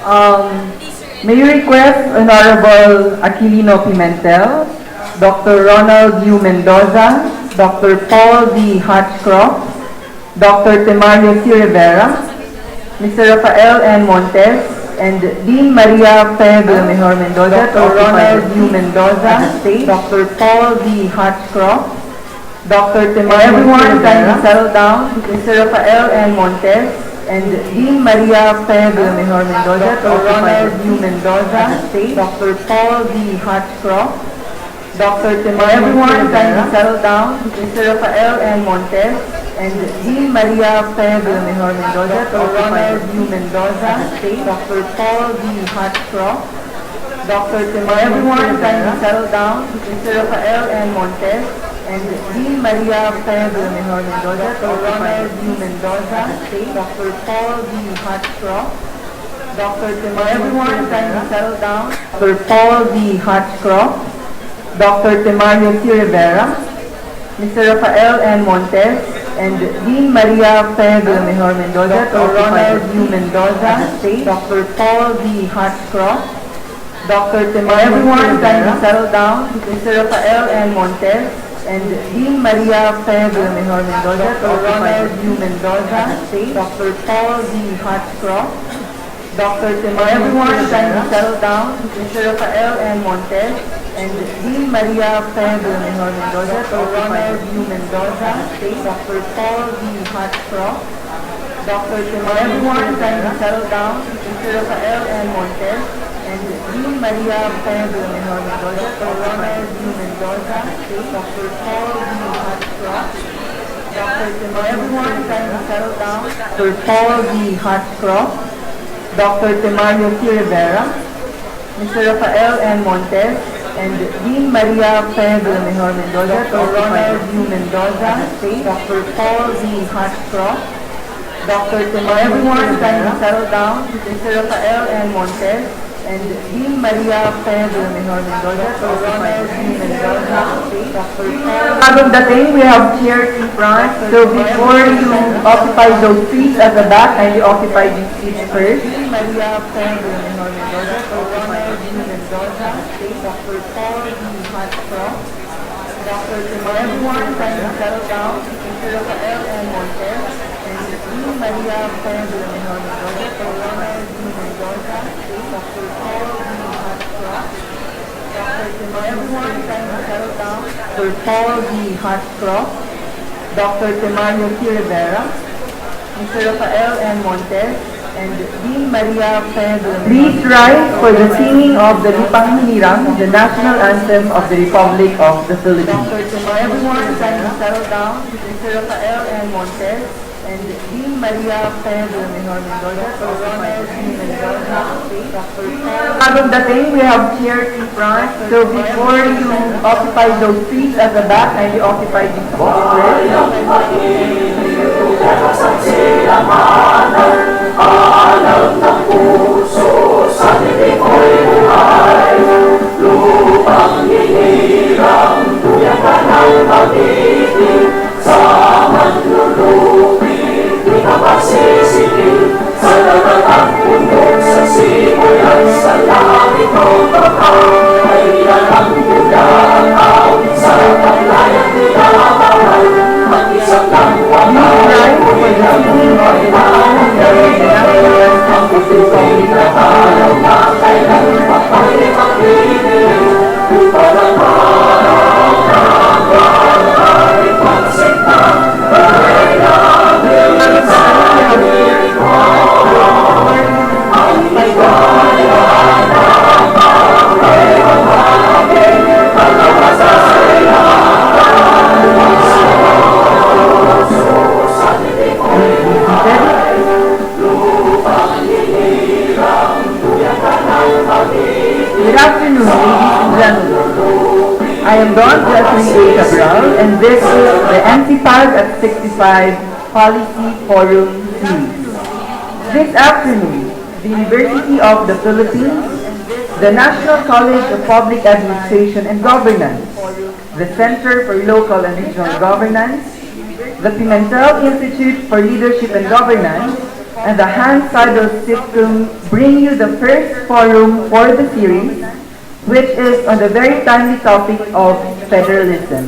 May you request Honorable Aquilino Pimentel, Dr. Ronald U. Mendoza, Dr. Paul D. Hatchcroft, Dr. Temario C. Rivera, Mr. Rafael N. Montes, and Dean Maria Fe Villamejor Mendoza, Dr. Ronald U. Mendoza, Dr. Paul D. Hatchcroft, Dr. Temario. Everyone can settle down. Mr. Rafael N. Montes, and Dean Maria Fe Villamejor Mendoza, Dr. Ronald U. Mendoza, Dr. Paul D. Hatchcroft, Dr. Temario. Everyone can settle down. Mr. Rafael N. Montes, and Dean Maria Fe Villamejor Mendoza, Dr. Ronald U. Mendoza, Dr. Paul D. Hatchcroft, Dr. Temario. Everyone can settle down. Mr. Rafael N. Montes, and Dean Maria Fe Villamejor Mendoza, Dr. Ronald U. Mendoza, Dr. Paul D. Hatchcroft, Dr. Temario. Everyone can settle down. Dr. Paul D. Hatchcroft, Dr. Temario C. Rivera, Mr. Rafael N. Montes, and Dean Maria Fe Villamejor Mendoza, Dr. Ronald U. Mendoza, Dr. Paul D. Hatchcroft, Dr. Temario. Everyone can settle down. Mr. Rafael N. Montes, and Dean Maria Fe Villamejor Mendoza, Dr. Ronald U. Mendoza, Dr. Paul D. Hatchcroft, Dr. Temario. Everyone can settle down. Mr. Rafael N. Montes, and Dean Maria Fe Villamejor Mendoza, Dr. Ronald U. Mendoza, Dr. Paul D. Hatchcroft, Dr. Temario. Everyone can settle down. Mr. Rafael N. Montes, and Dean Maria Fe Villamejor Mendoza, Dr. Ronald U. Mendoza, Dr. Paul D. Hatchcroft, Dr. Temario. Everyone can settle down. Dr. Paul D. Hatchcroft, Dr. Temario C. Rivera, Mr. Rafael N. Montes, and Dean Maria Fe Villamejor Mendoza, Dr. Ronald U. Mendoza, Dr. Paul D. Hatchcroft, Dr. Temario. Everyone can settle down. Mr. Rafael N. Montes, and Dean Maria Fe Villamejor Mendoza, Dr. Ronald U. Mendoza, Dr. Paul. Bagong dating, we have chairs in front. So before you occupy those seats at the back, and you occupy these seats first. Dean Maria Fe Villamejor Mendoza, Dr. Ronald U. Mendoza, Dr. Paul D. Hatchcroft, Dr. Temario. Everyone can settle down. Mr. Rafael N. Montes, and Dean Maria Fe Villamejor Mendoza, Dr. Ronald U. Mendoza, Dr. Paul D. Hatchcroft, Dr. Temario. Everyone can settle down. Dr. Paul D. Hatchcroft, Dr. Temario C. Rivera, Mr. Rafael N. Montes, and Dean Maria Fe Villamejor. Please rise for the singing of the Lipang Hinirang, the national anthem of the Republic of the Philippines. Dr. Temario. Everyone can settle down. Mr. Rafael N. Montes, and Dean Maria Fe Villamejor Mendoza, Dr. Ronald U. Mendoza, Dr. Paul. Bagong dating, we have chairs in front. So before you occupy those seats at the back, and you occupy these seats alam ng puso sa titik ko'y buhay. Lupang hinirang, tuyak ka ng pag-ibig. Sa manlulupig, di ka pagsisipig. Sa lahat bundok, sa simoy at sa langit mo kapal. Ay nilalang tulakaw, sa paglayang nilamahal. Ang isang lang wakay, ko'y naging kailangan. Ang puso'y nakalaw na kailan mapag-ibig. Parang araw na ay pansin na ay namin sa amin mo. Ang ligaya na ay mamagin, pagkakasayahan sa puso sa titik ko'y buhay. Good afternoon, ladies and gentlemen. I am Don Jeffrey A. Cabral, and this is the NCPAG at 65 Policy Forum Series. This afternoon, the University of the Philippines, the National College of Public Administration and Governance, the Center for Local and Regional Governance, the Pimentel Institute for Leadership and Governance, and the hand saddle system bring you the first forum for the series, which is on the very timely topic of federalism.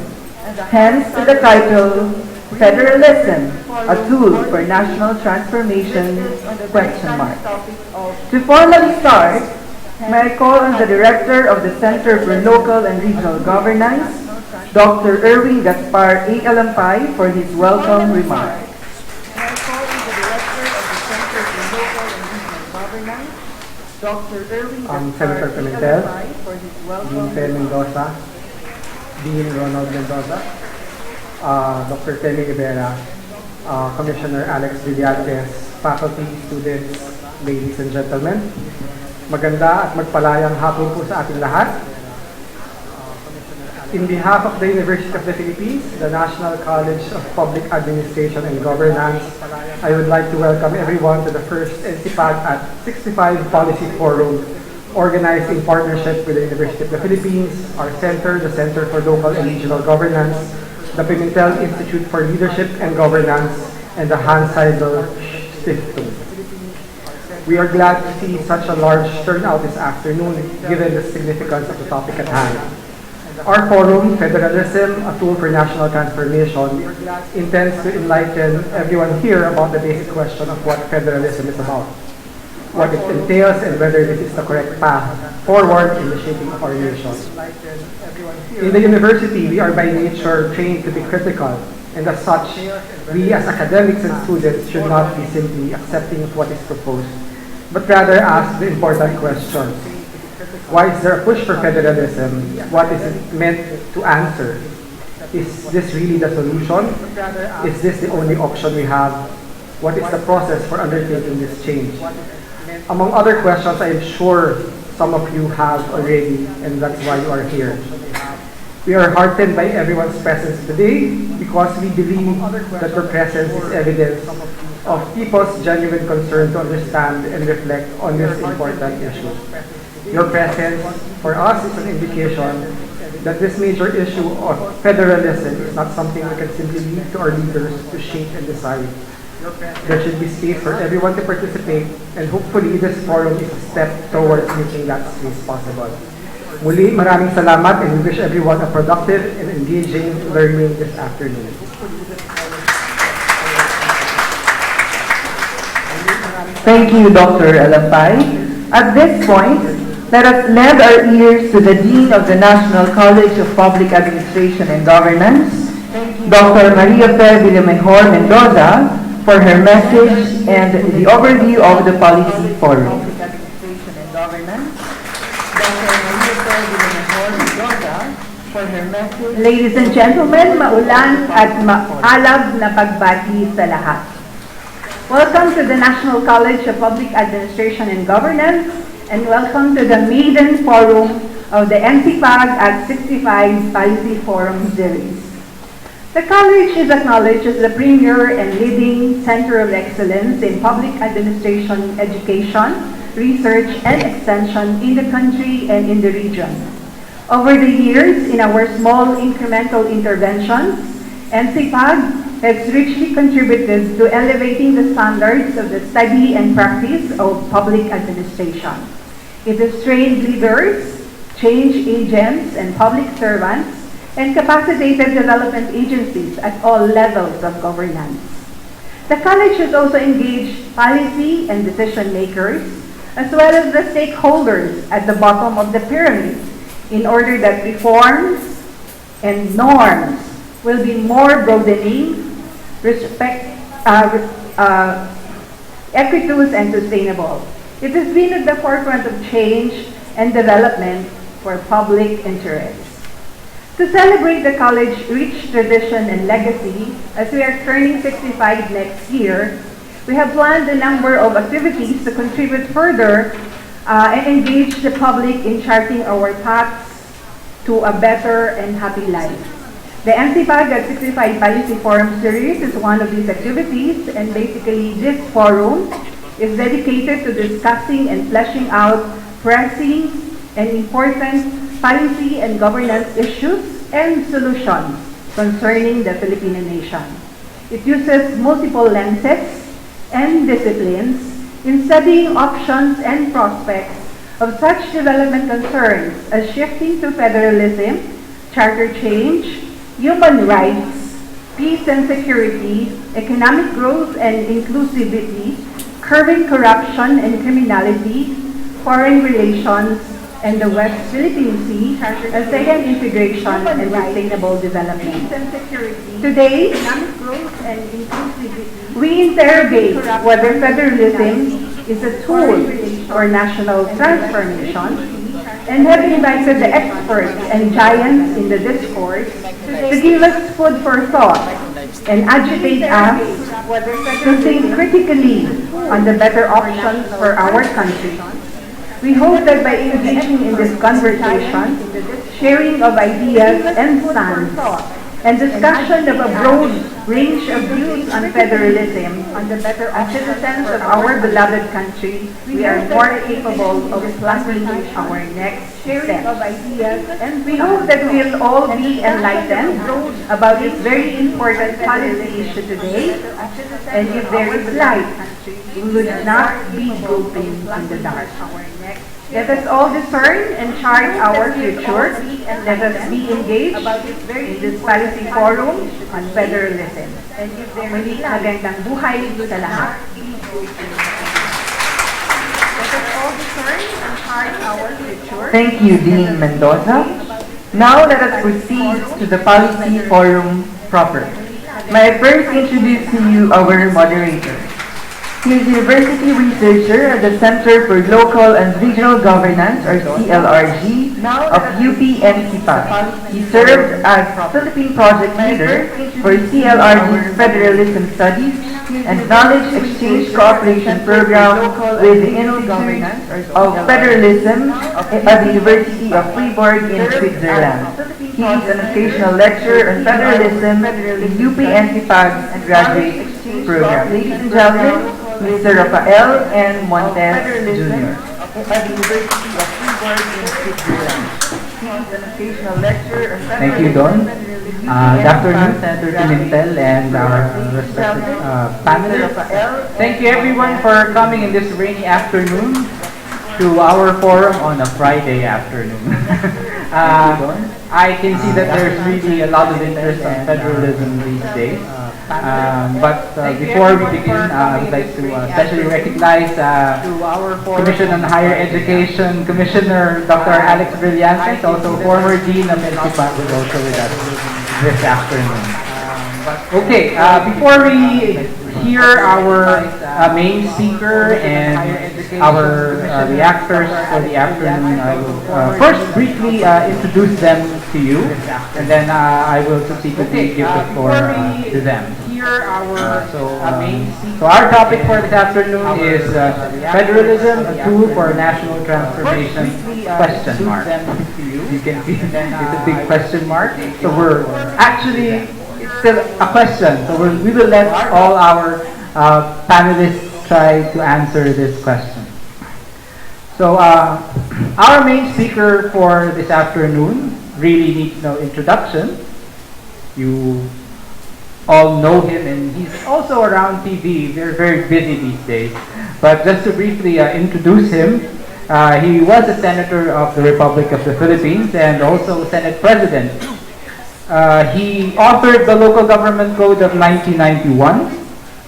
Hence the title, Federalism, a tool for national transformation, question mark. To formally start, may I call on the Director of the Center for Local and Regional Governance, Dr. Erwin Gaspar A. Alampay, for his welcome remarks. May I call on the Director of the Center for Local and Regional Governance, Dr. Erwin Gaspar Senator A. Pimentel, Alampay, for his welcome Dean Ted Mendoza, Dean Ronald Mendoza, Dr. Kelly Rivera, Commissioner Alex Villaltes, faculty, students, ladies and gentlemen. Maganda at magpalayang hapon po sa ating lahat. In behalf of the University of the Philippines, the National College of Public Administration and Governance, I would like to welcome everyone to the first NCPAG at 65 Policy Forum, organized in partnership with the University of the Philippines, our center, the Center for Local and Regional Governance, the Pimentel Institute for Leadership and Governance, and the Hans Seidel Stiftung. We are glad to see such a large turnout this afternoon, given the significance of the topic at hand. Our forum, Federalism, a tool for national transformation, intends to enlighten everyone here about the basic question of what federalism is about, what it entails, and whether this is the correct path forward in the shaping of our nation. In the university, we are by nature trained to be critical, and as such, we as academics and students should not be simply accepting of what is proposed, but rather ask the important questions. Why is there a push for federalism? What is it meant to answer? Is this really the solution? Is this the only option we have? What is the process for undertaking this change? Among other questions, I am sure some of you have already, and that's why you are here. We are heartened by everyone's presence today because we believe that your presence is evidence of people's genuine concern to understand and reflect on this important issue. Your presence for us is an indication that this major issue of federalism is not something we can simply leave to our leaders to shape and decide. There should be space for everyone to participate, and hopefully this forum is a step towards making that space possible. Muli, maraming salamat, and we wish everyone a productive and engaging learning this afternoon. Thank you, Dr. Alampay. At this point, let us lend our ears to the Dean of the National College of Public Administration and Governance, Dr. Maria Fe Villamejor Mendoza, for her message and the overview of the Policy Forum. Ladies and gentlemen, maulan at maalab na pagbati sa lahat. Welcome to the National College of Public Administration and Governance, and welcome to the maiden forum of the NCPAG at 65 Policy Forum Series. The college is acknowledged as the premier and leading center of excellence in public administration, education, research, and extension in the country and in the region. Over the years, in our small incremental interventions, NCPAG has richly contributed to elevating the standards of the study and practice of public administration. It has trained leaders, change agents, and public servants, and capacitated development agencies at all levels of governance. The college has also engaged policy and decision makers, as well as the stakeholders at the bottom of the pyramid, in order that reforms and norms will be more broadening, equitous, and sustainable. It has been at the forefront of change and development for public interest. To celebrate the college's rich tradition and legacy, as we are turning 65 next year, we have planned a number of activities to contribute further and engage the public in charting our paths to a better and happy life. The NCPAG at 65 Policy Forum Series is one of these activities, and basically this forum is dedicated to discussing and fleshing out pressing and important policy and governance issues and solutions concerning the Filipino nation. It uses multiple lenses and disciplines in studying options and prospects of such development concerns as shifting to federalism, charter change, human rights, peace and security, economic growth and inclusivity, curbing corruption and criminality, foreign relations, and the West Philippine Sea, ASEAN integration and sustainable development. Today, we interrogate whether federalism is a tool for national transformation, and have invited the experts and giants in the discourse to give us food for thought and agitate us to think critically on the better options for our country. We hope that by engaging in this conversation, sharing of ideas and stands, and discussion of a broad range of views on federalism, as citizens of our beloved country, we are more capable of planning our next step. We hope that we'll all be enlightened about this very important policy issue today, and if there is light, we would not be groping in the dark. Let us all discern and chart our future. Let us be engaged in this policy forum on federalism. Muli, magandang buhay sa lahat. Let us all discern and chart our future. Thank you, Dean Mendoza. Now let us proceed to the policy forum proper. May I first introduce to you our moderator. He is university researcher at the Center for Local and Regional Governance, or CLRG, of UP-NCPAG. He served as Philippine Project Leader for CLRG's Federalism Studies and Knowledge Exchange Cooperation Program with the Institute of Federalism at the University of Freiburg in Switzerland. He is an occasional lecturer on federalism in UP-NCPAG's graduate program. Ladies and gentlemen, Mr. Rafael N. Montes Jr. at the University of Freiburg in Switzerland. He is an occasional lecturer on Thank you, Don. Good afternoon, Senator Pimentel and our respected panelists. Thank you, everyone, for coming in this rainy afternoon to our forum on a Friday afternoon. I can see that there's really a lot of interest on federalism these days. Before we begin, I would like to especially recognize Commission on Higher Education Commissioner Dr. Alex Brillantes, also former Dean of NCPAG, who is also with us this afternoon. Okay, before we hear our main speaker and our reactors for the afternoon, I will first briefly introduce them to you, and then I will subsequently give the floor to them. So our topic for this afternoon is Federalism, a tool for national transformation, question mark. You can see it's a big question mark. So we're actually, it's still a question. So we will let all our panelists try to answer this question. So our main speaker for this afternoon really needs no introduction. You all know him, and he's also around TV. They're very busy these days. But just to briefly introduce him, he was a senator of the Republic of the Philippines and also Senate President. He authored the Local Government Code of 1991,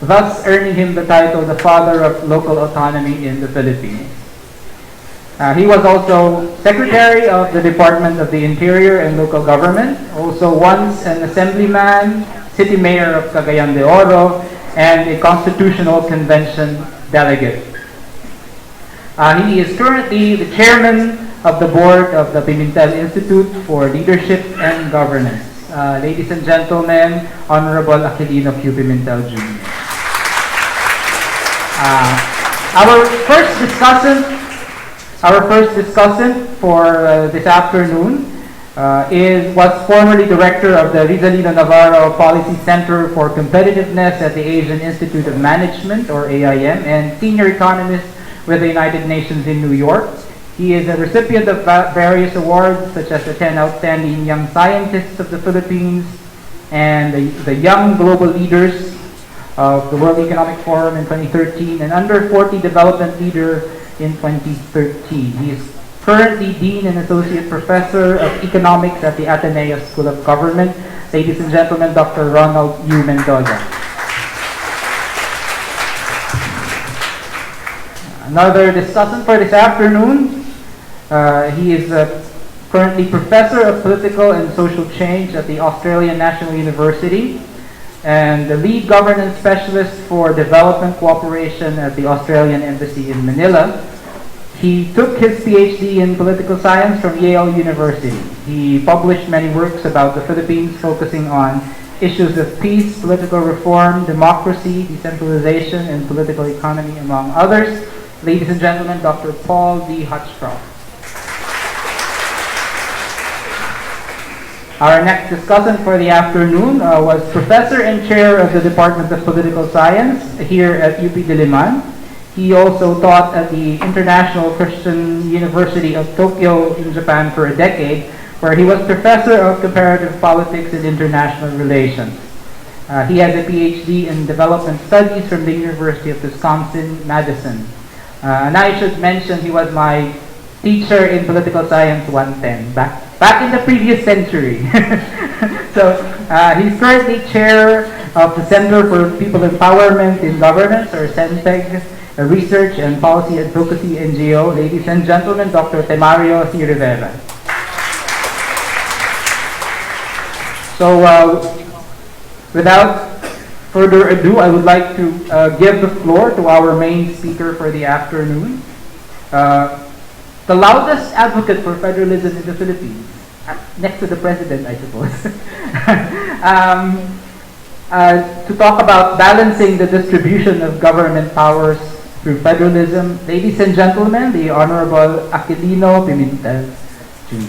thus earning him the title the Father of Local Autonomy in the Philippines. He was also Secretary of the Department of the Interior and Local Government, also once an Assemblyman, City Mayor of Cagayan de Oro, and a Constitutional Convention delegate. He is currently the Chairman of the Board of the Pimentel Institute for Leadership and Governance. Ladies and gentlemen, Honorable Aquilino Q. Pimentel Jr. Our first discussant for this afternoon was formerly director of the Rizalino Navarro Policy Center for Competitiveness at the Asian Institute of Management, or AIM, and senior economist with the United Nations in New York. He is a recipient of various awards such as the 10 Outstanding Young Scientists of the Philippines and the Young Global Leaders of the World Economic Forum in 2013 and Under 40 Development Leader in 2013. He is currently Dean and Associate Professor of Economics at the Ateneo School of Government. Ladies and gentlemen, Dr. Ronald U. Mendoza. Another discussant for this afternoon, he is currently Professor of Political and Social Change at the Australian National University and the Lead Governance Specialist for Development Cooperation at the Australian Embassy in Manila. He took his PhD in Political Science from Yale University. He published many works about the Philippines focusing on issues of peace, political reform, democracy, decentralization, and political economy, among others. Ladies and gentlemen, Dr. Paul D. Hutchcroft. Our next discussant for the afternoon was Professor and Chair of the Department of Political Science here at UP Diliman. He also taught at the International Christian University of Tokyo in Japan for a decade, where he was Professor of Comparative Politics and International Relations. He has a PhD in Development Studies from the University of Wisconsin-Madison. And I should mention he was my teacher in Political Science 110 back in the previous century. So he's currently chair of the Center for People Empowerment in Governance, or CENPEG, a research and policy advocacy NGO. Ladies and gentlemen, Dr. Temario C. Rivera. So without further ado, I would like to give the floor to our main speaker for the afternoon. The loudest advocate for federalism in the Philippines, next to the president, I suppose, to talk about balancing the distribution of government powers through federalism. Ladies and gentlemen, the Honorable Aquilino Pimentel Jr.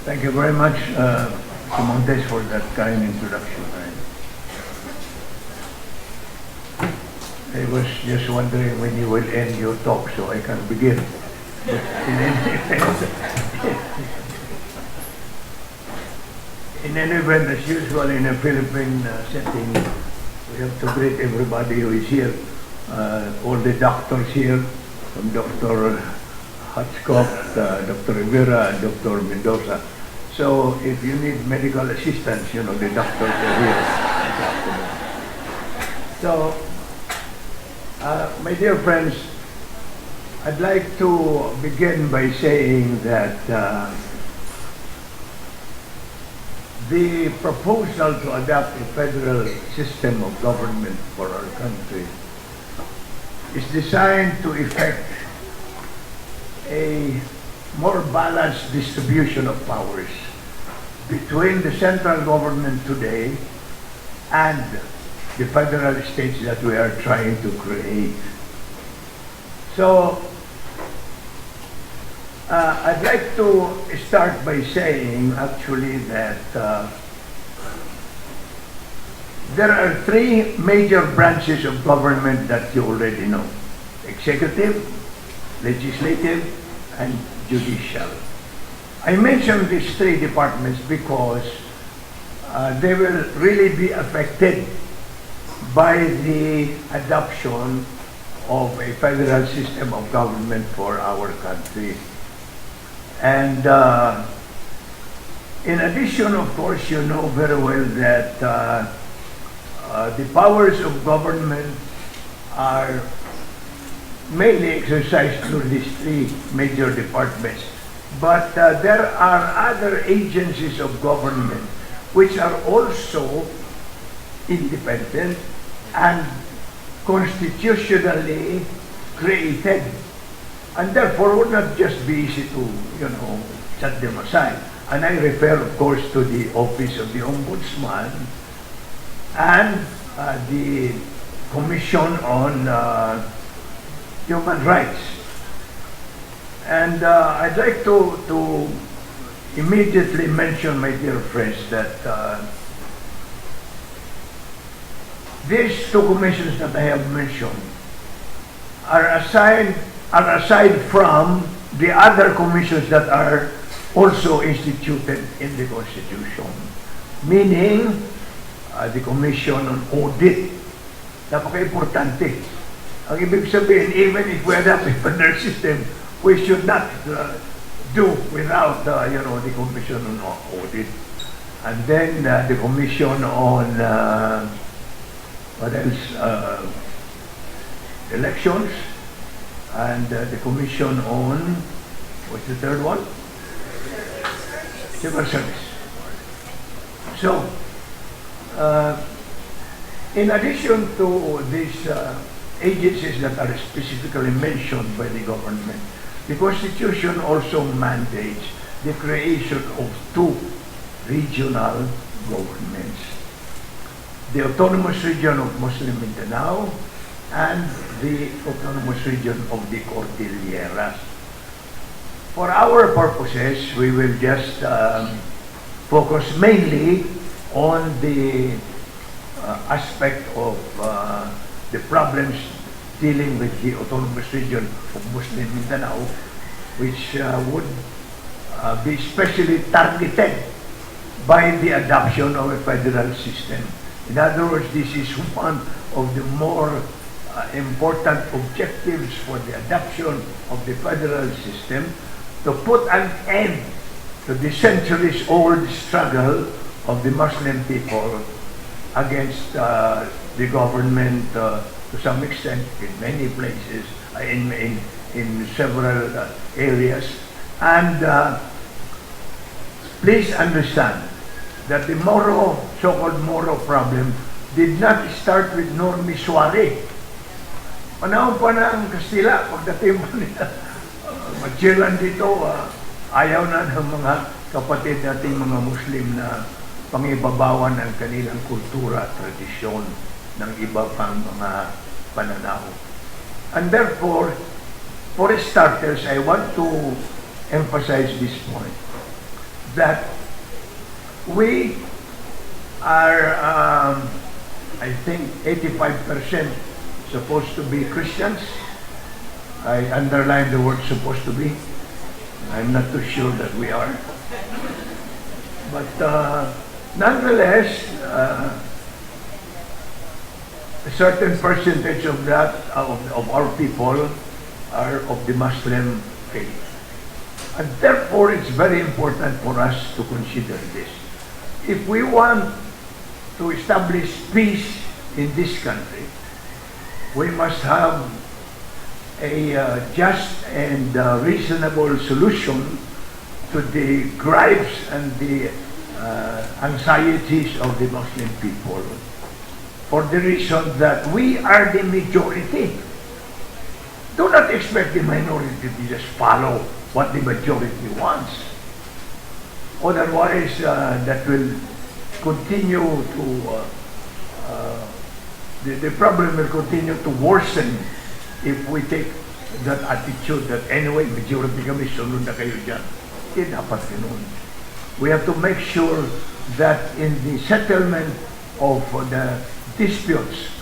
Thank you very much, Montes, for that kind introduction. I was just wondering when you will end your talk so I can begin. But in any event, as usual in a Philippine setting, we have to greet everybody who is here. All the doctors here, from Dr. Hutchcroft, Dr. Rivera, and Dr. Mendoza. So if you need medical assistance, you know, the doctors are here. So, my dear friends, I'd like to begin by saying that the proposal to adopt a federal system of government for our country is designed to effect a more balanced distribution of powers between the central government today and the federal states that we are trying to create. So, I'd like to start by saying actually that there are three major branches of government that you already know: executive, legislative, and judicial. I mention these three departments because they will really be affected by the adoption of a federal system of government for our country. And in addition, of course, you know very well that the powers of government are mainly exercised through these three major departments. But there are other agencies of government which are also independent and constitutionally created, and therefore would not just be easy to, set them aside. And I refer, of course, to the Office of the Ombudsman and the Commission on Human Rights. And I'd like to immediately mention, my dear friends, that these two commissions that I have mentioned are aside from the other commissions that are also instituted in the Constitution, meaning the Commission on Audit. Napaka-importante. Ang ibig sabihin, even if we adapt a federal system, we should not do without the Commission on Audit. And then the Commission on what else? Elections, and the Commission on, what's the third one? Civil Service. So, in addition to these agencies that are specifically mentioned by the government, the Constitution also mandates the creation of two regional governments: the Autonomous Region of Muslim Mindanao and the Autonomous Region of the Cordilleras. For our purposes, we will just focus mainly on the aspect of the problems dealing with the Autonomous Region of Muslim Mindanao, which would be especially targeted by the adoption of a federal system. In other words, this is one of the more important objectives for the adoption of the federal system, to put an end to the centuries-old struggle of the Muslim people against the government to some extent in many places, in several areas. And please understand that the so-called Moro problem did not start with Normi Suare. Panahon pa ng Kastila, pagdating mo nila, Magellan dito, ayaw na ng mga kapatid nating mga Muslim na pangibabawan ang kanilang kultura, tradisyon ng iba pang mga pananaw. And therefore, for starters, I want to emphasize this point, that we are, I think, 85% supposed to be Christians. I underline the word supposed to be. I'm not too sure that we are. But nonetheless, a certain percentage of that, of our people, are of the Muslim faith. And therefore, it's very important for us to consider this. If we want to establish peace in this country, we must have a just and reasonable solution to the gripes and the anxieties of the Muslim people, for the reason that we are the majority. Do not expect the minority to just follow what the majority wants. Otherwise, that will continue to the problem will continue to worsen if we take that attitude that anyway, majority kami, sunod na kayo dyan. Hindi dapat ganoon. We have to make sure that in the settlement of the disputes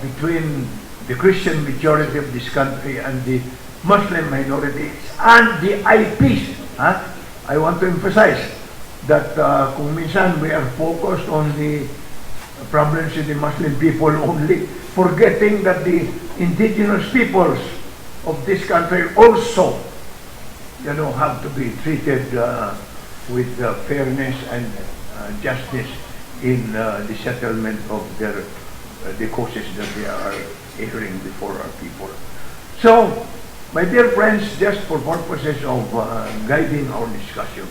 between the Christian majority of this country and the Muslim minority and the IPs, I want to emphasize that kung minsan we are focused on the problems in the Muslim people only, forgetting that the indigenous peoples of this country also, have to be treated with fairness and justice in the settlement of the causes that they are airing before our people. So, my dear friends, just for purposes of guiding our discussion,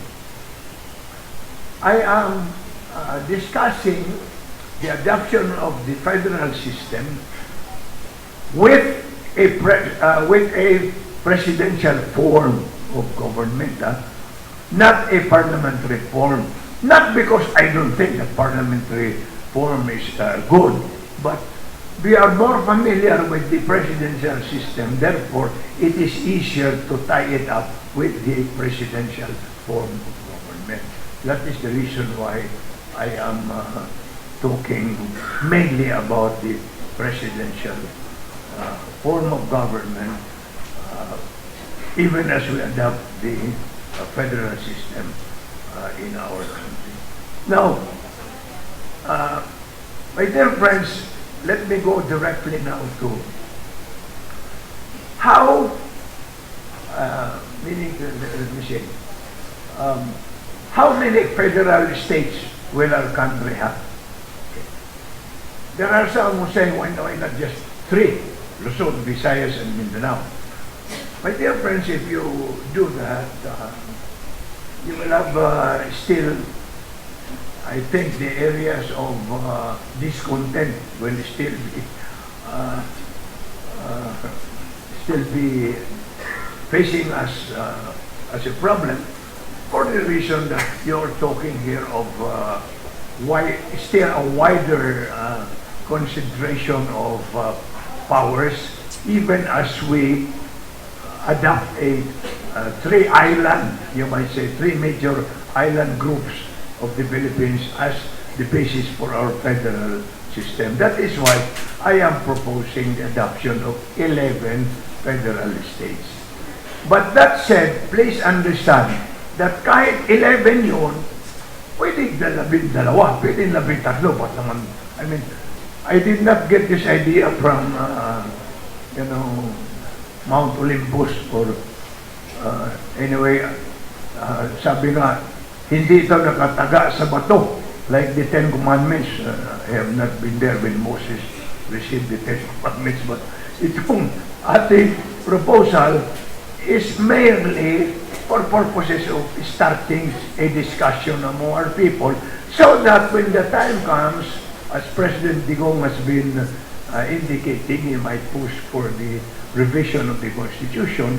I am discussing the adoption of the federal system with a presidential form of government, not a parliamentary form. Not because I don't think that parliamentary form is good, but we are more familiar with the presidential system. Therefore, it is easier to tie it up with the presidential form of government. That is the reason why I am talking mainly about the presidential form of government, even as we adopt the federal system in our country. Now, my dear friends, let me go directly now to how, let me say, how many federal states will our country have? Okay. There are some who say, why not just 3? Luzon, Visayas, and Mindanao. My dear friends, if you do that, you will have still, I think the areas of discontent will still be facing us as a problem, for the reason that you're talking here of still a wider concentration of powers, even as we adopt a 3-island, you might say, 3 major island groups of the Philippines as the basis for our federal system. That is why I am proposing the adoption of 11 federal states. But that said, please understand that kahit 11 yun, pwede 12, pwede 13, ba't naman, I mean, I did not get this idea from, Mount Olympus or anyway, sabi nga, hindi ito nakataga sa bato like the Ten Commandments. I have not been there when Moses received the Ten Commandments, but itong ating proposal is merely for purposes of starting a discussion among our people, so that when the time comes, as President Digong has been indicating, he might push for the revision of the Constitution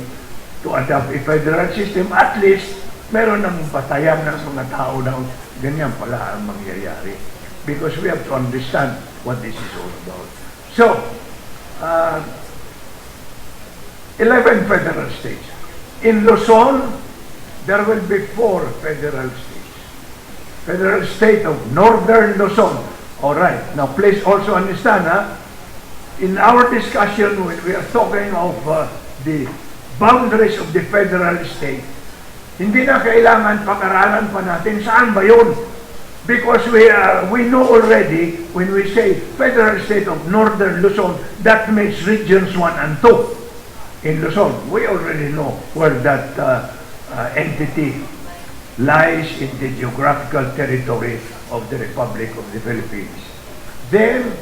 to adopt a federal system. At least, meron ng batayan ng mga tao na ganyan pala ang mangyayari. Because we have to understand what this is all about. So, 11 federal states. In Luzon, there will be 4 federal states. Federal state of Northern Luzon. All right. Now, please also understand, in our discussion, when we are talking of the boundaries of the federal state, hindi na kailangan pag-aralan pa natin saan ba yun. Because we know already, when we say federal state of Northern Luzon, that makes regions 1 and 2 in Luzon. We already know where that entity lies in the geographical territory of the Republic of the Philippines. Then,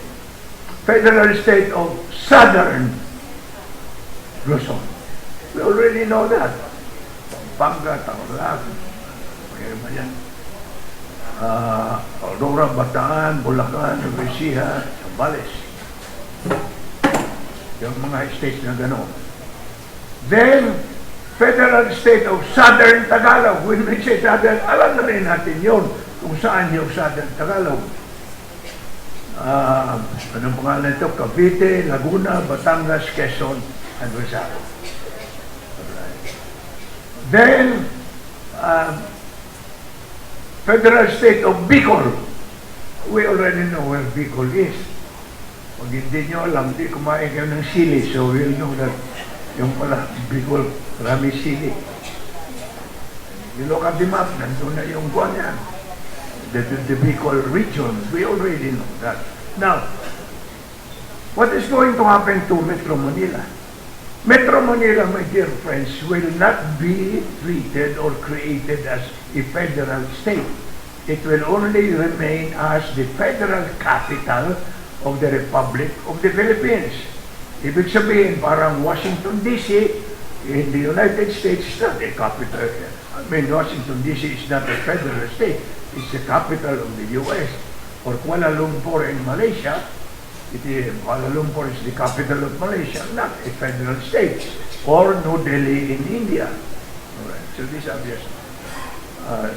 federal state of Southern Luzon. We already know that. Pampanga, Tarlac, mayroon yan. Aurora, Bataan, Bulacan, Nuecia, Zambales. Yung mga states na gano'n. Then, federal state of Southern Tagalog. When we say Southern, alam na rin natin yun kung saan yung Southern Tagalog. Anong pangalan ito? Cavite, Laguna, Batangas, Quezon, and Rizal. Then, federal state of Bicol. We already know where Bicol is. Pag hindi nyo alam, di kumain kayo ng sili, so we'll know that yung pala, Bicol, marami sili. You look at the map, nandun na yung buwan yan. The Bicol region, we already know that. Now, what is going to happen to Metro Manila? Metro Manila, my dear friends, will not be treated or created as a federal state. It will only remain as the federal capital of the Republic of the Philippines. Ibig sabihin, parang Washington, D.C., in the United States is not a capital. I mean, Washington, D.C. is not a federal state. It's the capital of the U.S. Or Kuala Lumpur in Malaysia, Kuala Lumpur is the capital of Malaysia, not a federal state. Or New Delhi in India. All right. So these are just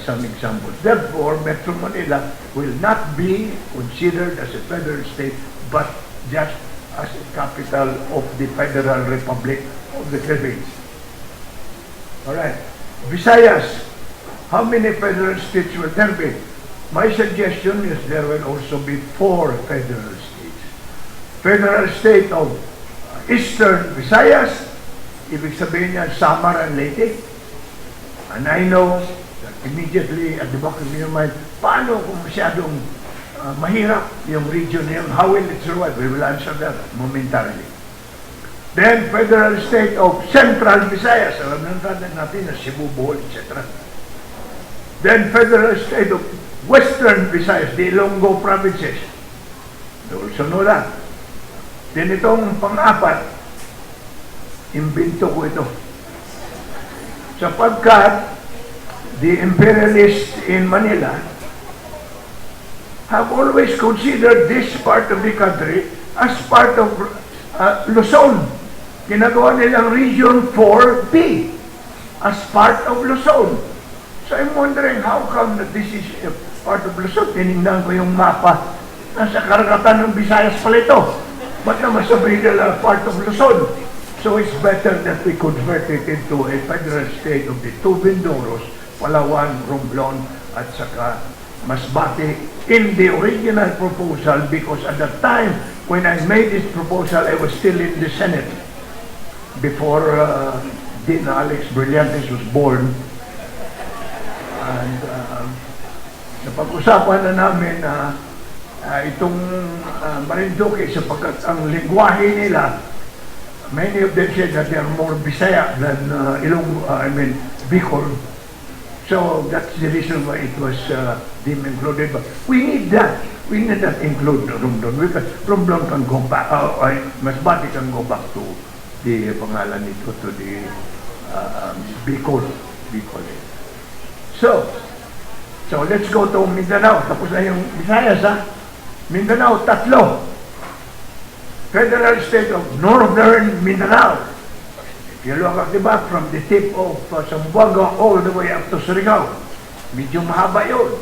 some examples. Therefore, Metro Manila will not be considered as a federal state, but just as a capital of the Federal Republic of the Philippines. All right. Visayas, how many federal states will there be? My suggestion is there will also be 4 federal states. Federal state of Eastern Visayas, ibig sabihin niya Samar and Leyte. And I know that immediately at the back of your mind, paano kung masyadong mahirap yung region na yun? How will it survive? We will answer that momentarily. Then, Federal State of Central Visayas. Alam natin na Cebu, Bohol, etc. Then, Federal State of Western Visayas, the Ilonggo provinces. You also know that. Then, itong pang-apat, imbento ko ito. Sapagkat, the imperialists in Manila have always considered this part of the country as part of Luzon. Ginagawa nilang Region 4B as part of Luzon. So I'm wondering how come that this is a part of Luzon. Tinignan ko yung mapa. Nasa karagatan ng Visayas pala ito. Ba't naman sabihin nila part of Luzon? So it's better that we convert it into a federal state of the 2 Vindoros, Palawan, Romblon, at saka Masbate in the original proposal, because at the time when I made this proposal, I was still in the Senate before Dean Alex Brillantes was born. And napag-usapan na namin itong Marinduque sapagkat ang lingwahe nila, many of them said that they are more Bisaya than Bicol. So that's the reason why it was deemed included. But we need that. We need that include Romblon. Romblon can go back, Masbate can go back to the pangalan nito, to the Bicol. So let's go to Mindanao. Tapos na yung Visayas, ha? Mindanao, 3. Federal State of Northern Mindanao. If you look at the back from the tip of Zamboanga all the way up to Surigao, medyo mahaba yun.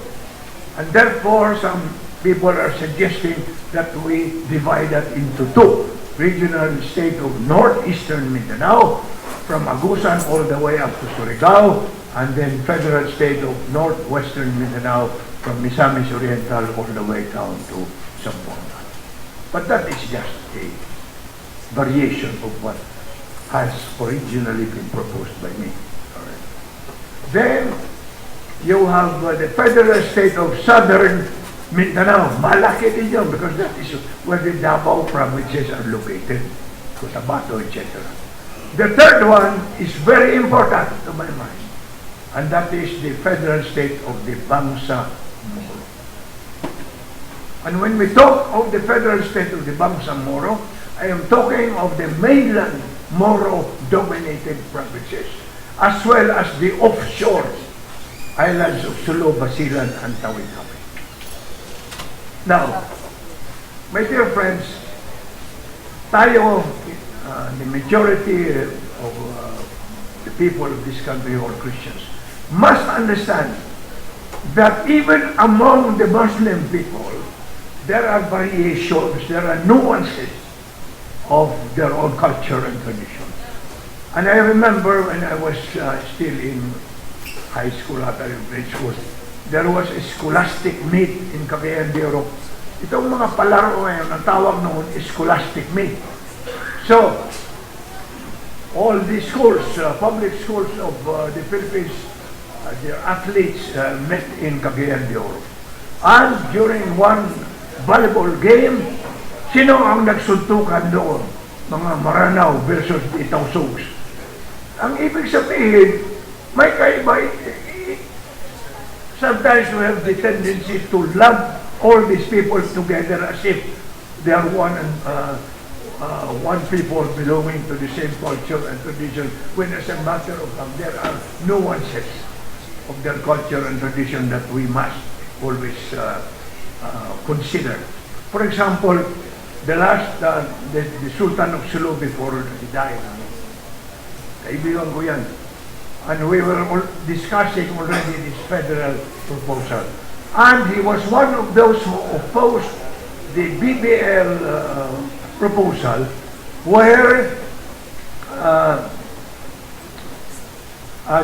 And therefore, some people are suggesting that we divide that into 2. Regional State of Northeastern Mindanao, from Agusan all the way up to Surigao, and then Federal State of Northwestern Mindanao, from Misamis Oriental all the way down to Zamboanga. But that is just a variation of what has originally been proposed by me. All right. Then, you have the Federal State of Southern Mindanao. Malaki din yun because that is where the Davao provinces are located, Cotabato, etc. The third one is very important to my mind, and that is the Federal State of the Bangsa-Moro. And when we talk of the Federal State of the Bangsa-Moro, I am talking of the mainland Moro-dominated provinces, as well as the offshore islands of Sulu, Basilan, and Tawi-Tawi. Now, my dear friends, tayo, the majority of the people of this country who are Christians, must understand that even among the Muslim people, there are variations, there are nuances of their own culture and traditions. And I remember when I was still in high school, after grade school, there was a scholastic meet in Cagayan de Oro. Itong mga palaro ngayon, ang tawag noon is scholastic meet. So, all the schools, public schools of the Philippines, their athletes met in Cagayan de Oro. And during one volleyball game, sino ang nagsuntukan doon? Mga Maranao versus Itaw Sogs. Ang ibig sabihin, may kaiba. Sometimes we have the tendency to lump all these people together as if they are one people belonging to the same culture and tradition, when as a matter of fact, there are nuances of their culture and tradition that we must always consider. For example, the Sultan of Sulu before he died, kaibigan ko yan. And we were discussing already this federal proposal. And he was one of those who opposed the BBL proposal, where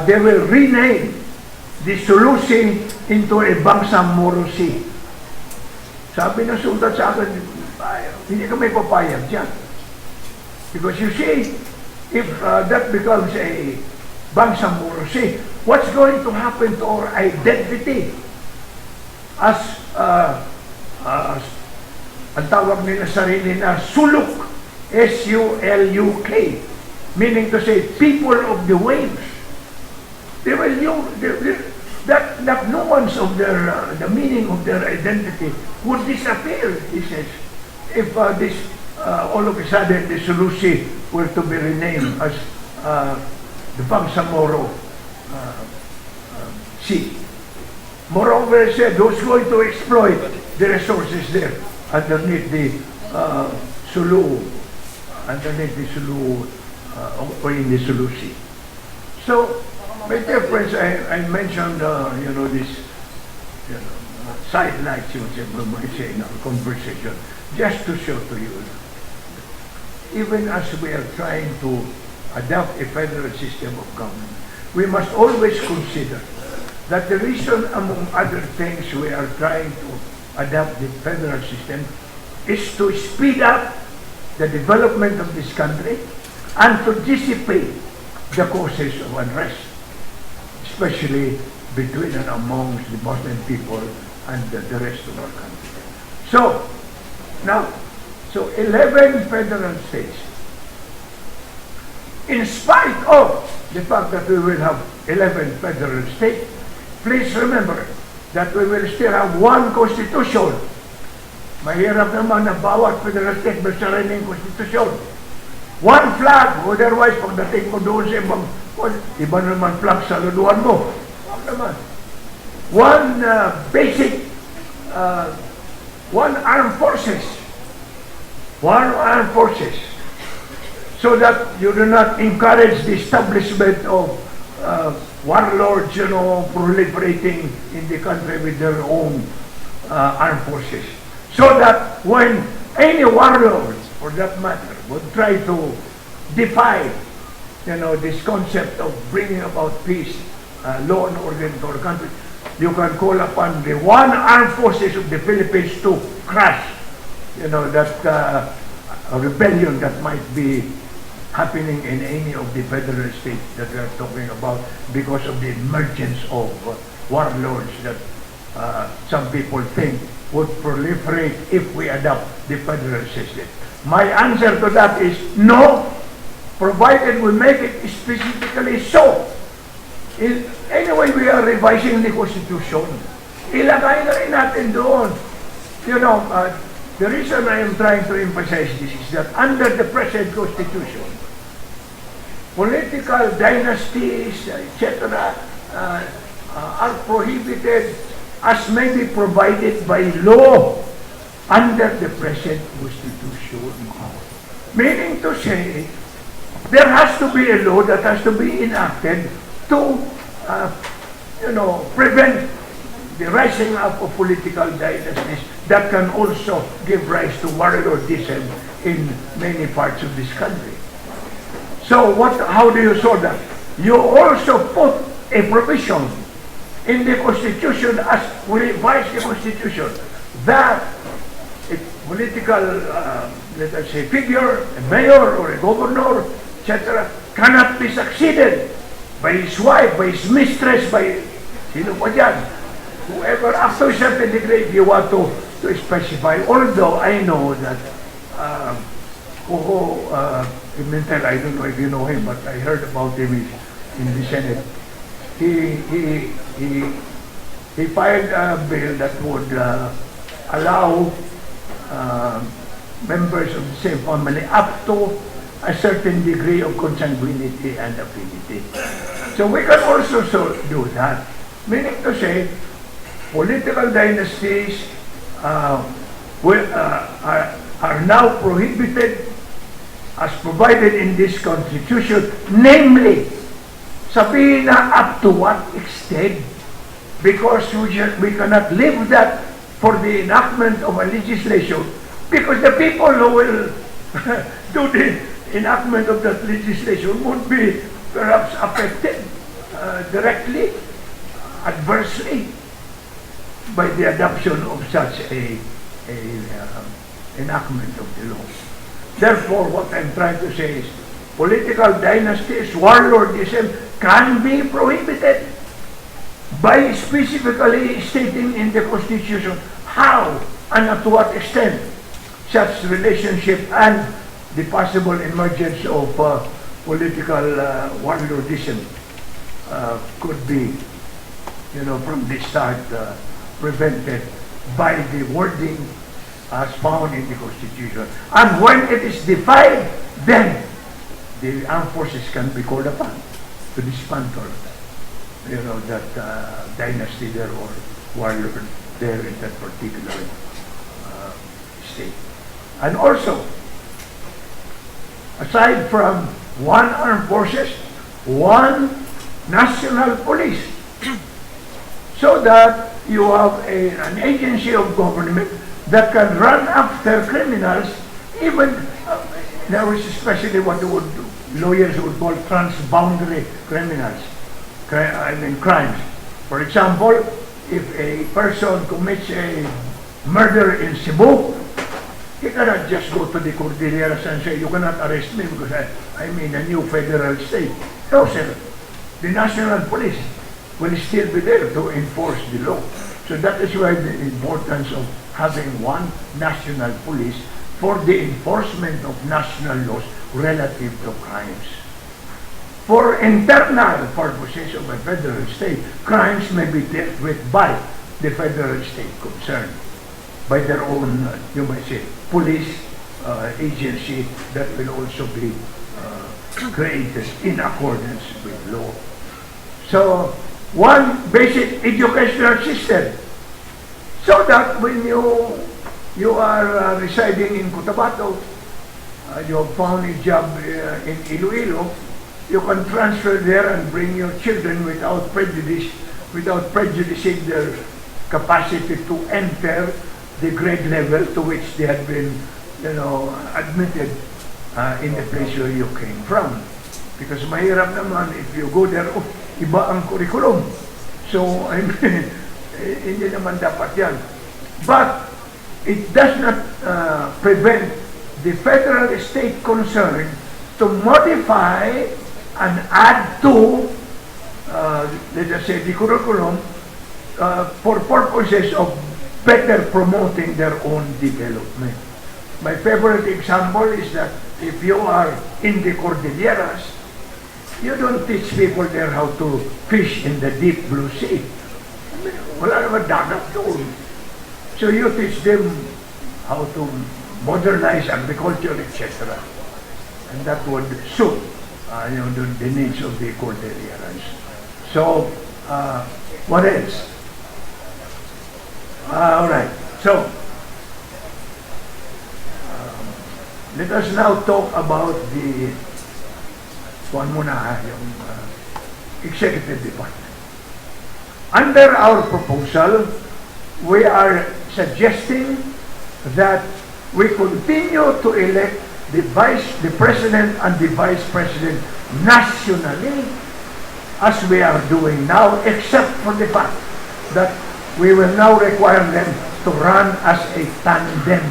they will rename dissolution into a bangsamoro. Sabi ng sultan sa akin, hindi kami papayag dyan. Because you see, if that becomes a bangsamoro, what's going to happen to our identity as ang tawag nila sarili na suluk, S-U-L-U-K, meaning to say people of the waves. That nuance of the meaning of their identity would disappear, he says, if this all of a sudden the Sulusi were to be renamed as the Bangsamoro Sea. Moreover, he said, who's going to exploit the resources there underneath the Sulu, or in the Sulusi. So, my dear friends, I mentioned, this sidelights, you might say, in our conversation, just to show to you, even as we are trying to adopt a federal system of government, we must always consider that the reason, among other things, we are trying to adopt the federal system is to speed up the development of this country and to dissipate the causes of unrest, especially between and amongst the Muslim people and the rest of our country. So, now, 11 federal states. In spite of the fact that we will have 11 federal states, please remember that we will still have one constitution. Mahirap naman na bawat federal state may sariling constitution. One flag, otherwise pagdating mo doon sa iba naman flag sa luluhan mo. Naman. One basic, one armed forces. One armed forces. So that you do not encourage the establishment of warlords, proliferating in the country with their own armed forces. So that when any warlord, for that matter, would try to defy, this concept of bringing about peace, law and order into our country, you can call upon the one armed forces of the Philippines to crush, that rebellion that might be happening in any of the federal states that we are talking about because of the emergence of warlords that some people think would proliferate if we adopt the federal system. My answer to that is no, provided we make it specifically so. Anyway, we are revising the Constitution. Ilagay na rin natin doon. The reason I am trying to emphasize this is that under the present Constitution, political dynasties, etc., are prohibited as may be provided by law under the present Constitution. Meaning to say, there has to be a law that has to be enacted to, prevent the rising up of political dynasties that can also give rise to warlordism in many parts of this country. So how do you solve that? You also put a provision in the Constitution as we revise the Constitution that a political, let us say, figure, a mayor or a governor, etc., cannot be succeeded by his wife, by his mistress, by sino pa dyan. Whoever, after a certain degree, if you want to specify, although I know that Coco Pimentel, I don't know if you know him, but I heard about him in the Senate. He filed a bill that would allow members of the same family up to a certain degree of consanguinity and affinity. So we can also do that. Meaning to say, political dynasties are now prohibited as provided in this Constitution, namely, sabihin na up to what extent, because we cannot leave that for the enactment of a legislation, because the people who will do the enactment of that legislation would be perhaps affected directly adversely by the adoption of such a enactment of the law. Therefore, what I'm trying to say is political dynasties, warlordism can be prohibited by specifically stating in the Constitution how and to what extent such relationship and the possible emergence of political warlordism could be, from the start prevented by the wording as found in the Constitution. And when it is defied, then the armed forces can be called upon to dismantle, that dynasty there or warlord there in that particular state. And also, aside from one armed forces, one national police, so that you have an agency of government that can run after criminals, even there is especially what lawyers would call transboundary criminals, crimes. For example, if a person commits a murder in Cebu, he cannot just go to the Cordilleras and say, you cannot arrest me because I'm in a new federal state. No, sir. The national police will still be there to enforce the law. So that is why the importance of having one national police for the enforcement of national laws relative to crimes. For internal purposes of a federal state, crimes may be dealt with by the federal state concerned, by their own, you might say, police agency that will also be created in accordance with law. So, one basic educational system, so that when you are residing in Cotabato, you have found a job in Iloilo, you can transfer there and bring your children without prejudicing their capacity to enter the grade level to which they had been, admitted in the place where you came from. Because mahirap naman if you go there, iba ang curriculum. So, I mean, hindi naman dapat yan. But, it does not prevent the federal state concerned to modify and add to, let us say, the curriculum for purposes of better promoting their own development. My favorite example is that if you are in the Cordilleras, you don't teach people there how to fish in the deep blue sea. I mean, wala naman dagat doon. So you teach them how to modernize agriculture, etc. And that would suit the needs of the Cordilleras. So, what else? All right. So, let us now talk about the executive department. Under our proposal, we are suggesting that we continue to elect the president and the vice president nationally, as we are doing now, except for the fact that we will now require them to run as a tandem.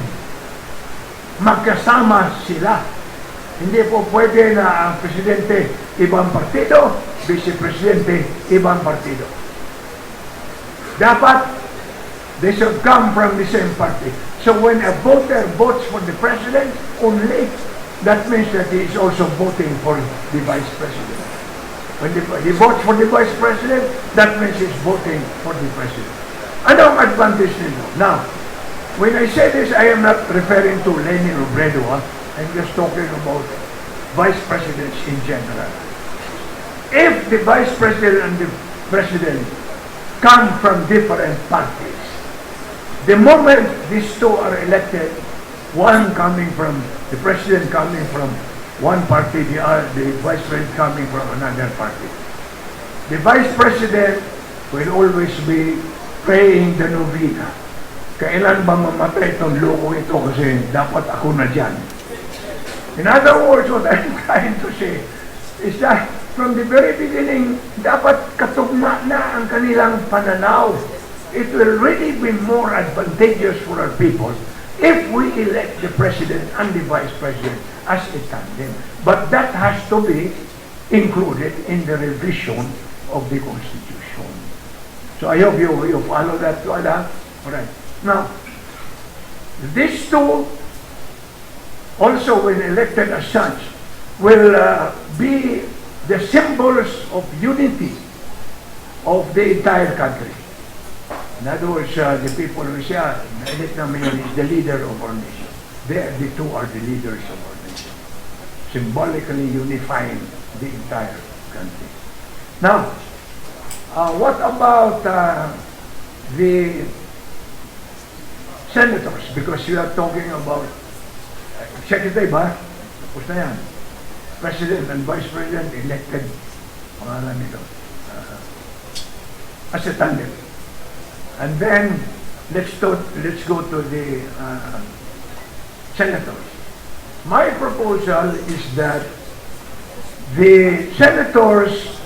Magkasama sila. Hindi po pwede na ang presidente ibang partido, vice-presidente ibang partido. Dapat they should come from the same party. So when a voter votes for the president only, that means that he is also voting for the vice president. When he votes for the vice president, that means he's voting for the president. Ano ang advantage nito? Now, when I say this, I am not referring to Lenin Robredo. I'm just talking about vice presidents in general. If the vice president and the president come from different parties, the moment these two are elected, one coming from, the president coming from one party, the vice president coming from another party, the vice president will always be praying the novena. Kailan ba mamatay itong loko ito kasi dapat ako na dyan. In other words, what I'm trying to say is that from the very beginning, dapat katugma na ang kanilang pananaw. It will really be more advantageous for our people if we elect the President and the Vice President as a tandem. But that has to be included in the revision of the Constitution. So I hope you follow that, Tuala. All right. Now, these two, also when elected as such, will be the symbols of unity of the entire country. In other words, the people who say, elect na mayor is the leader of our nation. The two are the leaders of our nation, symbolically unifying the entire country. Now, what about the senators? Because we are talking about executive, ha? Tapos na yan. President and Vice President elected, pangalan nito, as a tandem. And then, let's go to the senators. My proposal is that the senators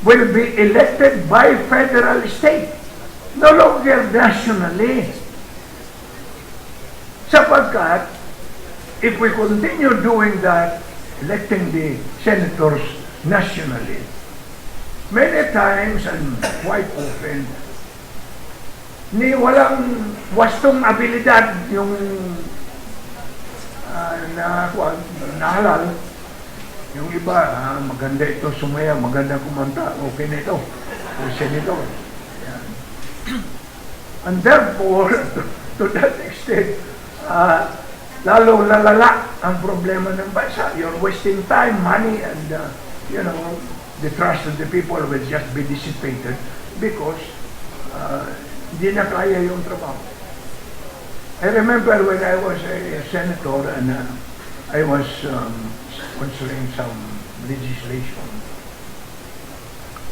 will be elected by federal state, no longer nationally. Sapagkat, if we continue doing that, electing the senators nationally, many times and quite often, walang wastong abilidad yung nahalal. Yung iba, maganda ito sumaya, maganda kumanta, okay na ito. Senator. And therefore, to that extent, lalo lalala ang problema ng bansa. You're wasting time, money, and the trust of the people will just be dissipated because hindi na kaya yung trabaho. I remember when I was a senator and I was sponsoring some legislation.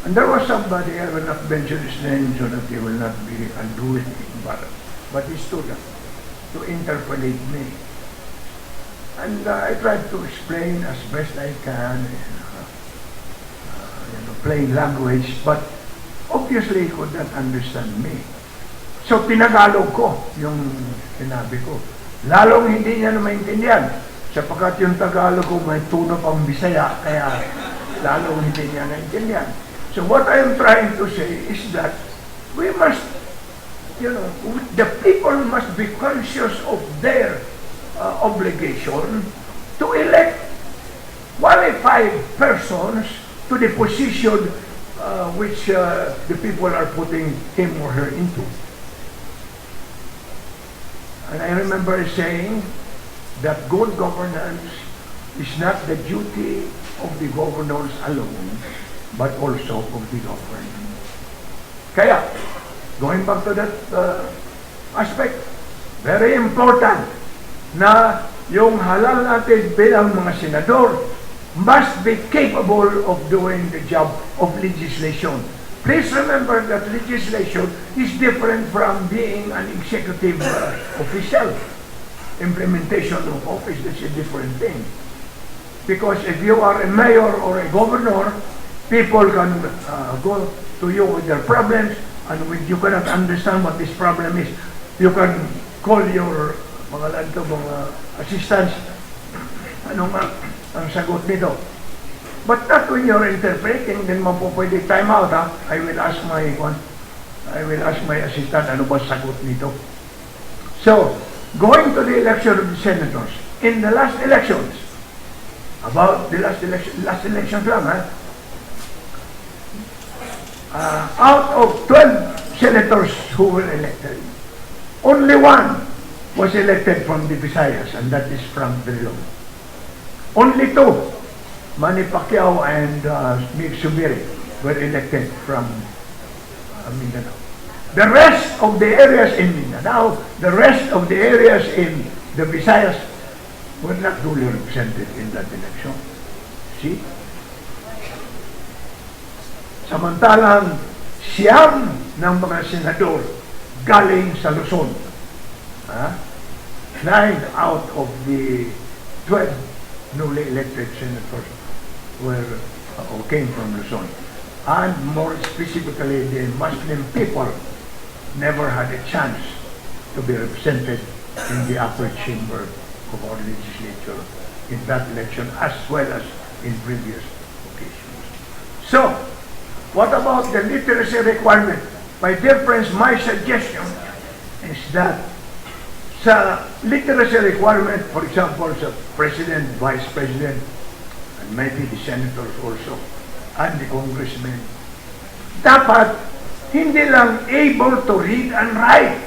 And there was somebody, I will not mention his name so that he will not be unduly embarrassed, but he stood up to interpolate me. And I tried to explain as best I can, plain language, but obviously he could not understand me. So tinagalog ko yung sinabi ko. Lalong hindi niya na maintindihan. Sapagkat yung Tagalog ko may tuno pang Bisaya, kaya lalong hindi niya naintindihan. So what I am trying to say is that we must, the people must be conscious of their obligation to elect qualified persons to the position which the people are putting him or her into. And I remember saying that good governance is not the duty of the governors alone, but also of the governed. Kaya, going back to that aspect, very important na yung halal natin bilang mga senador must be capable of doing the job of legislation. Please remember that legislation is different from being an executive official. Implementation of office is a different thing. Because if you are a mayor or a governor, people can go to you with their problems, and when you cannot understand what this problem is, you can call your mga assistants. Ano nga ang sagot nito? But not when you're interpreting, then mapupwede time out, ha? I will ask my assistant, ano ba sagot nito? So, going to the election of the senators, in the last elections, about the last elections lang, ha? Out of 12 senators who were elected, only one was elected from the Visayas, and that is Frank Drilon. Only two, Manny Pacquiao and Mig Subiri, were elected from Mindanao. The rest of the areas in Mindanao, the rest of the areas in the Visayas were not duly represented in that election. See? Samantalang siyam ng mga senador galing sa Luzon. 9 out of the 12 newly elected senators were who came from Luzon. And more specifically, the Muslim people never had a chance to be represented in the upper chamber of our legislature in that election, as well as in previous occasions. So, what about the literacy requirement? My dear friends, my suggestion is that sa literacy requirement, for example, sa President, Vice President, and maybe the Senators also, and the Congressmen, dapat hindi lang able to read and write.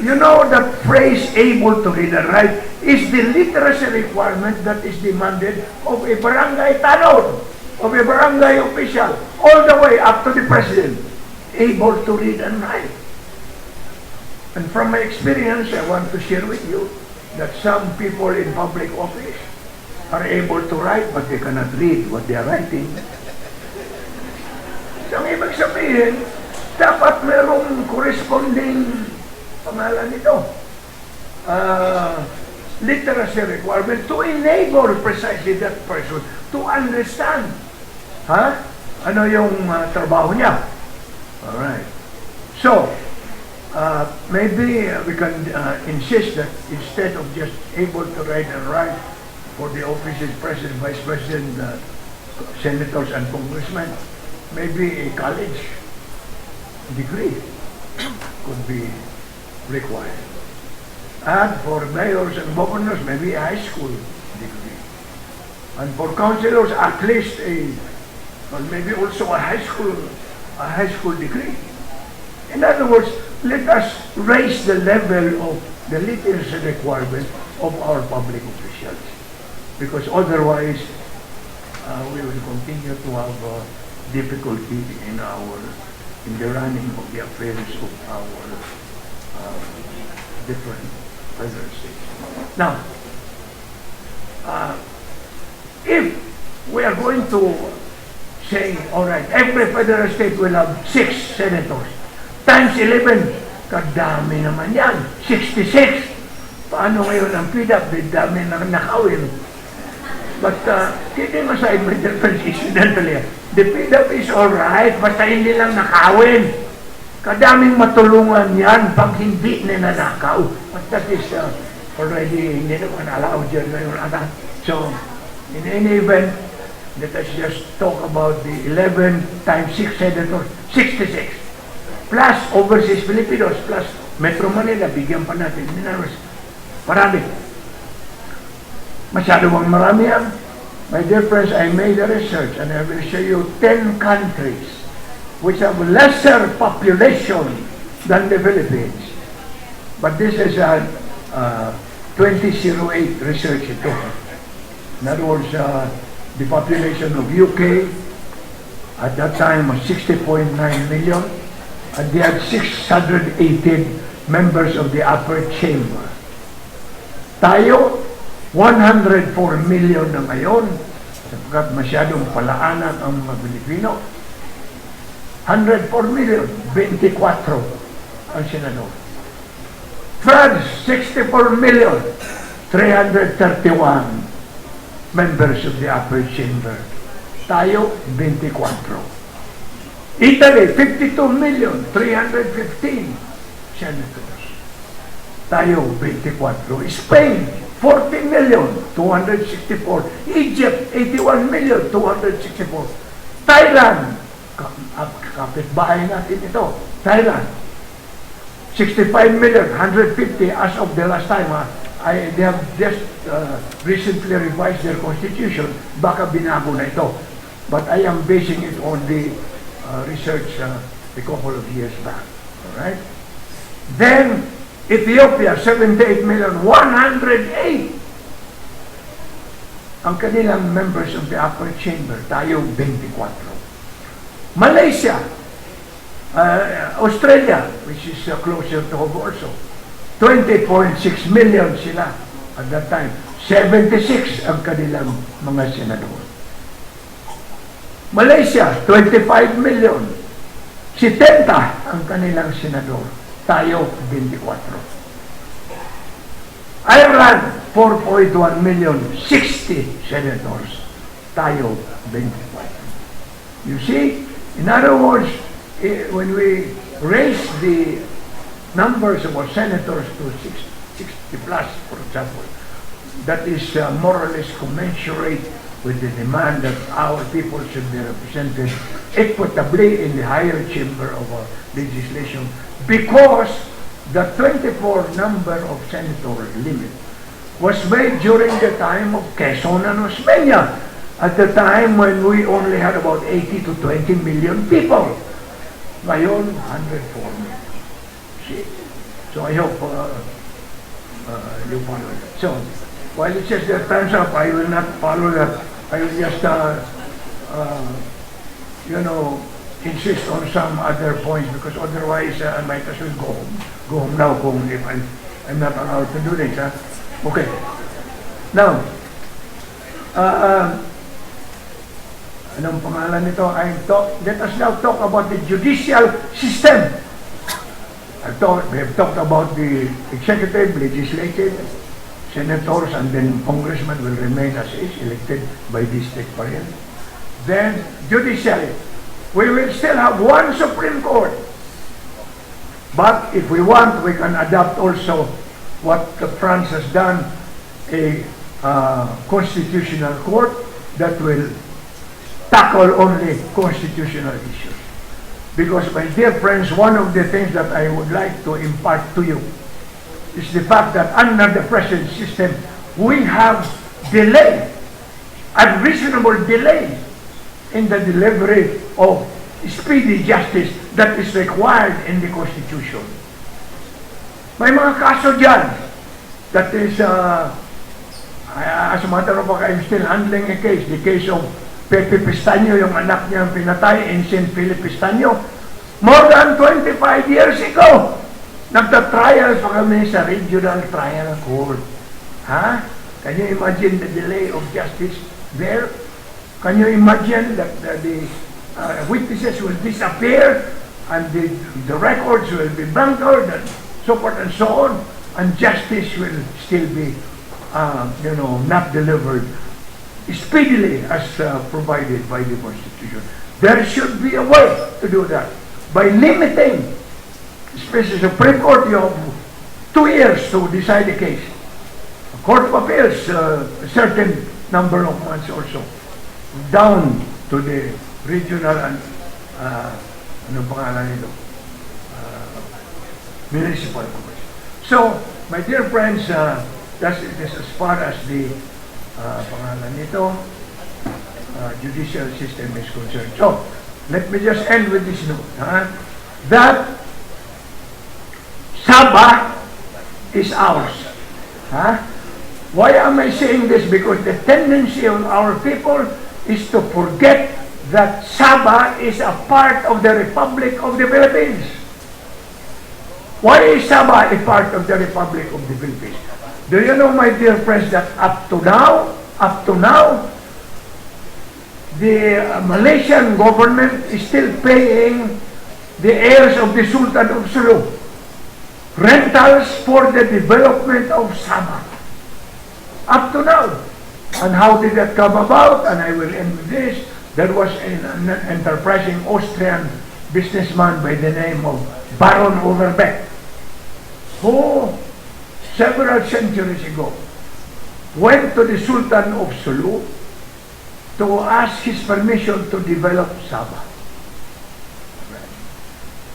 You know, the phrase able to read and write is the literacy requirement that is demanded of a barangay tanod, of a barangay official, all the way up to the president, able to read and write. And from my experience, I want to share with you that some people in public office are able to write, but they cannot read what they are writing. So, ang ibig sabihin, dapat merong corresponding pangalan nito. Literacy requirement to enable precisely that person to understand. Ano yung trabaho niya? Alright. So, maybe we can insist that instead of just able to read and write for the offices, President, Vice President, Senators, and Congressmen, maybe a college degree could be required. And for mayors and governors, maybe a high school degree. And for councilors, at least or maybe also a high school degree. In other words, let us raise the level of the literacy requirement of our public officials, because otherwise we will continue to have difficulty in the running of the affairs of our different federal states. Now, if we are going to say, all right, every federal state will have 6 senators, times 11, kadami naman yan, 66. Paano ngayon ang PDAP? Dami na nakawin. But kidding aside, my difference incidentally, the PDAP is alright, basta hindi lang nakawin. Kadaming matulungan yan pag hindi ninanakaw. But that is already hindi naman allowed dyan ngayon. So, in any event, let us just talk about the 11 times 6 senators, 66. Plus overseas Filipinos, plus Metro Manila, bigyan pa natin. Marami. Masyado bang marami yan? My dear friends, I made a research and I will show you 10 countries which have lesser population than the Philippines. But this is a 2008 research ito. In other words, the population of UK at that time was 60.9 million, and they had 618 members of the upper chamber. Tayo, 104 million na ngayon, sapagkat masyadong palaanan ang mga Pilipino. 104 million, 24 ang senador. France, 64 million, 331 members of the upper chamber. Tayo, 24. Italy, 52 million, 315 senators. Tayo, 24. Spain, 40 million, 264. Egypt, 81 million, 264. Thailand, kapitbahay natin ito, Thailand, 65 million, 150 as of the last time. They have just recently revised their constitution. Baka binago na ito. But I am basing it on the research a couple of years back. Alright? Then, Ethiopia, 78 million, 108 ang kanilang members of the upper chamber. Tayo, 24. Malaysia, Australia, which is closer to home also, 20.6 million sila at that time. 76 ang kanilang mga senador. Malaysia, 25 million. 70 ang kanilang senador. Tayo, 24. Ireland, 4.1 million. 60 senators. Tayo, 24. You see, in other words, when we raise the numbers of our senators to 60 plus, for example, that is more or less commensurate with the demand that our people should be represented equitably in the higher chamber of our legislation, because the 24 number of senator limit was made during the time of Quezon and Osmeña, at the time when we only had about 80 to 20 million people. Ngayon, 104 million. See? So I hope you follow that. So, while it says that time's up, I will not follow that. I will just, insist on some other points, because otherwise I might as well go home now if I'm not allowed to do this. Okay. Now, anong pangalan nito? Let us now talk about the judicial system. We have talked about the executive, legislative, senators, and then congressmen will remain as is, elected by district pa rin. Then, judiciary. We will still have one Supreme Court. But if we want, we can adopt also what France has done, a constitutional court that will tackle only constitutional issues. Because, my dear friends, one of the things that I would like to impart to you is the fact that under the present system, we have delay, unreasonable delay in the delivery of speedy justice that is required in the Constitution. May mga kaso dyan that is, as a matter of fact, I'm still handling a case, the case of Pepe Pistaño, yung anak niya pinatay in St. Philip Pistaño. More than 25 years ago, nagta-trial pa kami sa Regional Trial Court. Ha? Can you imagine the delay of justice there? Can you imagine that the witnesses will disappear and the records will be bunkered and so forth and so on, and justice will still be, not delivered speedily as provided by the Constitution? There should be a way to do that by limiting, especially Supreme Court, you have 2 years to decide the case. A Court of Appeals, a certain number of months also, down to the regional and anong pangalan nito? Municipal courts. So, my dear friends, that's as far as the pangalan nito, judicial system is concerned. So, let me just end with this note, that Sabah is ours. Why am I saying this? Because the tendency of our people is to forget that Sabah is a part of the Republic of the Philippines. Why is Sabah a part of the Republic of the Philippines? Do you know, my dear friends, that up to now, the Malaysian government is still paying the heirs of the Sultan of Sulu rentals for the development of Sabah. Up to now. And how did that come about? And I will end with this. There was an enterprising Austrian businessman by the name of Baron Overbeck, who several centuries ago went to the Sultan of Sulu to ask his permission to develop Sabah.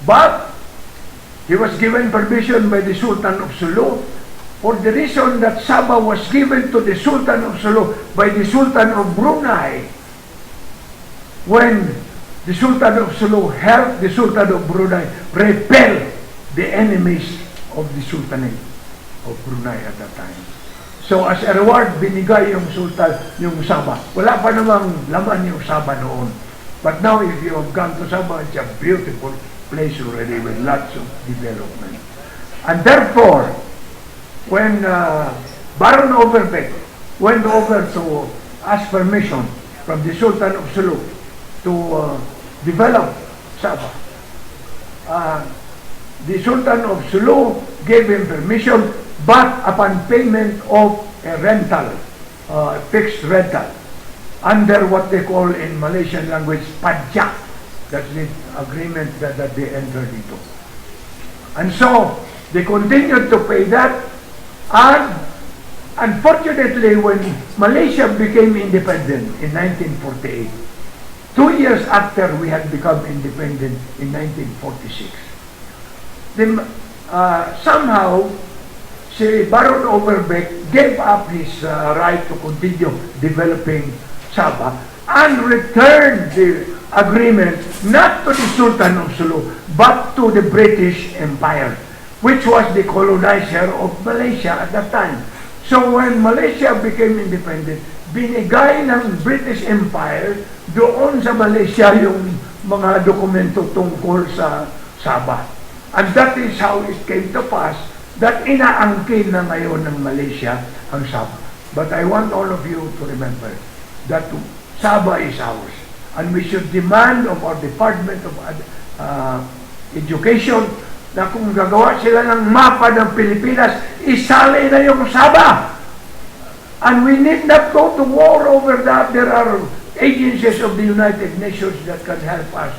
But he was given permission by the Sultan of Sulu for the reason that Sabah was given to the Sultan of Sulu by the Sultan of Brunei, when the Sultan of Sulu helped the Sultan of Brunei repel the enemies of the Sultanate of Brunei at that time. So as a reward, binigay yung Sultan yung Sabah. Wala pa namang laman yung Sabah noon. But now if you have gone to Sabah, it's a beautiful place already with lots of development. And therefore, when Baron Overbeck went over to ask permission from the Sultan of Sulu to develop Sabah, the Sultan of Sulu gave him permission, but upon payment of a rental, fixed rental. under what they call in Malaysian language pajak. That's the agreement that they entered into. And so, they continued to pay that, and unfortunately, when Malaysia became independent in 1948, 2 years after we had become independent in 1946, somehow, si Baron Overbeck gave up his right to continue developing Sabah and returned the agreement not to the Sultan of Sulu but to the British Empire, which was the colonizer of Malaysia at that time. So when Malaysia became independent, binigay ng British Empire doon sa Malaysia yung mga dokumento tungkol sa Sabah. And that is how it came to pass that inaangkin na ngayon ng Malaysia ang Sabah. But I want all of you to remember that Sabah is ours. And we should demand of our Department of Education na kung gagawa sila ng mapa ng Pilipinas, isali na yung Sabah. And we need not go to war over that. There are agencies of the United Nations that can help us,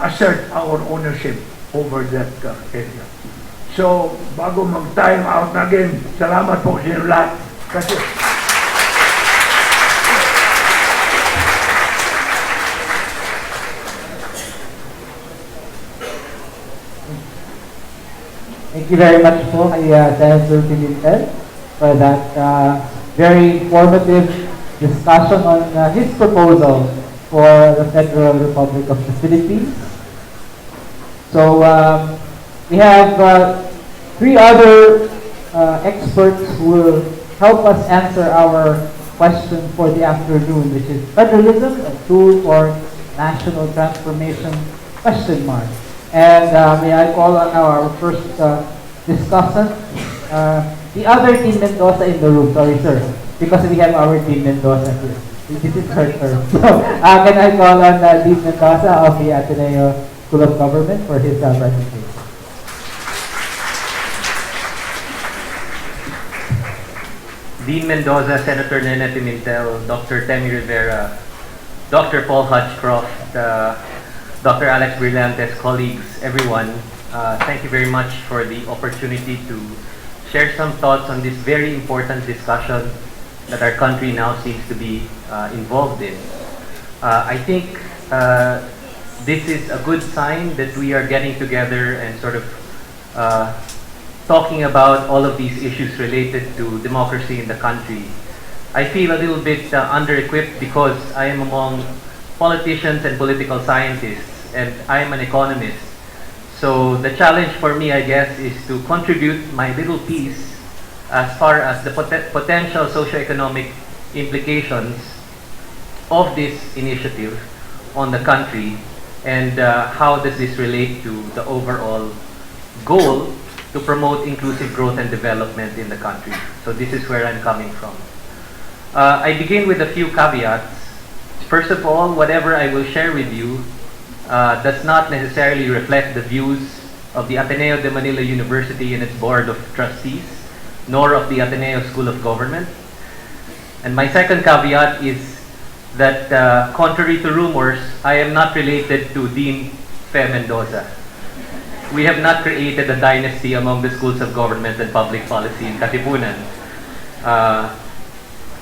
assert our ownership over that area. So, bago mag-time out na again, salamat po sa inyo lahat. Kasi Thank you very much po kay Senator Pimentel for that very informative discussion on his proposal for the Federal Republic of the Philippines. So we have three other experts who will help us answer our question for the afternoon, which is Federalism, a tool for national transformation, ? And may I call on our first discussant, the other Team Mendoza in the room. Sorry, sir, because we have our Team Mendoza here. This is her term. So, can I call on Dean Mendoza of the Ateneo School of Government for his presentation? Dean Mendoza, Senator Nene Pimentel, Dr. Temi Rivera, Dr. Paul Hutchcroft, Dr. Alex Brillantes, colleagues, everyone, thank you very much for the opportunity to share some thoughts on this very important discussion that our country now seems to be involved in. I think this is a good sign that we are getting together and sort of talking about all of these issues related to democracy in the country. I feel a little bit under-equipped because I am among politicians and political scientists, and I am an economist. So the challenge for me, I guess, is to contribute my little piece as far as the potential socioeconomic implications of this initiative on the country, and how does this relate to the overall goal to promote inclusive growth and development in the country. So this is where I'm coming from. I begin with a few caveats. First of all, whatever I will share with you does not necessarily reflect the views of the Ateneo de Manila University and its Board of Trustees, nor of the Ateneo School of Government. And my second caveat is that, contrary to rumors, I am not related to Dean Fe Mendoza. We have not created a dynasty among the schools of government and public policy in Katipunan.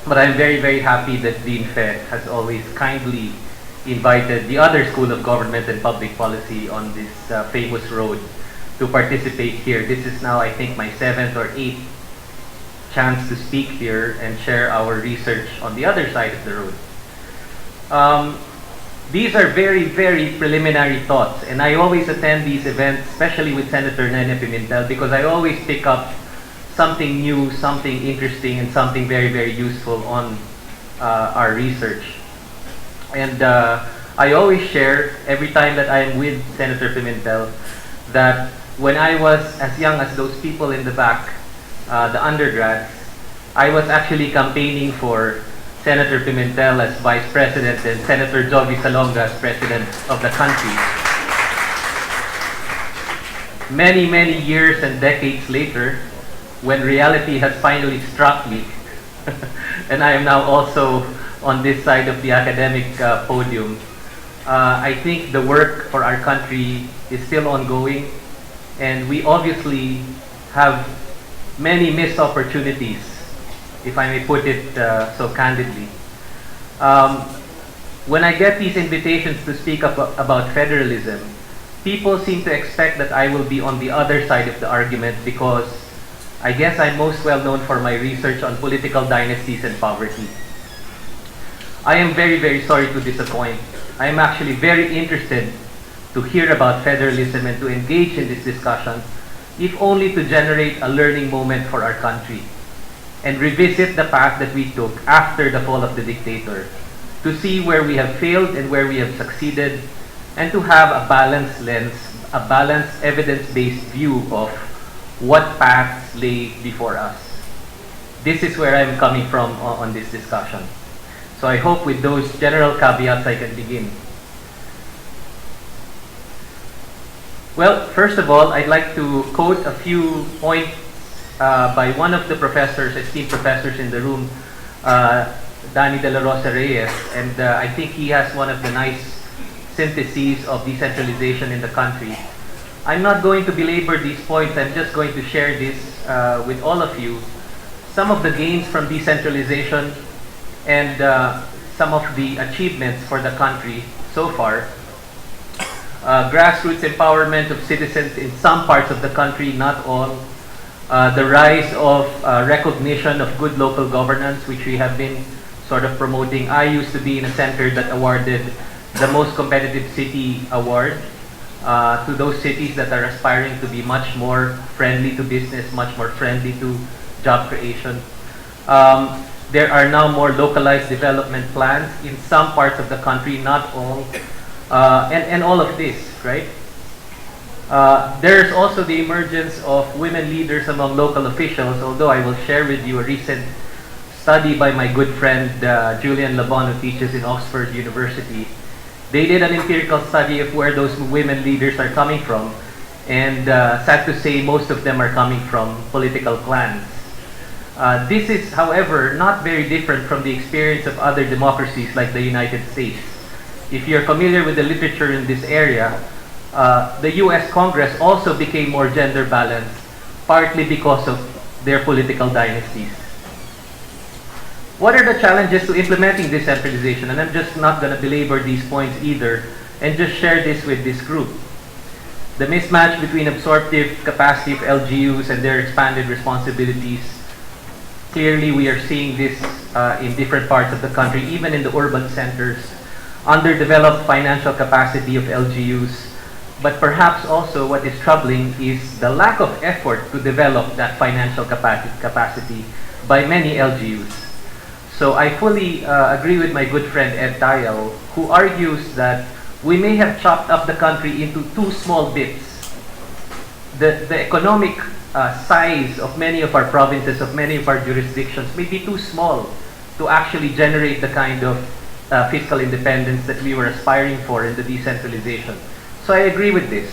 But I'm very, very happy that Dean Fe has always kindly invited the other School of Government and Public Policy on this famous road to participate here. This is now, I think, my 7th or 8th chance to speak here and share our research on the other side of the road. These are very, very preliminary thoughts, and I always attend these events, especially with Senator Nene Pimentel, because I always pick up something new, something interesting, and something very, very useful on our research. And I always share, every time that I am with Senator Pimentel, that when I was as young as those people in the back, the undergrads, I was actually campaigning for Senator Pimentel as Vice President and Senator Jovi Salonga as President of the country. Many, many years and decades later, when reality has finally struck me, and I am now also on this side of the academic podium. I think the work for our country is still ongoing, and we obviously have many missed opportunities, if I may put it so candidly. When I get these invitations to speak about federalism, people seem to expect that I will be on the other side of the argument because I guess I'm most well known for my research on political dynasties and poverty. I am very, very sorry to disappoint. I am actually very interested to hear about federalism and to engage in this discussion, if only to generate a learning moment for our country and revisit the path that we took after the fall of the dictator, to see where we have failed and where we have succeeded, and to have a balanced lens, a balanced evidence-based view of what paths lay before us. This is where I'm coming from on this discussion. So I hope with those general caveats I can begin. Well, first of all, I'd like to quote a few points by one of the professors, esteemed professors in the room, Danny De La Rosa Reyes, and I think he has one of the nice syntheses of decentralization in the country. I'm not going to belabor these points, I'm just going to share this with all of you. Some of the gains from decentralization and some of the achievements for the country so far. Grassroots empowerment of citizens in some parts of the country, not all. The rise of recognition of good local governance, which we have been sort of promoting. I used to be in a center that awarded the most competitive city award to those cities that are aspiring to be much more friendly to business, much more friendly to job creation. There are now more localized development plans in some parts of the country, not all, and all of this, right? There's also the emergence of women leaders among local officials, although I will share with you a recent study by my good friend Julian Labon, who teaches in Oxford University. They did an empirical study of where those women leaders are coming from, and sad to say, most of them are coming from political clans. This is, however, not very different from the experience of other democracies like the United States. If you're familiar with the literature in this area, the US Congress also became more gender balanced, partly because of their political dynasties. What are the challenges to implementing decentralization? And I'm just not going to belabor these points either, and just share this with this group. The mismatch between absorptive capacity of LGUs and their expanded responsibilities. Clearly, we are seeing this in different parts of the country, even in the urban centers. Underdeveloped financial capacity of LGUs. But perhaps also what is troubling is the lack of effort to develop that financial capacity by many LGUs. So I fully agree with my good friend Ed Tayao, who argues that we may have chopped up the country into two small bits. The economic size of many of our provinces, of many of our jurisdictions may be too small to actually generate the kind of fiscal independence that we were aspiring for in the decentralization. So I agree with this.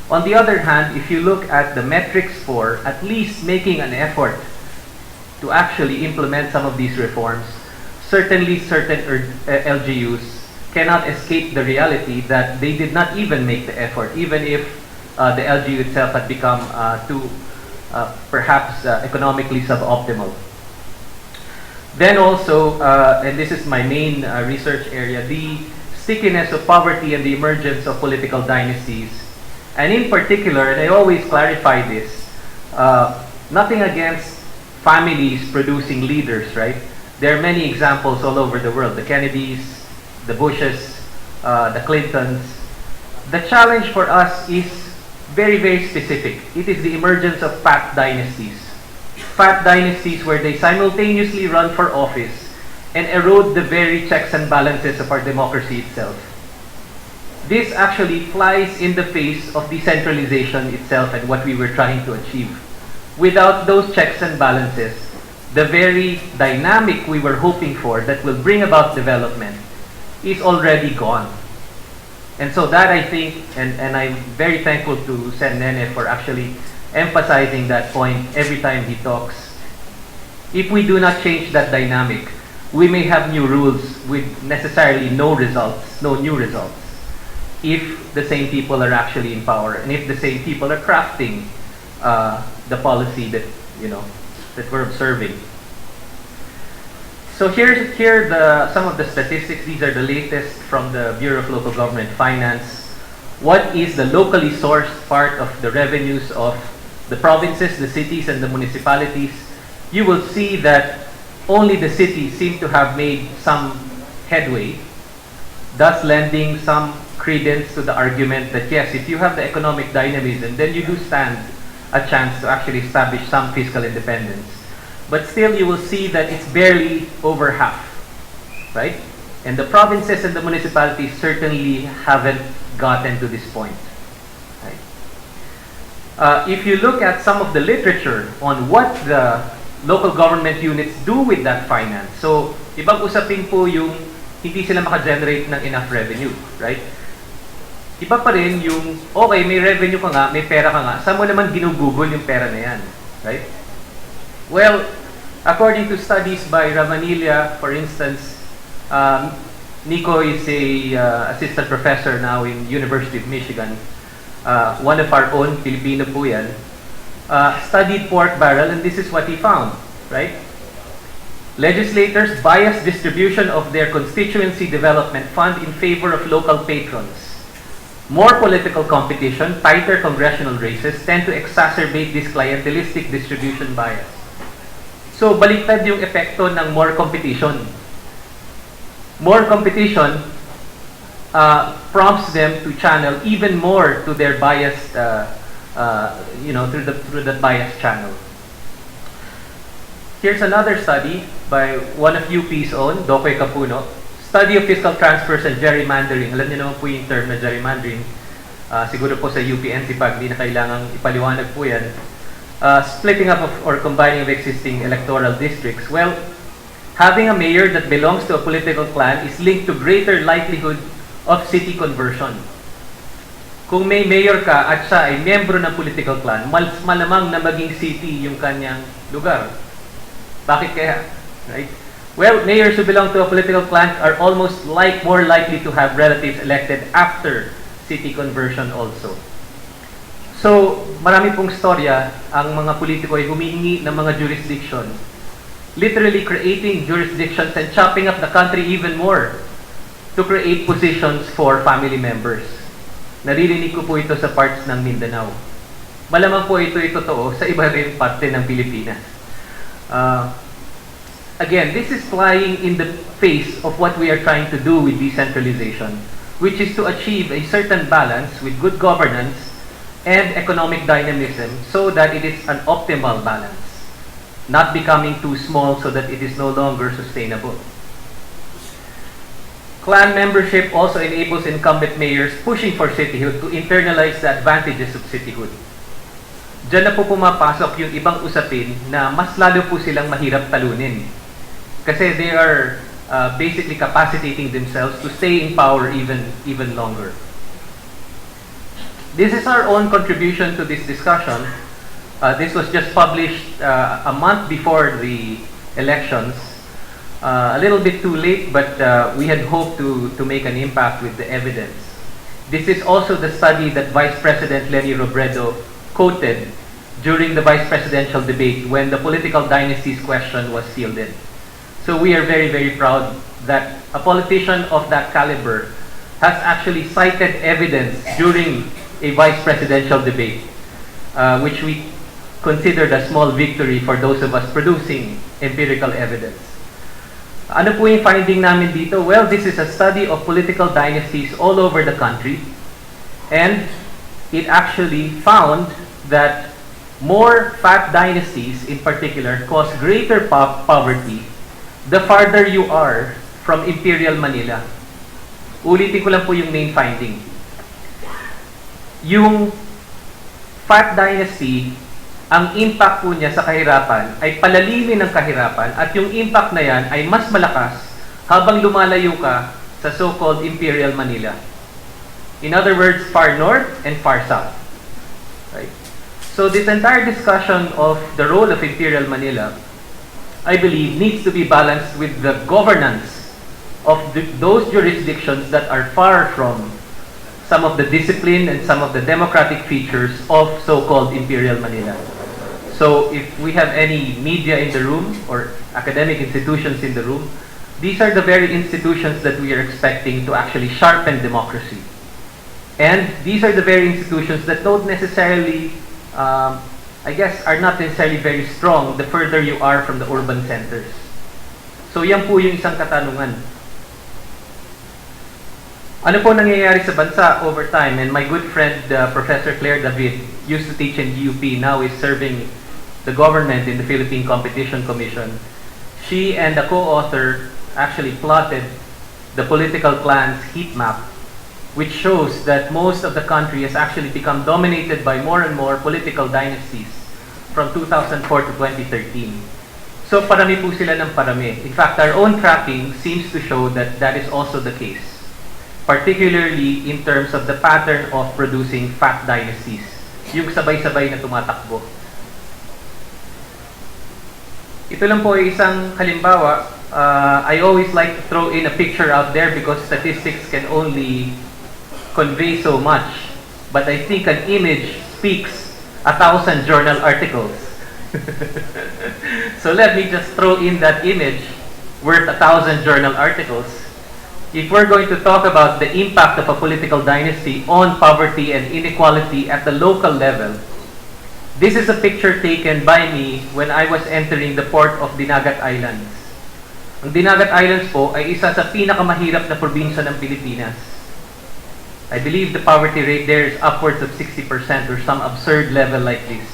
On the other hand, if you look at the metrics for at least making an effort to actually implement some of these reforms, certainly certain LGUs cannot escape the reality that they did not even make the effort, even if the LGU itself had become too perhaps economically suboptimal. Then also, and this is my main research area, the stickiness of poverty and the emergence of political dynasties. And in particular, and I always clarify this, nothing against families producing leaders, right? There are many examples all over the world, the Kennedys, the Bushes, the Clintons. The challenge for us is very, very specific. It is the emergence of fat dynasties. Fat dynasties where they simultaneously run for office and erode the very checks and balances of our democracy itself. This actually flies in the face of decentralization itself and what we were trying to achieve. Without those checks and balances, the very dynamic we were hoping for that will bring about development is already gone. And so that I think, and I'm very thankful to Sen Nene for actually emphasizing that point every time he talks. If we do not change that dynamic, we may have new rules with necessarily no results, no new results, if the same people are actually in power and if the same people are crafting the policy that that we're observing. So here are some of the statistics. These are the latest from the Bureau of Local Government Finance. What is the locally sourced part of the revenues of the provinces, the cities, and the municipalities? You will see that only the cities seem to have made some headway, thus lending some credence to the argument that yes, if you have the economic dynamism, then you do stand a chance to actually establish some fiscal independence. But still, you will see that it's barely over half, right? And the provinces and the municipalities certainly haven't gotten to this point, right? If you look at some of the literature on what the local government units do with that finance, so ibang usapin po yung hindi sila maka-generate ng enough revenue, right? Iba pa rin yung, okay, may revenue ka nga, may pera ka nga, saan mo naman ginugugol yung pera na yan, right? Well, according to studies by Ravanilla, for instance, Nico is a assistant professor now in University of Michigan. One of our own, Filipino po yan, studied pork barrel, and this is what he found, right? Legislators bias distribution of their constituency development fund in favor of local patrons. More political competition, tighter congressional races tend to exacerbate this clientelistic distribution bias. So, baliktad yung epekto ng more competition. More competition prompts them to channel even more to their biased, through the biased channel. Here's another study by one of UP's own, Dokoy Capuno, Study of Fiscal Transfers and Gerrymandering. Alam niyo naman po yung term na gerrymandering. Siguro po sa UP-NCPAG, di na kailangang ipaliwanag po yan. Splitting up or combining of existing electoral districts. Well, having a mayor that belongs to a political clan is linked to greater likelihood of city conversion. Kung may mayor ka at siya ay miyembro ng political clan, malamang na maging city yung kanyang lugar. Bakit kaya? Right? Well, mayors who belong to a political clan are almost more likely to have relatives elected after city conversion also. So, marami pong storya ang mga politiko ay humihingi ng mga jurisdiction, literally creating jurisdictions and chopping up the country even more to create positions for family members. Naririnig ko po ito sa parts ng Mindanao. Malamang po ito ay totoo sa iba rin parte ng Pilipinas. Again, this is flying in the face of what we are trying to do with decentralization, which is to achieve a certain balance with good governance and economic dynamism so that it is an optimal balance, not becoming too small so that it is no longer sustainable. Clan membership also enables incumbent mayors pushing for cityhood to internalize the advantages of cityhood. Diyan na po pumapasok yung ibang usapin na mas lalo po silang mahirap talunin. Kasi they are basically capacitating themselves to stay in power even longer. This is our own contribution to this discussion. This was just published a month before the elections. A little bit too late, but we had hoped to make an impact with the evidence. This is also the study that Vice President Leni Robredo quoted during the vice presidential debate when the political dynasties question was fielded. So we are very, very proud that a politician of that caliber has actually cited evidence during a vice presidential debate, which we considered a small victory for those of us producing empirical evidence. Ano po yung finding namin dito? Well, this is a study of political dynasties all over the country, and it actually found that more fat dynasties in particular cause greater poverty the farther you are from Imperial Manila. Ulitin ko lang po yung main finding. Yung fat dynasty, ang impact po niya sa kahirapan ay palalimin ng kahirapan at yung impact na yan ay mas malakas habang lumalayo ka sa so-called Imperial Manila. In other words, far north and far south. Right? So this entire discussion of the role of Imperial Manila I believe, needs to be balanced with the governance of those jurisdictions that are far from some of the discipline and some of the democratic features of so-called Imperial Manila. So if we have any media in the room or academic institutions in the room, these are the very institutions that we are expecting to actually sharpen democracy. And these are the very institutions that don't necessarily, I guess, are not necessarily very strong the further you are from the urban centers. So yan po yung isang katanungan. Ano po nangyayari sa bansa over time? And my good friend, Professor Claire David, used to teach in UP, now is serving the government in the Philippine Competition Commission. She and a co-author actually plotted the political plan's heat map, which shows that most of the country has actually become dominated by more and more political dynasties from 2004 to 2013. So parami po sila ng parami. In fact, our own tracking seems to show that that is also the case, particularly in terms of the pattern of producing fat dynasties, yung sabay-sabay na tumatakbo. Ito lang po ay isang halimbawa. I always like to throw in a picture out there because statistics can only convey so much. But I think an image speaks 1,000 journal articles. So let me just throw in that image worth 1,000 journal articles. If we're going to talk about the impact of a political dynasty on poverty and inequality at the local level, this is a picture taken by me when I was entering the port of Dinagat Islands. Ang Dinagat Islands po ay isa sa pinakamahirap na probinsya ng Pilipinas. I believe the poverty rate there is upwards of 60% or some absurd level like this.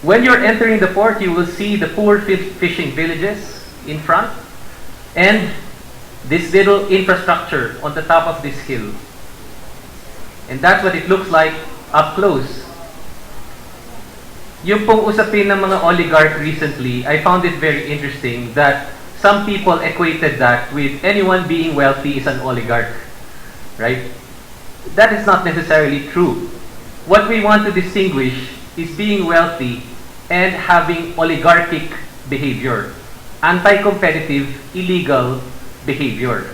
When you're entering the port, you will see the poor fishing villages in front and this little infrastructure on the top of this hill. And that's what it looks like up close. Yung pong usapin ng mga oligarch recently, I found it very interesting that some people equated that with anyone being wealthy is an oligarch, right? That is not necessarily true. What we want to distinguish is being wealthy and having oligarchic behavior, anti-competitive, illegal behavior.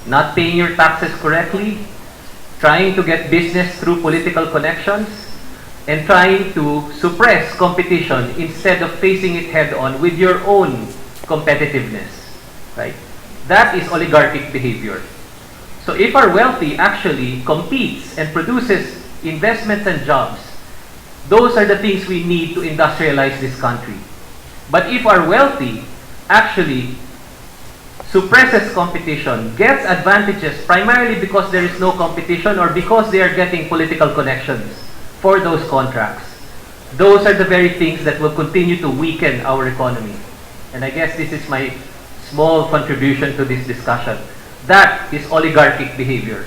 Not paying your taxes correctly, trying to get business through political connections, and trying to suppress competition instead of facing it head-on with your own competitiveness, right? That is oligarchic behavior. So if our wealthy actually competes and produces investments and jobs, those are the things we need to industrialize this country. But if our wealthy actually suppresses competition, gets advantages primarily because there is no competition or because they are getting political connections for those contracts, those are the very things that will continue to weaken our economy. And I guess this is my small contribution to this discussion. That is oligarchic behavior.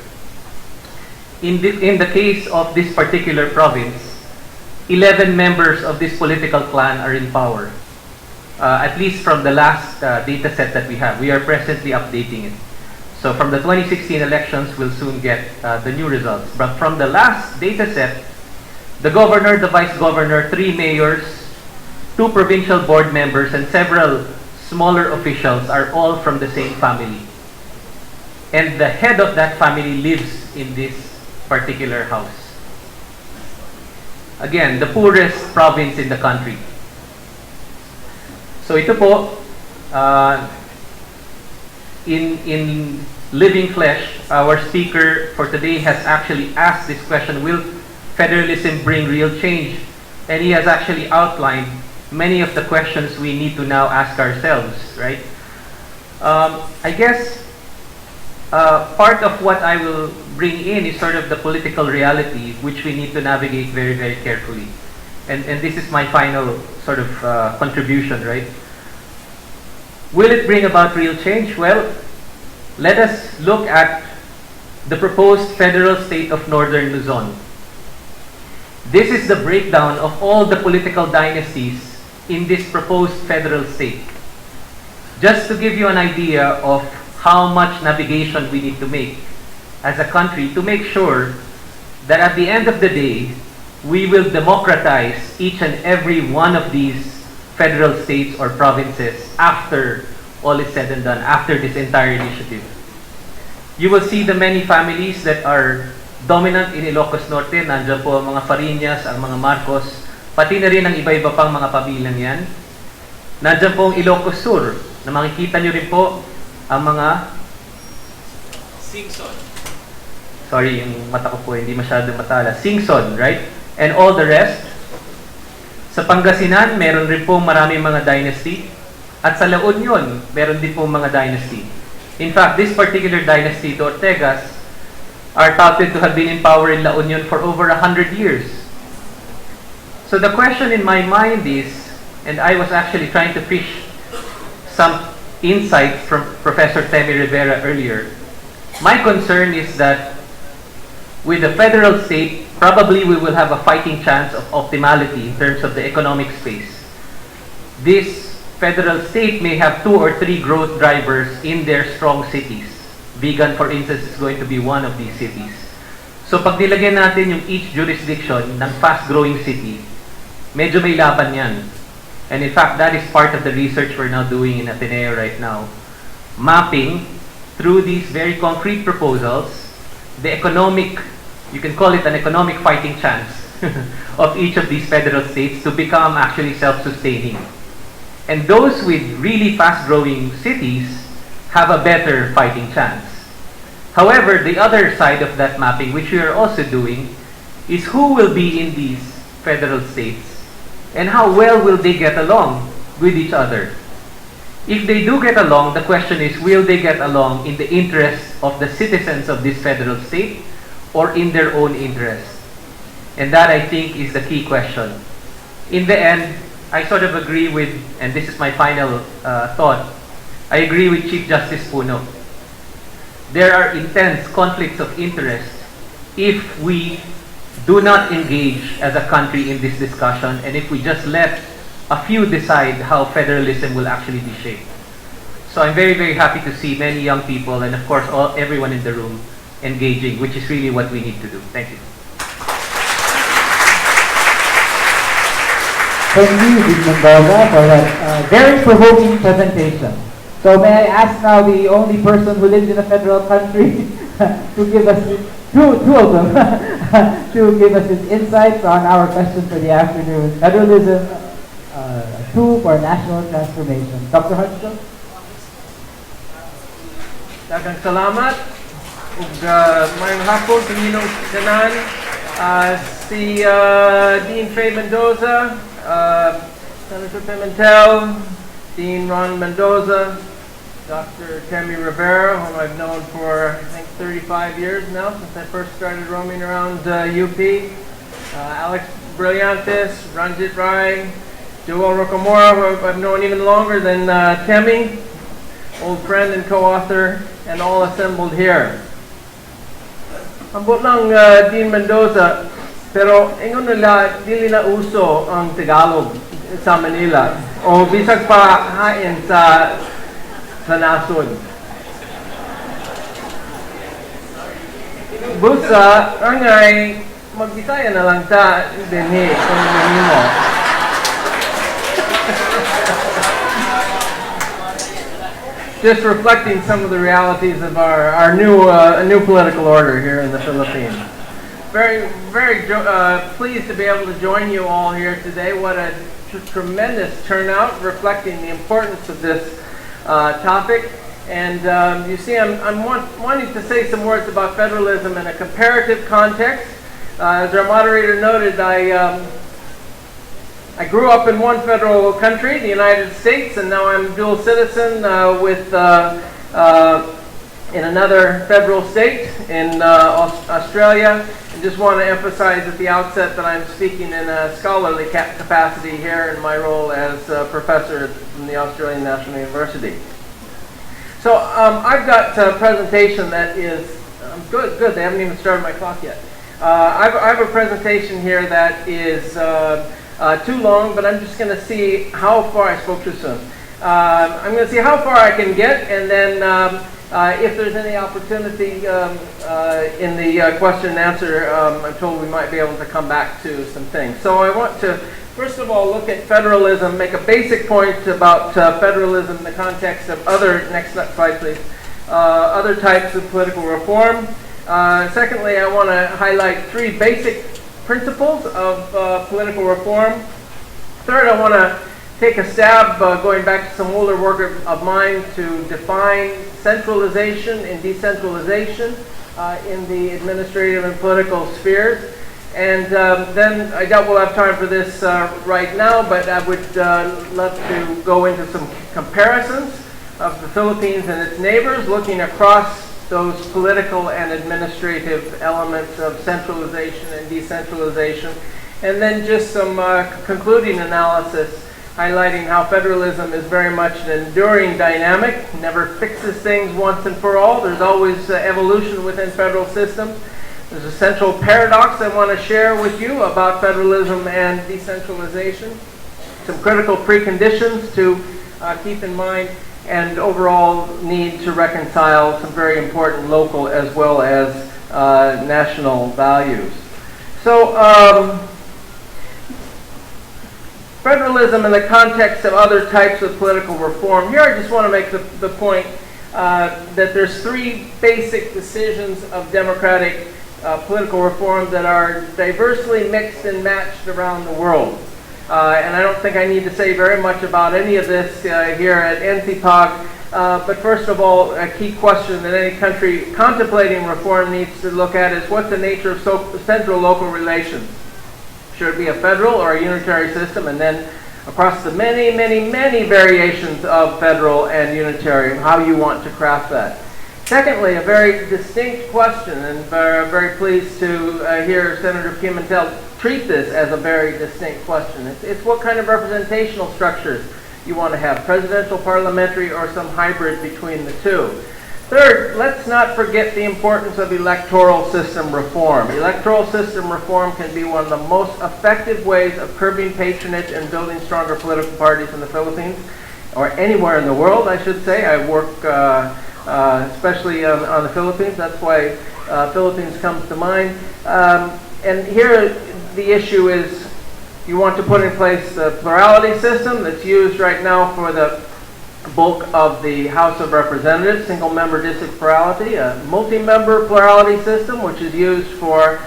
In the case of this particular province, 11 members of this political clan are in power. At least from the last data set that we have. We are presently updating it. So from the 2016 elections, we'll soon get the new results. But from the last data set, the governor, the vice governor, 3 mayors, 2 provincial board members, and several smaller officials are all from the same family. And the head of that family lives in this particular house. Again, the poorest province in the country. So ito po, in living flesh, our speaker for today has actually asked this question, will federalism bring real change? And he has actually outlined many of the questions we need to now ask ourselves, right? I guess part of what I will bring in is sort of the political reality which we need to navigate very, very carefully. And this is my final sort of contribution, right? Will it bring about real change? Well, let us look at the proposed federal state of Northern Luzon. This is the breakdown of all the political dynasties in this proposed federal state. Just to give you an idea of how much navigation we need to make as a country to make sure that at the end of the day, we will democratize each and every one of these federal states or provinces after all is said and done, after this entire initiative. You will see the many families that are dominant in Ilocos Norte. Nandiyan po ang mga Fariñas, ang mga Marcos, pati na rin ang iba-iba pang mga pamilyang yan. Nandiyan po ang Ilocos Sur, na makikita nyo rin po ang mga Singson. Sorry, yung mata ko po hindi masyadong matala. Singson, right? And all the rest. Sa Pangasinan, meron rin po maraming mga dynasty. At sa La Union, meron din po mga dynasty. In fact, this particular dynasty, the Ortegas, are touted to have been in power in La Union for over 100 years. So the question in my mind is, and I was actually trying to fish some insights from Professor Temi Rivera earlier. My concern is that with the federal state, probably we will have a fighting chance of optimality in terms of the economic space. This federal state may have 2 or 3 growth drivers in their strong cities. Vigan, for instance, is going to be one of these cities. So pag nilagyan natin yung each jurisdiction ng fast-growing city, medyo may laban yan. And in fact, that is part of the research we're now doing in Ateneo right now. Mapping, through these very concrete proposals, the economic, you can call it an economic fighting chance of each of these federal states to become actually self-sustaining. And those with really fast-growing cities have a better fighting chance. However, the other side of that mapping, which we are also doing, is who will be in these federal states and how well will they get along with each other. If they do get along, the question is, will they get along in the interest of the citizens of this federal state or in their own interest? And that, I think, is the key question. In the end, I sort of agree with, and this is my final thought, I agree with Chief Justice Puno. There are intense conflicts of interest if we do not engage as a country in this discussion and if we just let a few decide how federalism will actually be shaped. So I'm very, very happy to see many young people and of course everyone in the room engaging, which is really what we need to do. Thank you. Thank you, Big Mendoza, for that very provoking presentation. So may I ask now the only person who lives in a federal country to give us, two of them, to give us his insights on our question for the afternoon, Federalism, a tool for national transformation. Dr. Hodgson? Daghang salamat. Ug mayong hapon sa inyong tanan. Si Dean Trey Mendoza, Senator Pimentel, Dean Ron Mendoza, Dr. Temi Rivera, whom I've known for I think 35 years now, since I first started roaming around UP, Alex Brillantes, Ranjit Rai, Joel Rocamora, who I've known even longer than Temi, old friend and co-author, and all assembled here. Ambot lang Dean Mendoza, pero ingon nila dili na uso ang Tagalog sa Manila o bisag pa hain sa nasod. Busa angay magbisaya na lang ta dinhi kung mo. Just reflecting some of the realities of our new political order here in the Philippines. Very, very pleased to be able to join you all here today. What a tremendous turnout, reflecting the importance of this topic. And you see, I'm wanting to say some words about federalism in a comparative context. As our moderator noted, I grew up in one federal country, the United States, and now I'm a dual citizen in another federal state in Australia. I just want to emphasize at the outset that I'm speaking in a scholarly capacity here in my role as a professor from the Australian National University. So I've got a presentation that is good. They haven't even started my clock yet. I have a presentation here that is too long, but I'm just going to see how far I spoke too soon. I'm going to see how far I can get, and then If there's any opportunity in the question and answer, I'm told we might be able to come back to some things. So I want to, first of all, look at federalism, make a basic point about federalism in the context of other, next slide please, other types of political reform. Secondly, I want to highlight three basic principles of political reform. Third, I want to take a stab, going back to some older work of mine, to define centralization and decentralization in the administrative and political spheres. And then I doubt we'll have time for this right now, but I would love to go into some comparisons of the Philippines and its neighbors, looking across those political and administrative elements of centralization and decentralization. And then just some concluding analysis highlighting how federalism is very much an enduring dynamic, never fixes things once and for all. There's always evolution within federal systems. There's a central paradox I want to share with you about federalism and decentralization, some critical preconditions to keep in mind, and overall need to reconcile some very important local as well as national values. So, federalism in the context of other types of political reform. Here I just want to make the point that there's three basic decisions of democratic political reform that are diversely mixed and matched around the world. And I don't think I need to say very much about any of this here at NCPAG, but first of all, a key question that any country contemplating reform needs to look at is what's the nature of central-local relations? Should it be a federal or a unitary system? And then across the many, many, many variations of federal and unitary, how you want to craft that. Secondly, a very distinct question, and very pleased to hear Senator Pimentel treat this as a very distinct question. It's what kind of representational structures you want to have, presidential, parliamentary, or some hybrid between the two. Third, let's not forget the importance of electoral system reform. Electoral system reform can be one of the most effective ways of curbing patronage and building stronger political parties in the Philippines, or anywhere in the world, I should say. I work especially on the Philippines. That's why Philippines comes to mind. And here the issue is you want to put in place the plurality system that's used right now for the bulk of the House of Representatives, single-member district plurality, a multi-member plurality system, which is used for,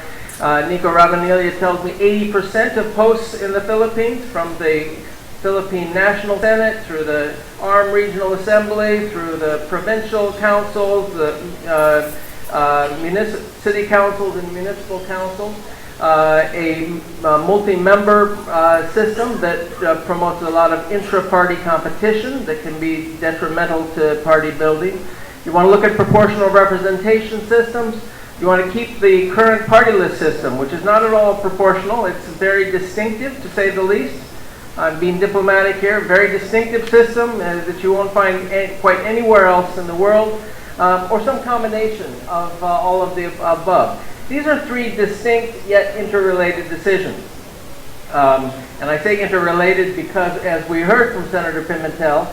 Nico Rabanilla tells me, 80% of posts in the Philippines, from the Philippine National Senate, through the Armed Regional Assembly, through the provincial councils, the city councils and municipal councils. A multi-member system that promotes a lot of intra-party competition that can be detrimental to party building. You want to look at proportional representation systems. You want to keep the current party list system, which is not at all proportional. It's very distinctive, to say the least. I'm being diplomatic here. Very distinctive system that you won't find quite anywhere else in the world, or some combination of all of the above. These are three distinct yet interrelated decisions. And I say interrelated because, as we heard from Senator Pimentel,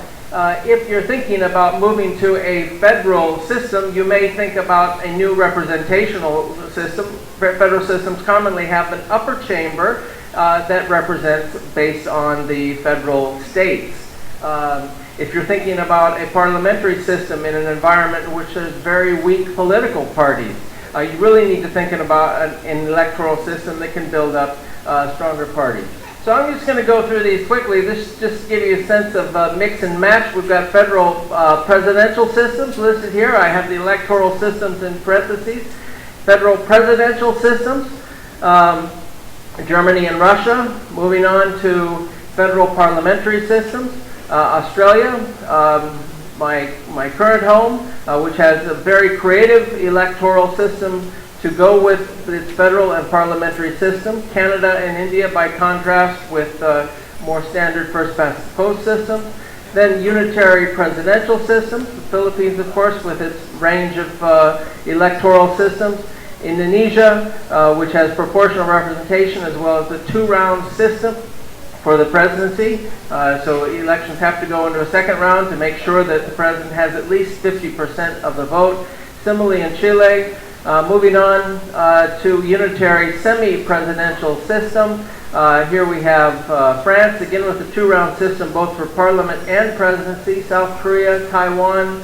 if you're thinking about moving to a federal system, you may think about a new representational system. Federal systems commonly have an upper chamber that represents based on the federal states. If you're thinking about a parliamentary system in an environment in which there's very weak political parties, you really need to think about an electoral system that can build up stronger parties. So I'm just going to go through these quickly. This just give you a sense of mix and match. We've got federal presidential systems listed here. I have the electoral systems in parentheses. Federal presidential systems, Germany and Russia. Moving on to federal parliamentary systems, Australia, my current home, which has a very creative electoral system to go with its federal and parliamentary system. Canada and India, by contrast, with more standard first-past-the-post systems. Then unitary presidential systems. The Philippines, of course, with its range of electoral systems. Indonesia, which has proportional representation as well as the two-round system. for the presidency. So elections have to go into a second round to make sure that the president has at least 50% of the vote. Similarly in Chile, moving on to unitary semi-presidential system. Here we have France, again with a two-round system both for parliament and presidency, South Korea, Taiwan,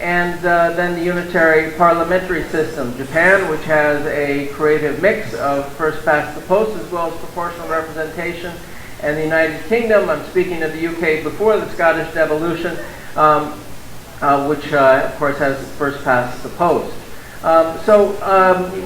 and then the unitary parliamentary system. Japan, which has a creative mix of first past the post as well as proportional representation. And the United Kingdom, I'm speaking of the UK before the Scottish devolution, which of course has first past the post.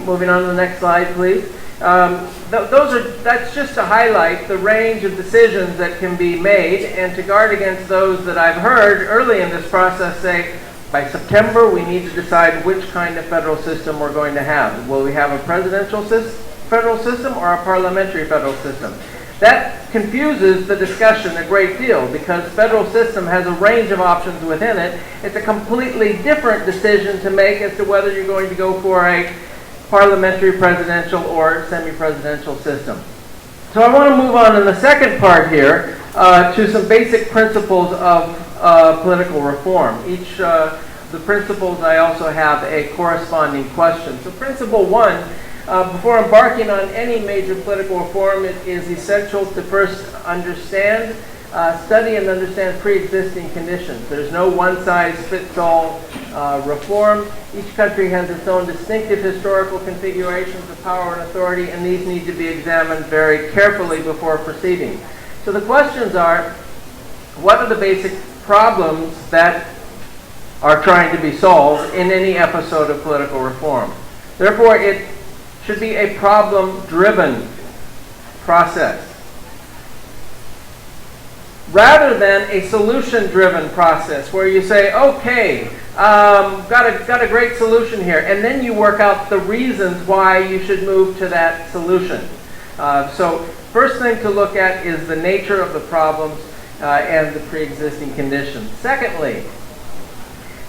Moving on to the next slide, please. That's just to highlight the range of decisions that can be made and to guard against those that I've heard early in this process say, by September we need to decide which kind of federal system we're going to have. Will we have a presidential federal system or a parliamentary federal system? That confuses the discussion a great deal because federal system has a range of options within it. It's a completely different decision to make as to whether you're going to go for a parliamentary, presidential, or semi-presidential system. So I want to move on in the second part here to some basic principles of political reform. Each the principles, I also have a corresponding question. So principle one, before embarking on any major political reform, it is essential to first understand, study and understand pre-existing conditions. There's no one-size-fits-all reform. Each country has its own distinctive historical configurations of power and authority, and these need to be examined very carefully before proceeding. So the questions are, what are the basic problems that are trying to be solved in any episode of political reform? Therefore, it should be a problem-driven process rather than a solution-driven process where you say, okay, got a great solution here, and then you work out the reasons why you should move to that solution. So first thing to look at is the nature of the problems and the pre-existing conditions. Secondly,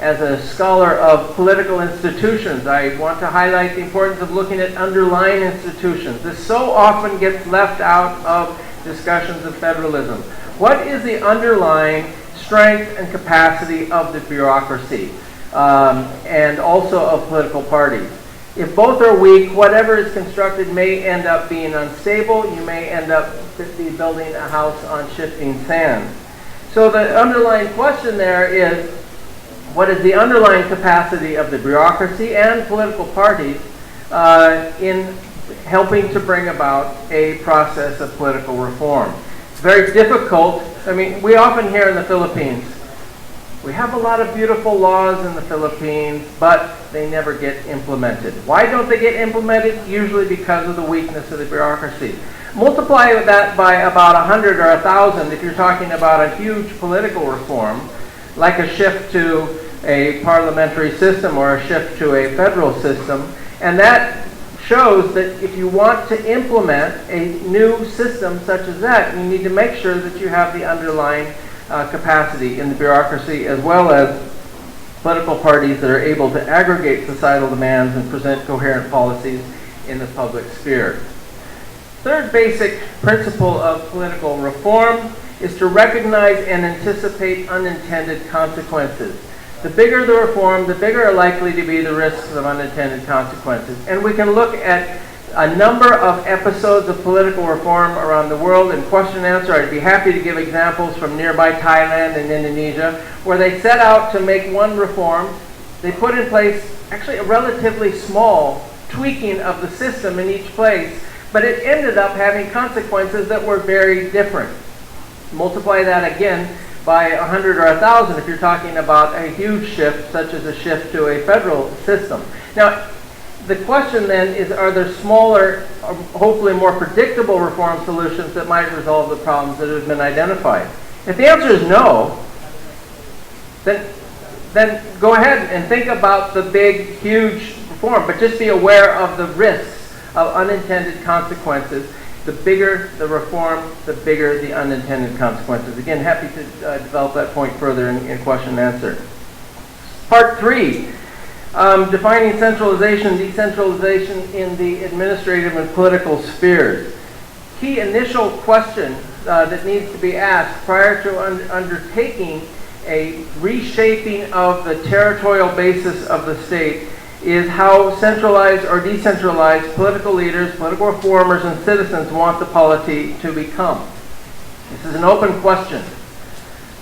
as a scholar of political institutions, I want to highlight the importance of looking at underlying institutions. This so often gets left out of discussions of federalism. What is the underlying strength and capacity of the bureaucracy and also of political parties? If both are weak, whatever is constructed may end up being unstable. You may end up building a house on shifting sand. So the underlying question there is, what is the underlying capacity of the bureaucracy and political parties in helping to bring about a process of political reform? It's very difficult. I mean, we often hear in the Philippines, we have a lot of beautiful laws in the Philippines, but they never get implemented. Why don't they get implemented? Usually because of the weakness of the bureaucracy. Multiply that by about 100 or 1,000 if you're talking about a huge political reform, like a shift to a parliamentary system or a shift to a federal system, and that shows that if you want to implement a new system such as that, you need to make sure that you have the underlying capacity in the bureaucracy as well as political parties that are able to aggregate societal demands and present coherent policies in the public sphere. Third basic principle of political reform is to recognize and anticipate unintended consequences. The bigger the reform, the bigger are likely to be the risks of unintended consequences. And we can look at a number of episodes of political reform around the world. In question and answer, I'd be happy to give examples from nearby Thailand and Indonesia, where they set out to make one reform. They put in place actually a relatively small tweaking of the system in each place, but it ended up having consequences that were very different. Multiply that again by 100 or 1,000 if you're talking about a huge shift, such as a shift to a federal system. Now, the question then is, are there smaller, hopefully more predictable reform solutions that might resolve the problems that have been identified? If the answer is no, then go ahead and think about the big, huge reform, but just be aware of the risks of unintended consequences. The bigger the reform, the bigger the unintended consequences. Again, happy to develop that point further in question and answer. Part 3, defining centralization and decentralization in the administrative and political spheres. key initial question that needs to be asked prior to undertaking a reshaping of the territorial basis of the state is how centralized or decentralized political leaders, political reformers, and citizens want the polity to become. This is an open question,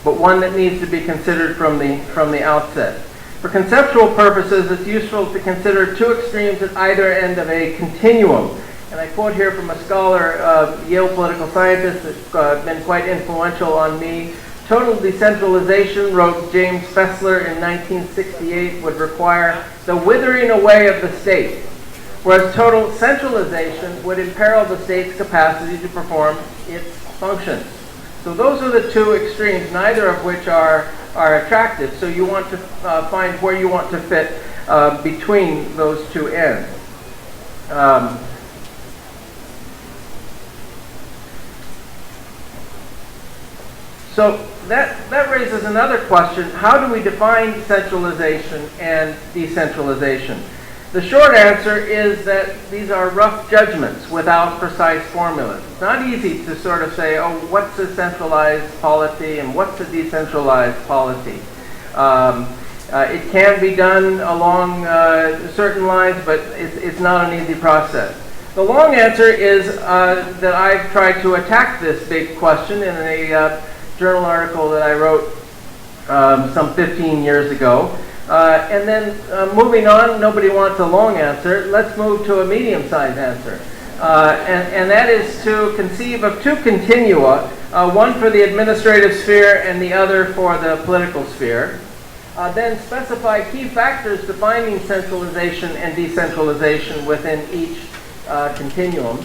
but one that needs to be considered from the outset. For conceptual purposes, it's useful to consider two extremes at either end of a continuum. And I quote here from a scholar, Yale political scientist that's been quite influential on me. Total decentralization, wrote James Fessler in 1968, would require the withering away of the state, whereas total centralization would imperil the state's capacity to perform its functions. So those are the two extremes, neither of which are attractive. So you want to find where you want to fit between those two ends. So that raises another question. How do we define centralization and decentralization? The short answer is that these are rough judgments without precise formulas. It's not easy to sort of say, oh, what's a centralized polity and what's a decentralized polity? It can be done along certain lines, but it's not an easy process. The long answer is that I've tried to attack this big question in a journal article that I wrote some 15 years ago. And then moving on, nobody wants a long answer. Let's move to a medium-sized answer. And that is to conceive of two continua, one for the administrative sphere and the other for the political sphere. Then specify key factors defining centralization and decentralization within each continuum.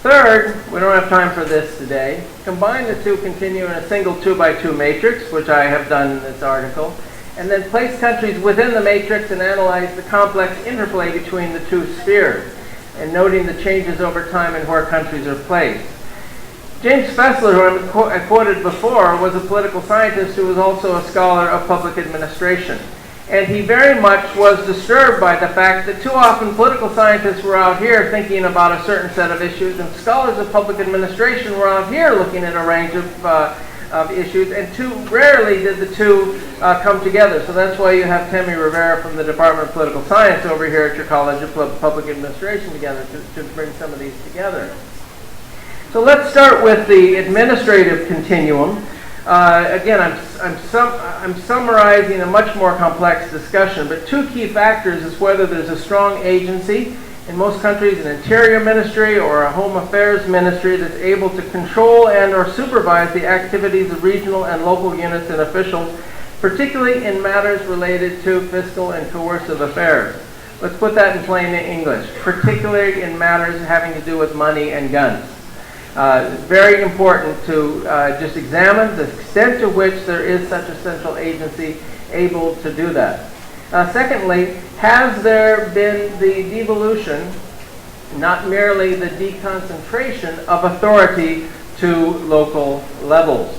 Third, we don't have time for this today, combine the two continua in a single 2x2 matrix, which I have done in this article, and then place countries within the matrix and analyze the complex interplay between the two spheres, and noting the changes over time and where countries are placed. James Fessler, who I quoted before, was a political scientist who was also a scholar of public administration. And he very much was disturbed by the fact that too often political scientists were out here thinking about a certain set of issues, and scholars of public administration were out here looking at a range of issues, and too rarely did the two come together. So that's why you have Temi Rivera from the Department of Political Science over here at your College of Public Administration together to bring some of these together. So let's start with the administrative continuum. Again, I'm summarizing a much more complex discussion, but two key factors is whether there's a strong agency, in most countries an interior ministry or a home affairs ministry that's able to control and or supervise the activities of regional and local units and officials, particularly in matters related to fiscal and coercive affairs. Let's put that in plain English, particularly in matters having to do with money and guns. It's very important to just examine the extent to which there is such a central agency able to do that. Secondly, has there been the devolution, not merely the deconcentration of authority to local levels?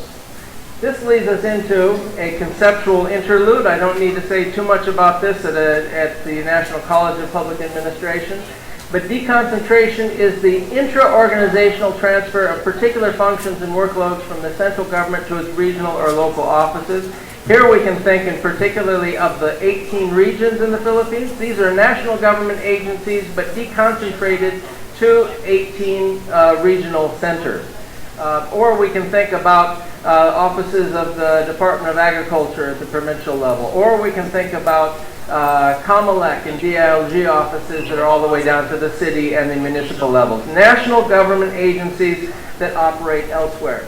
This leads us into a conceptual interlude. I don't need to say too much about this at the National College of Public Administration. But deconcentration is the intra-organizational transfer of particular functions and workloads from the central government to its regional or local offices. Here we can think in particularly of the 18 regions in the Philippines. These are national government agencies, but deconcentrated to 18 regional centers. Or we can think about offices of the Department of Agriculture at the provincial level. Or we can think about COMELEC and DILG offices that are all the way down to the city and the municipal levels. National government agencies that operate elsewhere.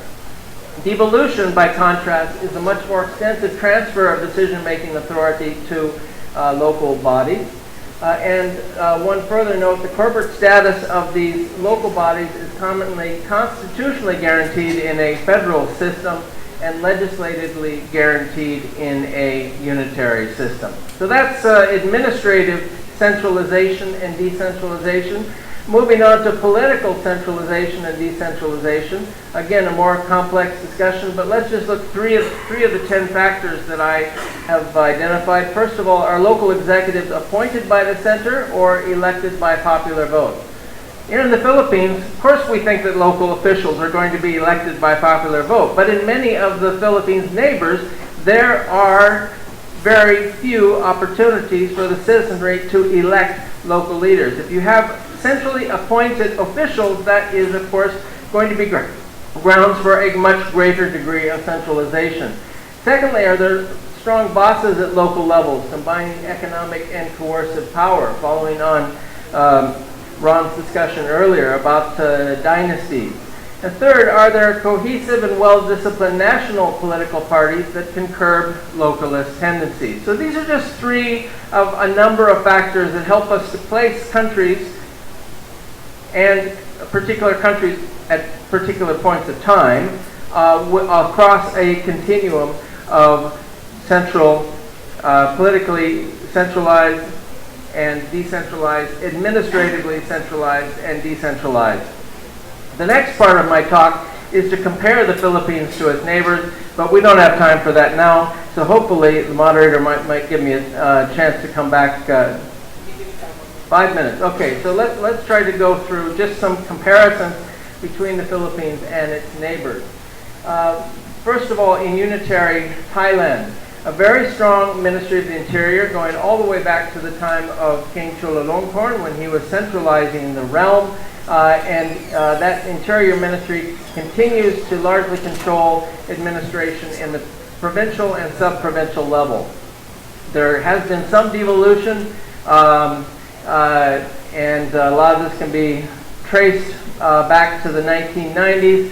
Devolution, by contrast, is a much more extensive transfer of decision-making authority to local bodies. And one further note, the corporate status of these local bodies is commonly constitutionally guaranteed in a federal system and legislatively guaranteed in a unitary system. So that's administrative centralization and decentralization. Moving on to political centralization and decentralization. Again, a more complex discussion, but let's just look three of the 10 factors that I have identified. First of all, are local executives appointed by the center or elected by popular vote? In the Philippines, of course we think that local officials are going to be elected by popular vote, but in many of the Philippines' neighbors, there are very few opportunities for the citizenry to elect local leaders. If you have centrally appointed officials, that is, of course, going to be grounds for a much greater degree of centralization. Secondly, are there strong bosses at local levels, combining economic and coercive power, following on Ron's discussion earlier about dynasties. And third, are there cohesive and well-disciplined national political parties that can curb localist tendencies? So these are just three of a number of factors that help us to place countries and particular countries at particular points of time across a continuum of politically centralized and decentralized, administratively centralized and decentralized. The next part of my talk is to compare the Philippines to its neighbors, but we don't have time for that now, so hopefully the moderator might give me a chance to come back. 5 minutes. Okay, so let's try to go through just some comparisons between the Philippines and its neighbors. First of all, in unitary Thailand, a very strong Ministry of the Interior going all the way back to the time of King Chulalongkorn when he was centralizing the realm, and that Interior Ministry continues to largely control administration in the provincial and sub-provincial level. There has been some devolution, and a lot of this can be traced back to the 1990s,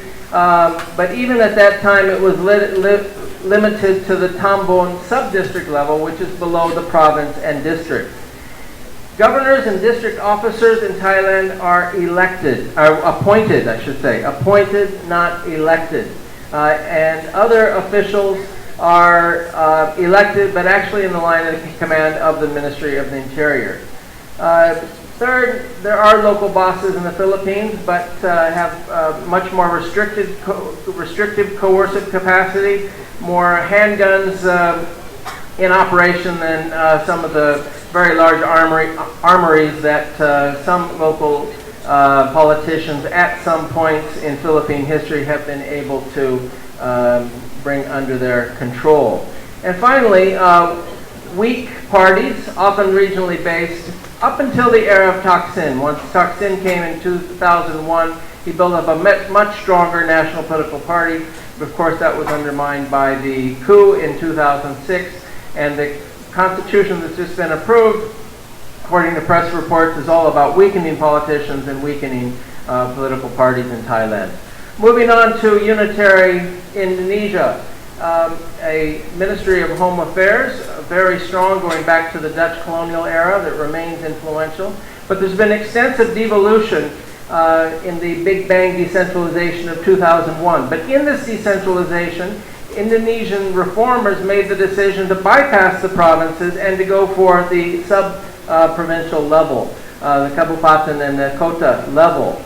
but even at that time it was limited to the Tambon sub-district level, which is below the province and district. Governors and district officers in Thailand are appointed, not elected. And other officials are elected, but actually in the line of command of the Ministry of the Interior. Third, there are local bosses in the Philippines, but have much more restrictive, coercive capacity, more handguns in operation than some of the very large armories that some local politicians at some points in Philippine history have been able to bring under their control. And finally, weak parties, often regionally based, up until the era of Thaksin. Once Thaksin came in 2001, he built up a much stronger national political party. Of course, that was undermined by the coup in 2006, and the constitution that's just been approved, according to press reports, is all about weakening politicians and weakening political parties in Thailand. Moving on to unitary Indonesia, a Ministry of Home Affairs, very strong going back to the Dutch colonial era, that remains influential. But there's been extensive devolution in the Big Bang decentralization of 2001. But in this decentralization, Indonesian reformers made the decision to bypass the provinces and to go for the sub-provincial level, the Kabupaten and the Kota level.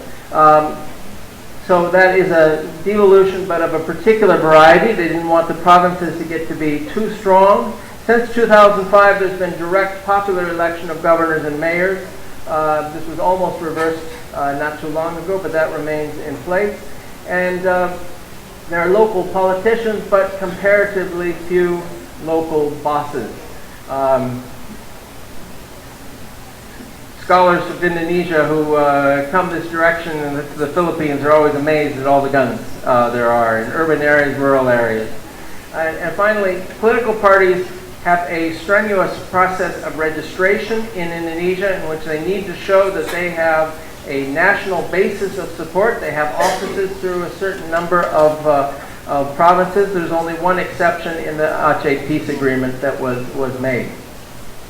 So that is a devolution, but of a particular variety. They didn't want the provinces to get to be too strong. Since 2005, there's been direct popular election of governors and mayors. This was almost reversed not too long ago, but that remains in place. And there are local politicians, but comparatively few local bosses. Scholars of Indonesia who come this direction in the Philippines are always amazed at all the guns there are in urban areas, rural areas. And finally, political parties have a strenuous process of registration in Indonesia in which they need to show that they have a national basis of support. They have offices through a certain number of provinces. There's only one exception in the Aceh Peace Agreement that was made.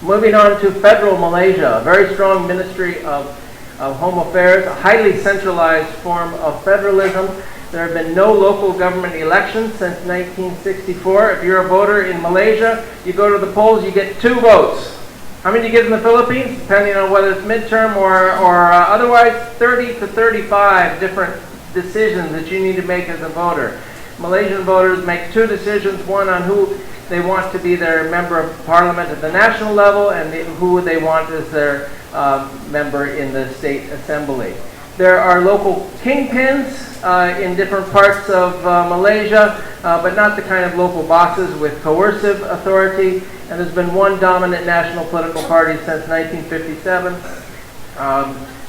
Moving on to federal Malaysia, a very strong Ministry of Home Affairs, a highly centralized form of federalism. There have been no local government elections since 1964. If you're a voter in Malaysia, you go to the polls, you get 2 votes. How many do you get in the Philippines? Depending on whether it's midterm or otherwise, 30 to 35 different decisions that you need to make as a voter. Malaysian voters make 2 decisions, one on who they want to be their member of parliament at the national level and who they want as their member in the state assembly. There are local kingpins in different parts of Malaysia, but not the kind of local bosses with coercive authority. And there's been one dominant national political party since 1957.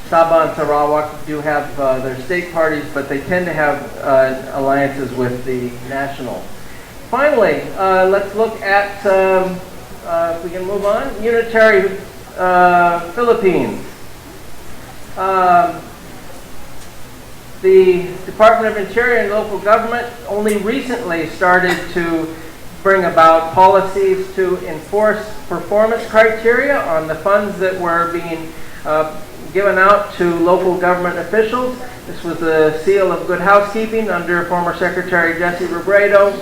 Sabah and Sarawak do have their state parties, but they tend to have alliances with the national. Finally, let's look at, if we can move on, unitary Philippines. The Department of Interior and local government only recently started to bring about policies to enforce performance criteria on the funds that were being given out to local government officials. This was the seal of good housekeeping under former Secretary Jesse Robredo,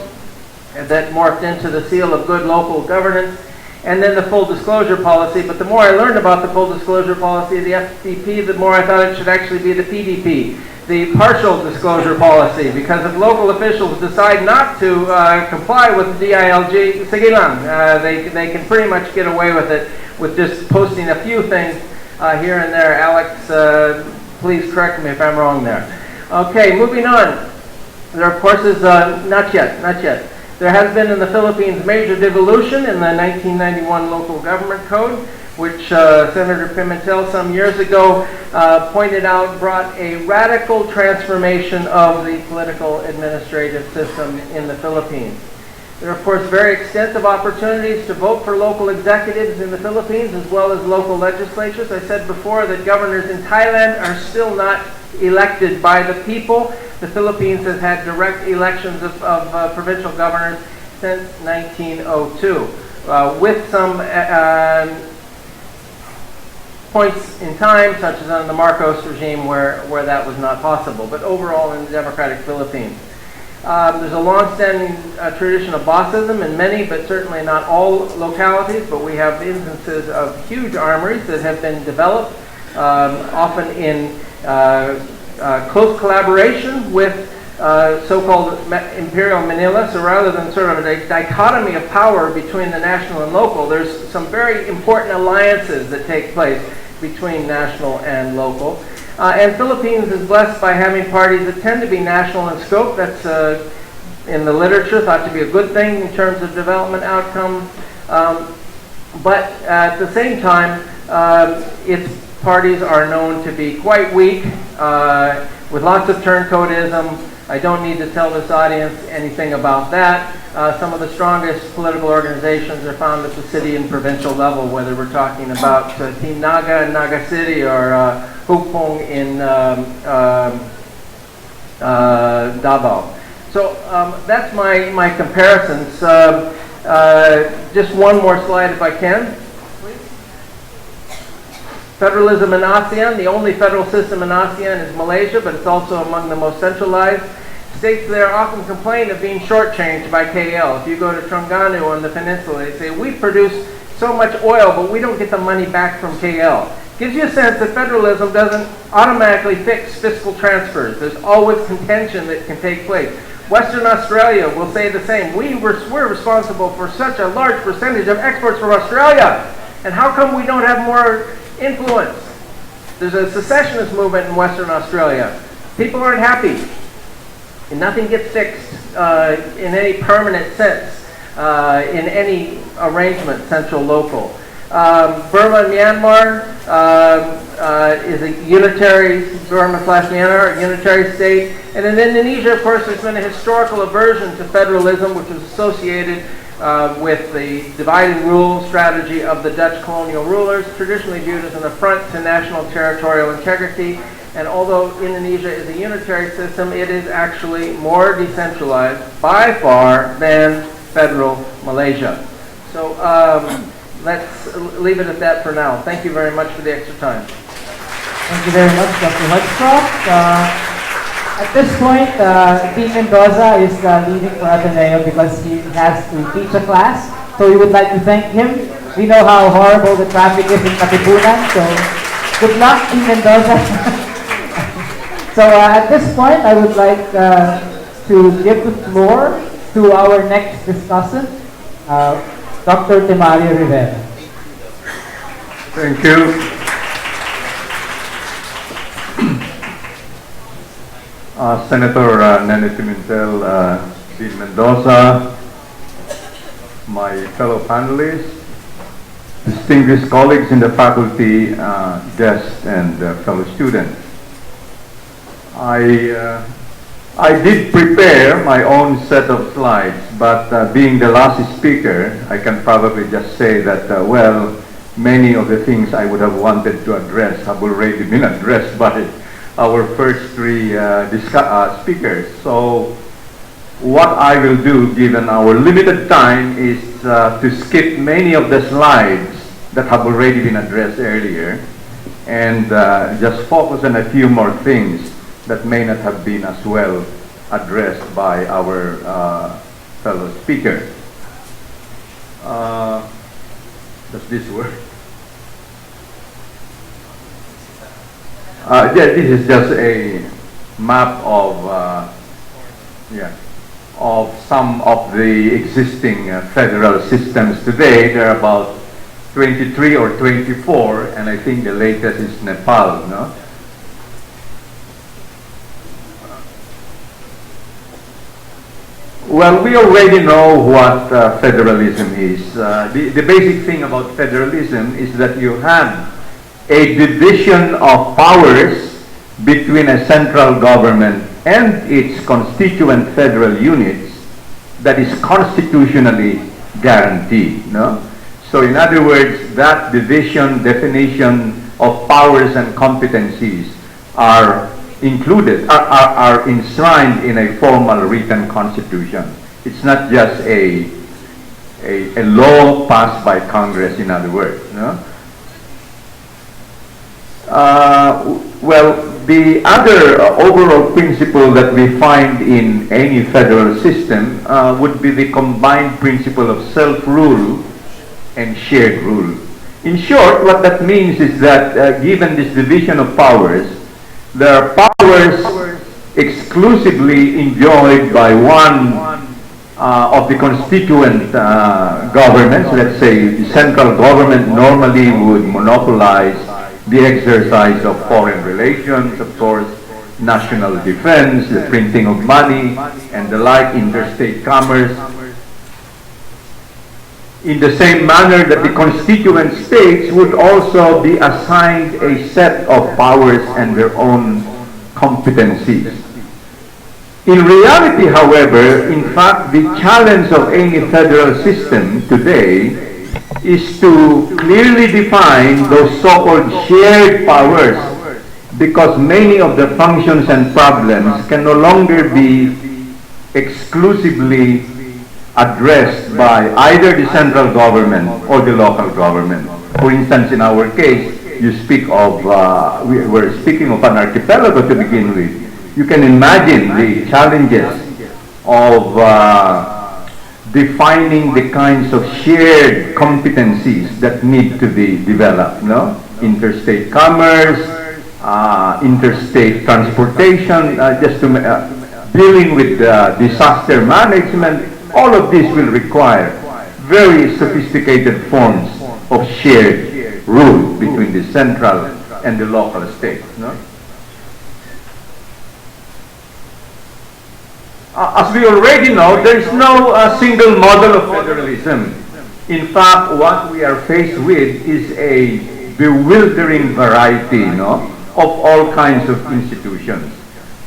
and that morphed into the seal of good local governance, and then the full disclosure policy. But the more I learned about the full disclosure policy, the FDP, the more I thought it should actually be the PDP, the partial disclosure policy, because if local officials decide not to comply with the DILG, sige lang, they can pretty much get away with it with just posting a few things here and there. Alex, please correct me if I'm wrong there. Okay, moving on. There, of course, is not yet. There has been in the Philippines major devolution in the 1991 Local Government Code, which Senator Pimentel some years ago pointed out brought a radical transformation of the political administrative system in the Philippines. There are, of course, very extensive opportunities to vote for local executives in the Philippines as well as local legislatures. I said before that governors in Thailand are still not elected by the people. The Philippines has had direct elections of provincial governors since 1902, with some points in time, such as under the Marcos regime, where that was not possible. But overall, in the democratic Philippines, there's a long-standing tradition of bossism in many, but certainly not all localities. But we have instances of huge armories that have been developed, often in close collaboration with so-called Imperial Manila. So rather than sort of a dichotomy of power between the national and local, there's some very important alliances that take place between national and local. And Philippines is blessed by having parties that tend to be national in scope. That's in the literature thought to be a good thing in terms of development outcomes. But at the same time, its parties are known to be quite weak, with lots of turncoatism. I don't need to tell this audience anything about that. Some of the strongest political organizations are found at the city and provincial level, whether we're talking about Team Naga in Naga City or Hugpong in Davao. So that's my comparisons. Just one more slide if I can. Federalism in ASEAN. The only federal system in ASEAN is Malaysia, but it's also among the most centralized. States there often complain of being shortchanged by KL. If you go to Terengganu on the peninsula, they say, we produce so much oil, but we don't get the money back from KL. Gives you a sense that federalism doesn't automatically fix fiscal transfers. There's always contention that can take place. Western Australia will say the same. We're responsible for such a large percentage of exports from Australia. And how come we don't have more influence? There's a secessionist movement in Western Australia. People aren't happy. And nothing gets fixed in any permanent sense, in any arrangement, central, local. Burma and Myanmar is a unitary, Burma/Myanmar, a unitary state. And in Indonesia, of course, there's been a historical aversion to federalism, which is associated with the divide and rule strategy of the Dutch colonial rulers, traditionally viewed as an affront to national territorial integrity. And although Indonesia is a unitary system, it is actually more decentralized by far than federal Malaysia. So let's leave it at that for now. Thank you very much for the extra time. Thank you very much, Dr. Hodgcroft. At this point, Dean Mendoza is leaving for Ateneo because he has to teach a class. So we would like to thank him. We know how horrible the traffic is in Katipunan, so good luck, Dean Mendoza. So at this point, I would like to give the floor to our next discussant, Dr. Temario Rivera. Thank you. Senator Nene Pimentel, Dean Mendoza, my fellow panelists, distinguished colleagues in the faculty, guests, and fellow students. I did prepare my own set of slides, but being the last speaker, I can probably just say that, well, many of the things I would have wanted to address have already been addressed by our first three speakers. So what I will do, given our limited time, is to skip many of the slides that have already been addressed earlier and just focus on a few more things that may not have been as well addressed by our fellow speakers. Does this work? Yeah, this is just a map of of some of the existing federal systems today. There are about 23 or 24, and I think the latest is Nepal, no? Well, we already know what federalism is. The basic thing about federalism is that you have a division of powers between a central government and its constituent federal units that is constitutionally guaranteed, no? So in other words, that division, definition of powers and competencies are included, are enshrined in a formal written constitution. It's not just a law passed by Congress, in other words, no? Well, the other overall principle that we find in any federal system would be the combined principle of self-rule and shared rule. In short, what that means is that given this division of powers, there are powers exclusively enjoyed by one of the constituent governments. Let's say the central government normally would monopolize the exercise of foreign relations, of course, national defense, the printing of money, and the like, interstate commerce. In the same manner that the constituent states would also be assigned a set of powers and their own competencies. In reality, however, in fact, the challenge of any federal system today is to clearly define those so-called shared powers, because many of the functions and problems can no longer be exclusively addressed by either the central government or the local government. For instance, in our case, you speak of, we're speaking of an archipelago to begin with. You can imagine the challenges of defining the kinds of shared competencies that need to be developed, no? Interstate commerce, interstate transportation, just to dealing with disaster management. All of this will require very sophisticated forms of shared rule between the central and the local states, no? As we already know, there is no single model of federalism. In fact, what we are faced with is a bewildering variety, no, of all kinds of institutions.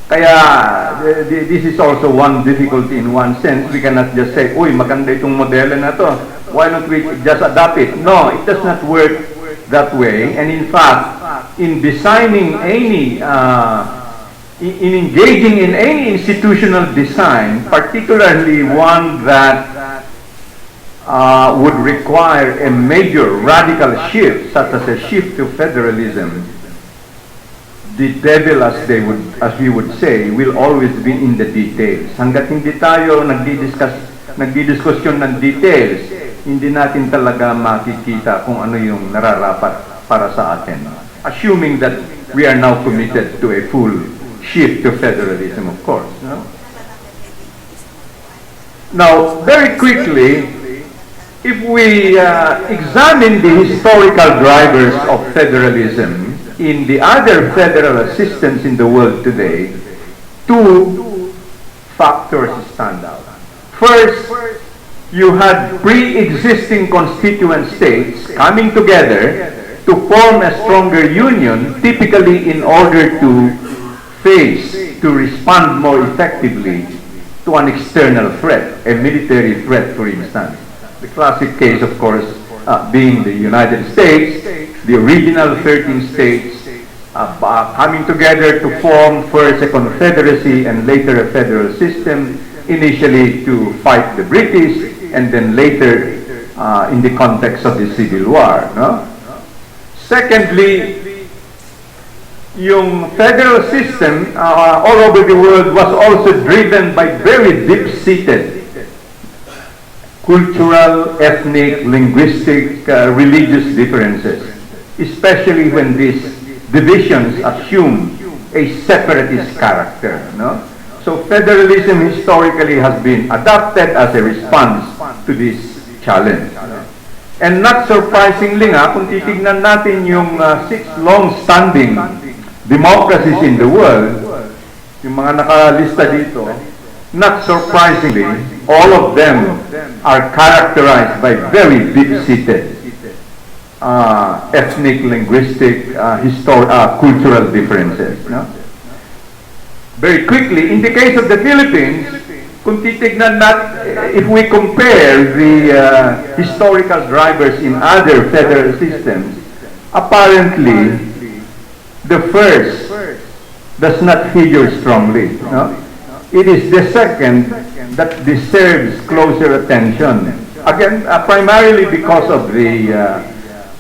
Kaya, this is also one difficulty in one sense. We cannot just say, uy, maganda itong modelo na to. Why don't we just adapt it? No, it does not work that way. And in fact, in designing any in engaging in any institutional design, particularly one that would require a major radical shift, such as a shift to federalism, the devil, as we would say, will always be in the details. Hanggat hindi tayo nagdidiskusyon ng details, hindi natin talaga makikita kung ano yung nararapat para sa atin. Assuming that we are now committed to a full shift to federalism, of course. No? Now, very quickly, if we examine the historical drivers of federalism in the other federal systems in the world today, two factors stand out. First, you had pre-existing constituent states coming together to form a stronger union, typically in order to respond more effectively to an external threat, a military threat, for instance. The classic case, of course, being the United States, the original 13 states coming together to form first a confederacy and later a federal system, initially to fight the British, and then later in the context of the Civil War. No? Secondly, yung federal system all over the world was also driven by very deep-seated cultural, ethnic, linguistic, religious differences, especially when these divisions assume a separatist character. No? So federalism historically has been adopted as a response to this challenge. And not surprisingly nga, kung titignan natin yung 6 long-standing democracies in the world, yung mga nakalista dito, not surprisingly, all of them are characterized by very deep-seated ethnic, linguistic, cultural differences. No? Very quickly, in the case of the Philippines, kung titignan natin, if we compare the historical drivers in other federal systems, apparently, the first does not figure strongly. No? It is the second that deserves closer attention. Again, primarily because of the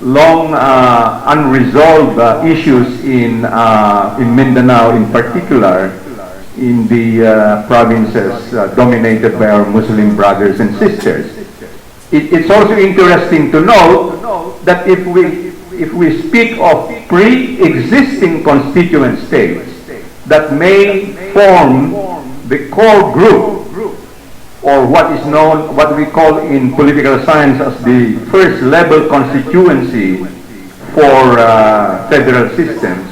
long unresolved issues in Mindanao in particular, in the provinces dominated by our Muslim brothers and sisters. It's also interesting to note that if we speak of pre-existing constituent states that may form the core group, or what we call in political science as the first level constituency for federal systems,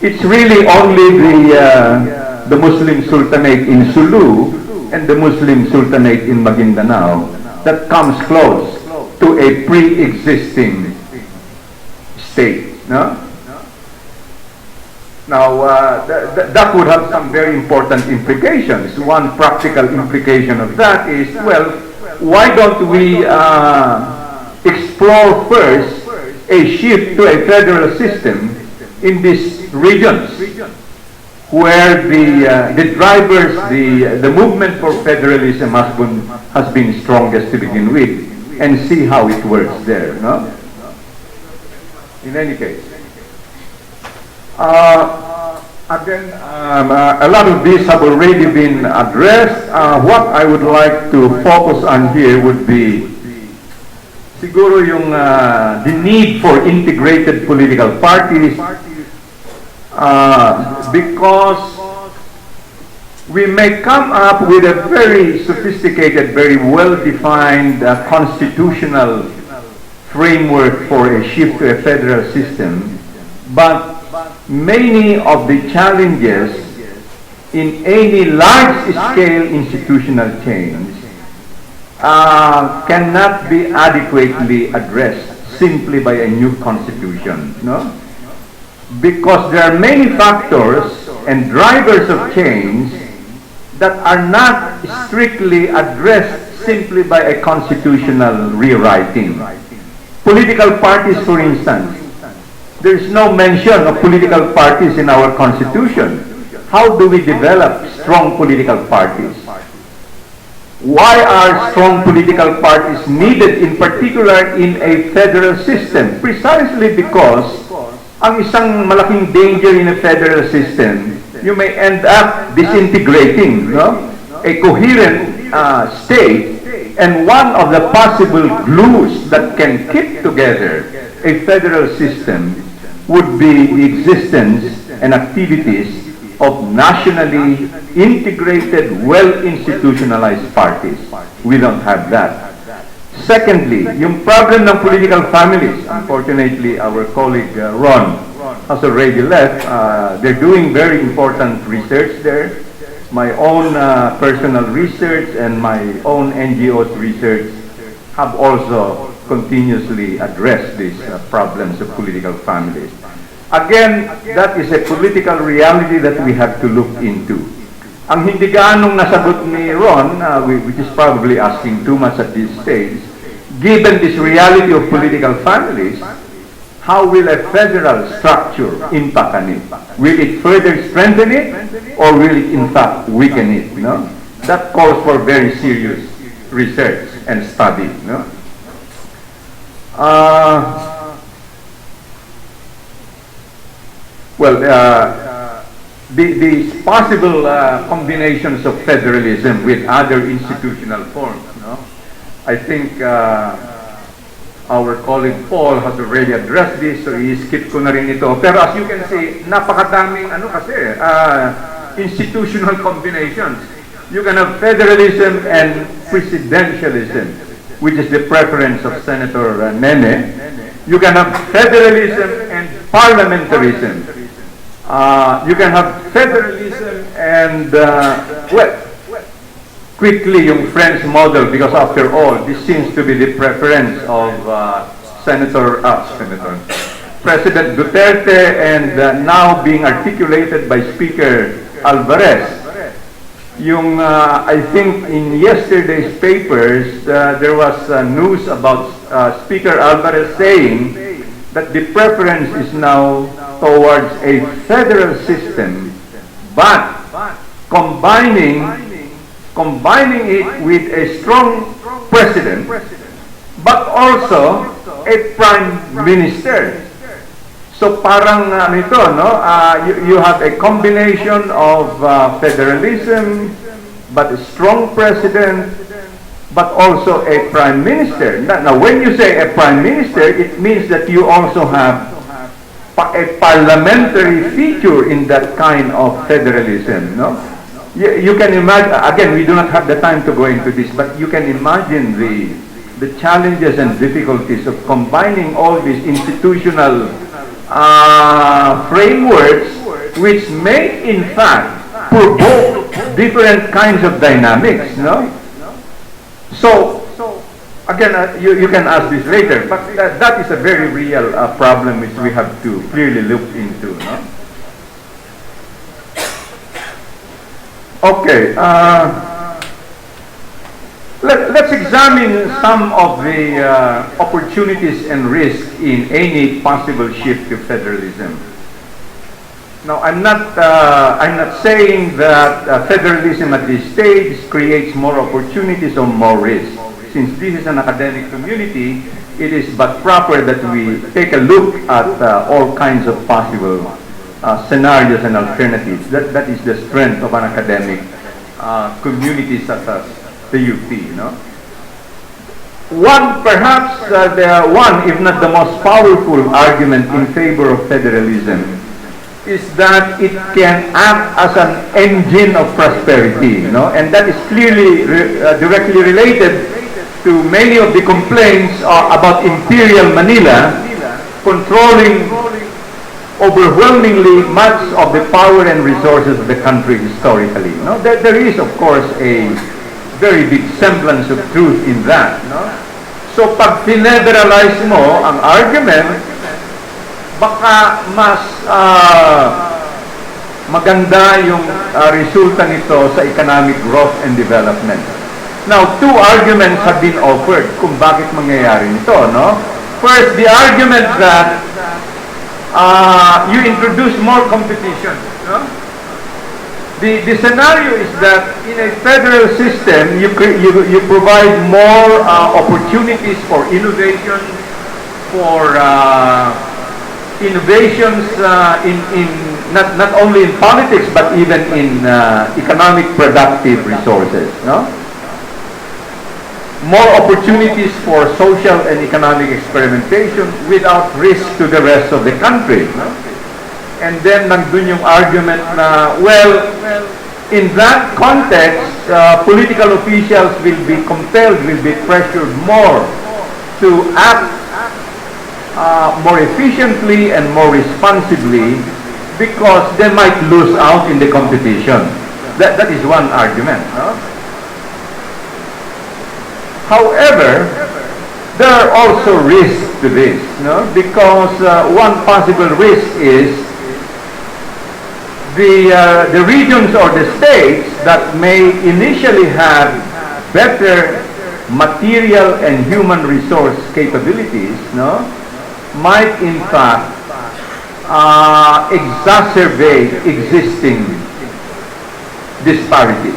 it's really only the Muslim Sultanate in Sulu and the Muslim Sultanate in Maguindanao that comes close to a pre-existing state. No? Now, that would have some very important implications. One practical implication of that is, well, why don't we explore first a shift to a federal system in these regions where the drivers, the movement for federalism has been strongest to begin with, and see how it works there. No? In any case, again, a lot of these have already been addressed. What I would like to focus on here would be siguro yung the need for integrated political parties, because we may come up with a very sophisticated, very well-defined constitutional framework for a shift to a federal system, but many of the challenges in any large-scale institutional change cannot be adequately addressed simply by a new constitution. No? Because there are many factors and drivers of change that are not strictly addressed simply by a constitutional rewriting. Political parties, for instance, there is no mention of political parties in our Constitution. How do we develop strong political parties? Why are strong political parties needed, in particular in a federal system? Precisely because ang isang malaking danger in a federal system, you may end up disintegrating, no? A coherent state, and one of the possible glues that can keep together a federal system would be the existence and activities of nationally integrated, well-institutionalized parties. We don't have that. Secondly, yung problem ng political families, unfortunately, our colleague Ron has already left. They're doing very important research there. my own personal research and my own NGO's research have also continuously addressed these problems of political families. Again, that is a political reality that we have to look into. Ang hindi gaanong nasagot ni Ron, which is probably asking too much at this stage, given this reality of political families, how will a federal structure impact on it? Will it further strengthen it, or will it in fact weaken it? No? That calls for very serious research and study. No? The possible combinations of federalism with other institutional forms, no? I think our colleague Paul has already addressed this, so i-skip ko na rin ito. Pero as you can see, napakadaming institutional combinations. You can have federalism and presidentialism, which is the preference of Senator Nene. You can have federalism and parliamentarism. You can have federalism and, quickly yung French model, because after all, this seems to be the preference of President Duterte, and now being articulated by Speaker Alvarez. Yung, I think in yesterday's papers, there was news about Speaker Alvarez saying that the preference is now towards a federal system, but combining it with a strong president, but also a prime minister. So parang you have a combination of federalism, but a strong president, but also a prime minister. Now, when you say a prime minister, it means that you also have a parliamentary feature in that kind of federalism, no? You can imagine, again, we do not have the time to go into this, but you can imagine the challenges and difficulties of combining all these institutional frameworks, which may in fact provoke different kinds of dynamics, no? So again, you can ask this later, but that is a very real problem which we have to clearly look into, no? Okay, let's examine some of the opportunities and risks in any possible shift to federalism. Now, I'm not saying that federalism at this stage creates more opportunities or more risks. Since this is an academic community, it is but proper that we take a look at all kinds of possible scenarios and alternatives. That is the strength of an academic community such as the UP. One, perhaps if not the most powerful argument in favor of federalism is that it can act as an engine of prosperity, and that is clearly directly related to many of the complaints about Imperial Manila controlling overwhelmingly much of the power and resources of the country historically. There is, of course, a very big semblance of truth in that. So pag finederalize mo ang argument, baka mas maganda yung resulta nito sa economic growth and development. Now, two arguments have been offered kung bakit mangyayari nito. First, the argument that you introduce more competition. The scenario is that in a federal system, you provide more opportunities for innovation, for innovations in not only in politics but even in economic productive resources. More opportunities for social and economic experimentation without risk to the rest of the country. And then nandun yung argument na, well, in that context, political officials will be compelled, will be pressured more to act more efficiently and more responsibly because they might lose out in the competition. That is one argument. No? However, there are also risks to this, no? Because one possible risk is the regions or the states that may initially have better material and human resource capabilities, no, might in fact exacerbate existing disparities.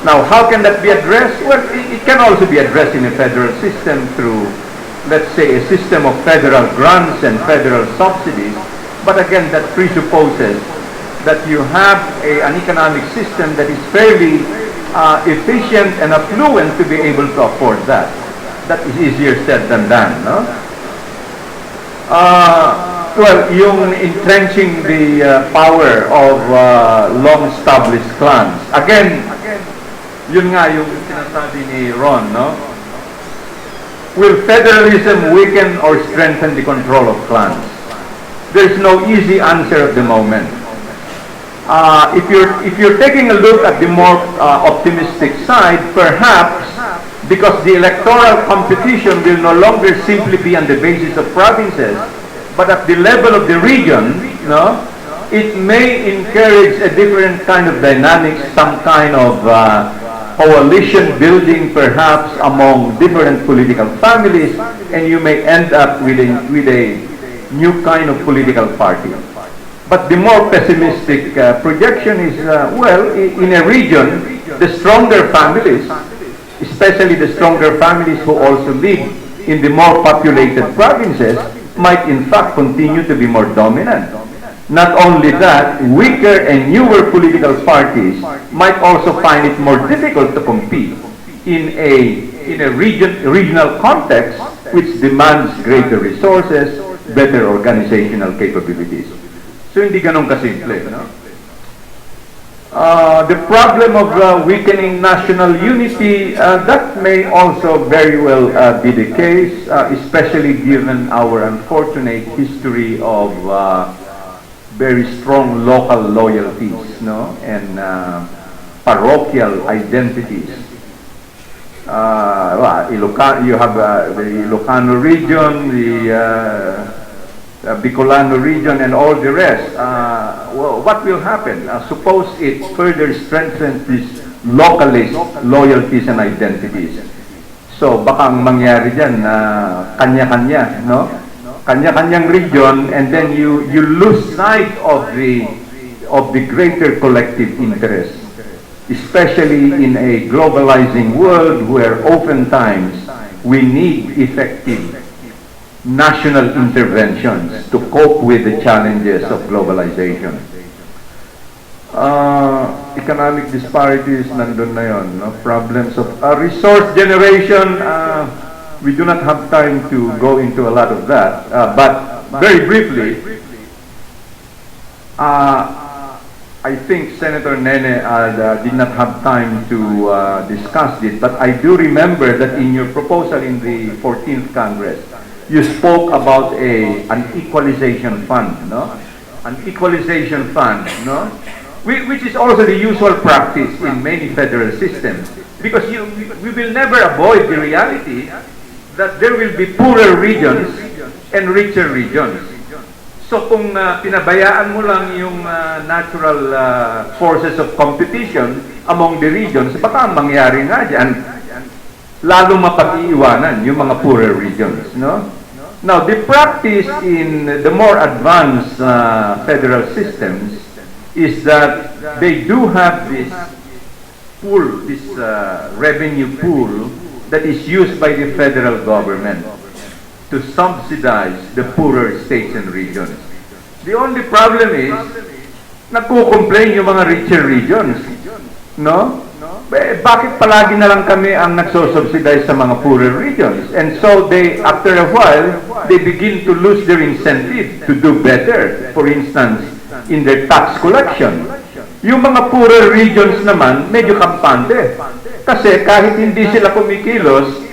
Now, how can that be addressed? Well, it can also be addressed in a federal system through, let's say, a system of federal grants and federal subsidies. But again, that presupposes that you have an economic system that is fairly efficient and affluent to be able to afford that. That is easier said than done, no? Well, yung entrenching the power of long-established clans. Again, yun nga yung sinasabi ni Ron, no? Will federalism weaken or strengthen the control of clans? There's no easy answer at the moment. If you're taking a look at the more optimistic side, perhaps because the electoral competition will no longer simply be on the basis of provinces, but at the level of the region, no, it may encourage a different kind of dynamics, some kind of coalition building perhaps among different political families, and you may end up with a new kind of political party. But the more pessimistic projection is, well, in a region, the stronger families, especially the stronger families who also live in the more populated provinces, might in fact continue to be more dominant. Not only that, weaker and newer political parties might also find it more difficult to compete in a regional context which demands greater resources, better organizational capabilities. So hindi ganun kasimple, no? The problem of weakening national unity, that may also very well be the case, especially given our unfortunate history of very strong local loyalties, no, and parochial identities. You have the Ilocano region, the Bicolano region, and all the rest. Well, what will happen? Suppose it further strengthens these localist loyalties and identities. So, baka ang mangyari dyan na kanya-kanya, no? Kanya-kanyang region, and then you lose sight of the greater collective interest, especially in a globalizing world where oftentimes we need effective national interventions to cope with the challenges of globalization. Economic disparities, nandun na yun, no? Problems of resource generation, we do not have time to go into a lot of that, but very briefly, I think Senator Nene did not have time to discuss it, but I do remember that in your proposal in the 14th Congress, you spoke about an equalization fund, no? An equalization fund, no? Which is also the usual practice in many federal systems, because we will never avoid the reality that there will be poorer regions and richer regions. So kung pinabayaan mo lang yung natural forces of competition among the regions, baka ang mangyari nga dyan, lalo mapag-iiwanan yung mga poorer regions, no? Now, the practice in the more advanced federal systems is that they do have this pool, this revenue pool that is used by the federal government to subsidize the poorer states and regions. The only problem is, nagko-complain yung mga richer regions, no? Bakit palagi na lang kami ang nagso-subsidize sa mga poorer regions? And so they, after a while, they begin to lose their incentive to do better. For instance, in their tax collection. Yung mga poorer regions naman, medyo kampante. Kasi kahit hindi sila kumikilos,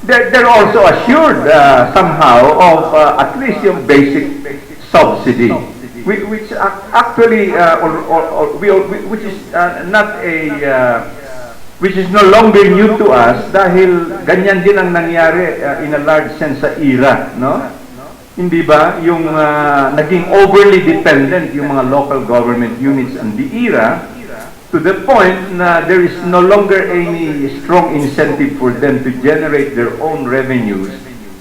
they're also assured somehow of at least yung basic subsidy. which actually, which is not a, which is no longer new to us dahil ganyan din ang nangyari in a large sense sa Iraq, no? Hindi ba? Yung naging overly dependent yung mga local government units on the era to the point na there is no longer any strong incentive for them to generate their own revenues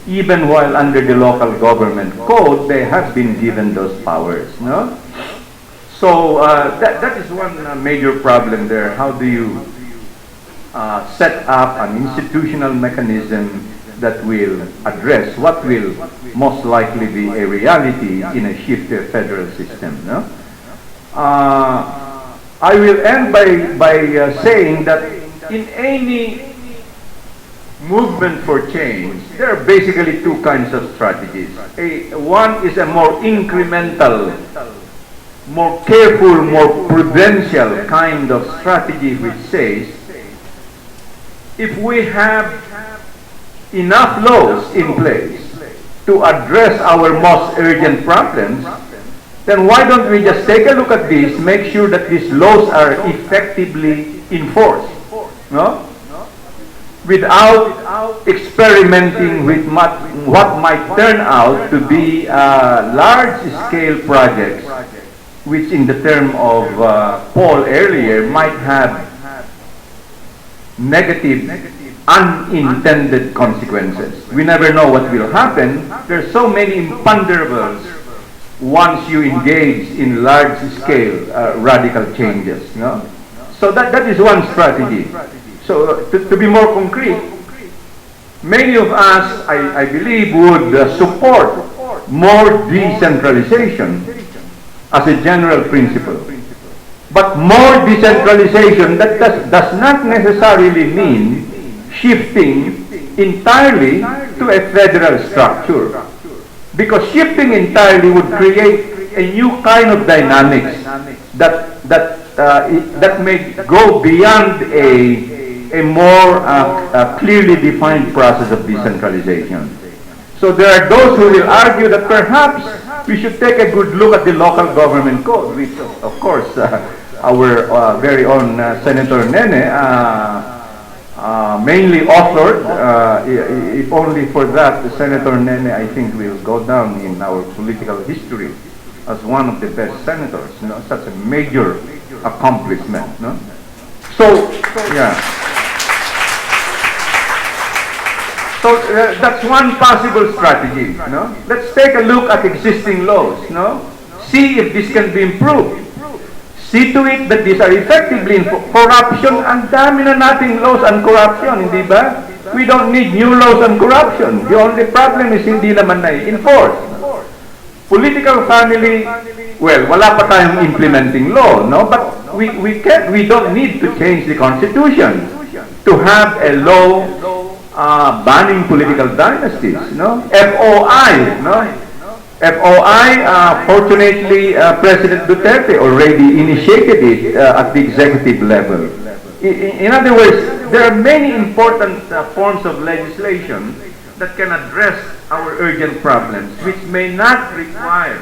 even while under the local government code they have been given those powers, no? So that is one major problem there. How do you set up an institutional mechanism that will address what will most likely be a reality in a shifted federal system, no? I will end by saying that in any movement for change, there are basically two kinds of strategies. One is a more incremental, more careful, more prudential kind of strategy which says, if we have enough laws in place to address our most urgent problems, then why don't we just take a look at this, make sure that these laws are effectively enforced, no? Without experimenting with what might turn out to be large-scale projects, which in the term of Paul earlier might have negative unintended consequences. We never know what will happen. There's so many imponderables once you engage in large-scale radical changes. No? So that is one strategy. So to be more concrete, many of us, I believe, would support more decentralization as a general principle. But more decentralization, that does not necessarily mean shifting entirely to a federal structure. Because shifting entirely would create a new kind of dynamics that may go beyond a more clearly defined process of decentralization. So there are those who will argue that perhaps we should take a good look at the local government code, which of course our very own Senator Nene mainly authored. If only for that, Senator Nene, I think, will go down in our political history as one of the best senators. You know, such a major accomplishment. No? So, yeah. So that's one possible strategy. No? Let's take a look at existing laws. No? See if this can be improved. See to it that these are effectively corruption. Ang dami na nating laws on corruption, hindi ba? We don't need new laws on corruption. The only problem is hindi naman na-enforce. Political family, well, wala pa tayong implementing law, no? But we don't need to change the Constitution to have a law banning political dynasties, no? FOI, no? FOI, fortunately, President Duterte already initiated it at the executive level. In other words, there are many important forms of legislation that can address our urgent problems, which may not require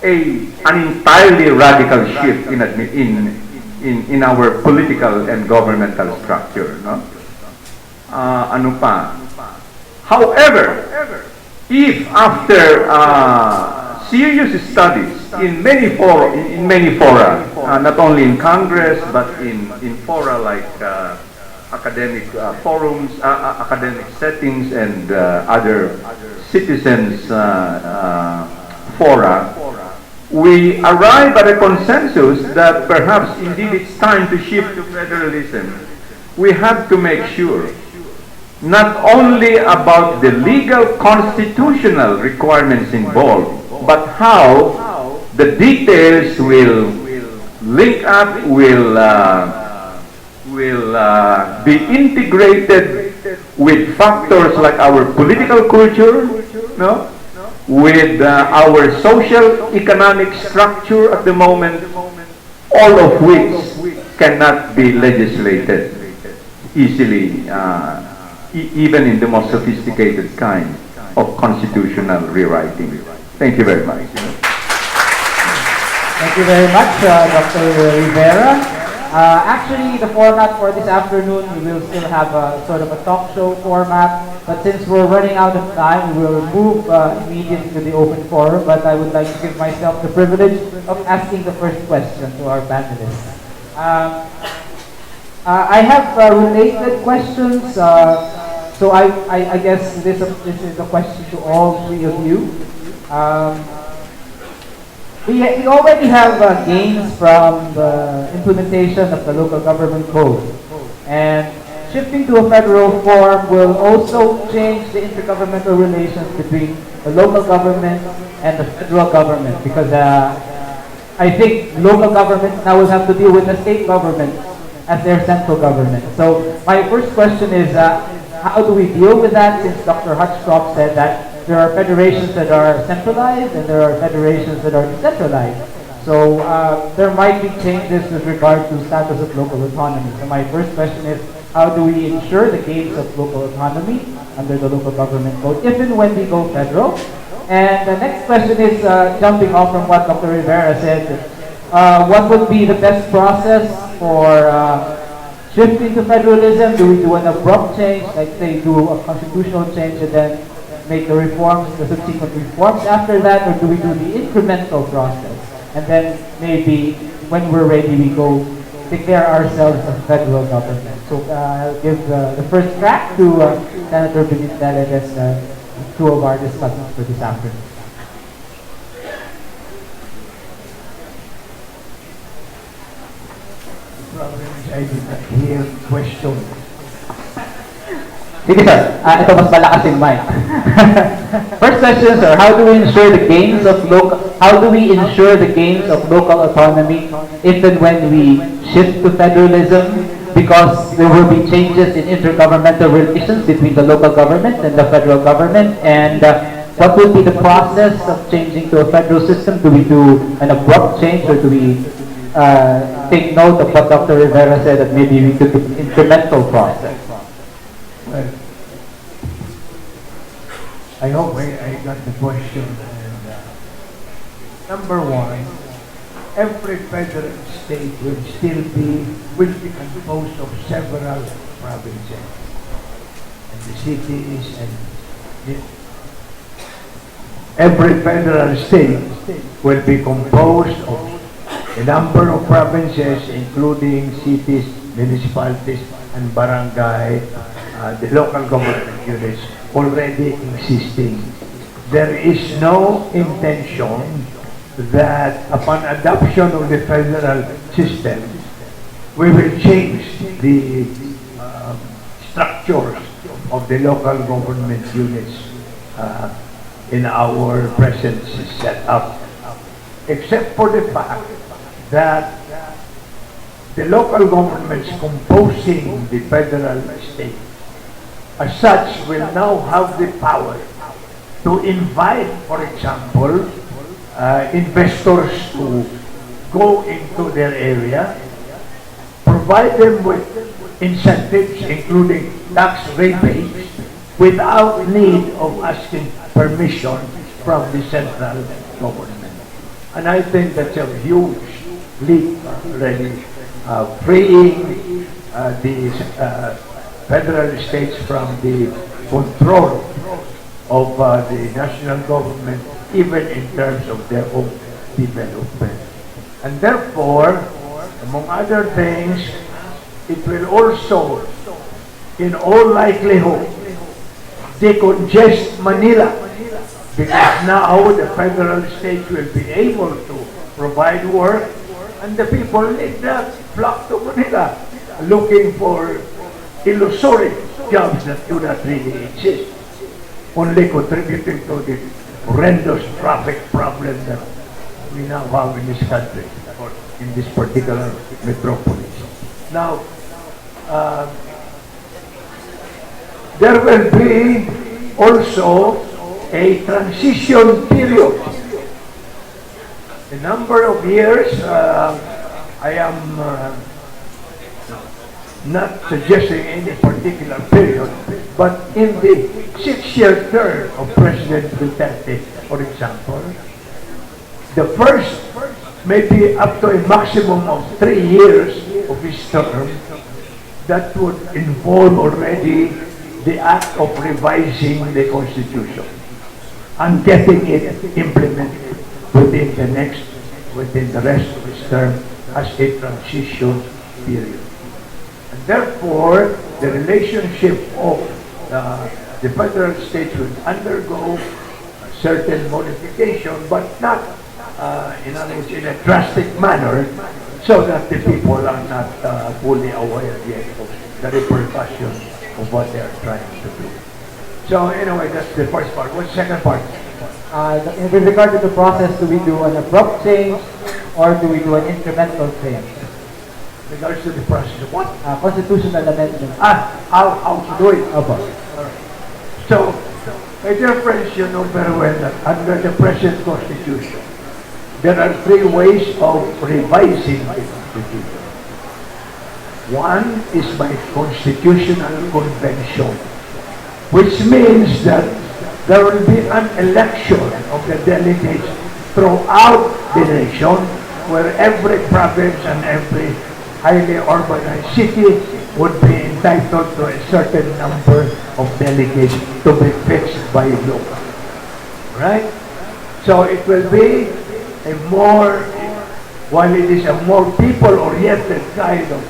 an entirely radical shift in our political and governmental structure. No? Ano pa? However, if after serious studies in many fora, not only in Congress but in fora like academic forums, academic settings, and other citizens fora, we arrive at a consensus that perhaps indeed it's time to shift to federalism. We have to make sure not only about the legal constitutional requirements involved, but how the details will link up, will be integrated with factors like our political culture, no? With our social economic structure at the moment, all of which cannot be legislated easily, even in the most sophisticated kind of constitutional rewriting. Thank you very much. Thank you very much, Dr. Rivera. Actually, the format for this afternoon, we will still have a sort of a talk show format, but since we're running out of time, we will move immediately to the open forum, but I would like to give myself the privilege of asking the first question to our panelists. I have related questions, so I guess this is a question to all three of you. We already have gains from the implementation of the local government code, and shifting to a federal form will also change the intergovernmental relations between the local government and the federal government, because I think local governments now will have to deal with the state government as their central government. So my first question is, how do we deal with that, since Dr. Hutchcroft said that there are federations that are centralized and there are federations that are decentralized. So there might be changes with regard to status of local autonomy. So my first question is, how do we ensure the gains of local autonomy under the local government code, if and when we go federal? And the next question is, jumping off from what Dr. Rivera said, what would be the best process for shifting to federalism? Do we do an abrupt change, like say do a constitutional change and then make the reforms, the subsequent reforms after that, or do we do the incremental process? And then maybe when we're ready, we go declare ourselves a federal government. So I'll give the first crack to Senator Pimentel and then two of our discussants for this afternoon. The problem is I did not hear question. Sige sir, ito mas malakas yung mic. First question sir, how do we ensure the gains of local autonomy if and when we shift to federalism? Because there will be changes in intergovernmental relations between the local government and the federal government, and what would be the process of changing to a federal system? Do we do an abrupt change, or do we take note of what Dr. Rivera said, that maybe we could do an incremental process? Well, I hope I got the question. And, number one, every federal state will be composed of several provinces, and the cities, and every federal state will be composed of a number of provinces, including cities, municipalities, and barangay, the local government units already existing. There is no intention that upon adoption of the federal system, we will change the structures of the local government units in our present setup, except for the fact that the local governments composing the federal state as such will now have the power to invite, for example, investors to go into their area, provide them with incentives, including tax rebates, without need of asking permission from the central government. And I think that's a huge leap already, freeing the federal states from the control of the national government, even in terms of their own development. And therefore, among other things, it will also, in all likelihood, decongest Manila, because now the federal states will be able to provide work, and the people need not flock to Manila looking for illusory jobs that do not really exist, only contributing to the horrendous traffic problem that we now have in this country, or in this particular metropolis. Now, there will be also a transition period. A number of years, I am not suggesting any particular period, but in the 6-year term of President Duterte, for example, the first maybe up to a maximum of 3 years of his term, that would involve already the act of revising the Constitution and getting it implemented within the rest of his term as a transition period. And therefore, the relationship of the federal states will undergo a certain modification, but not in other words, in a drastic manner, so that the people are not fully aware yet of the repercussions of what they are trying to do. So anyway, that's the first part. What's the second part? With regard to the process, do we do an abrupt change or do we do an incremental change? With regards to the process of what? Constitutional amendment. How to do it? Opo. So, my dear friends, you know very well that under the present Constitution, there are 3 ways of revising the Constitution. One is by constitutional convention, which means that there will be an election of the delegates throughout the nation, where every province and every highly urbanized city would be entitled to a certain number of delegates to be fixed by law. Right? So it will be a more, while it is a more people-oriented kind of,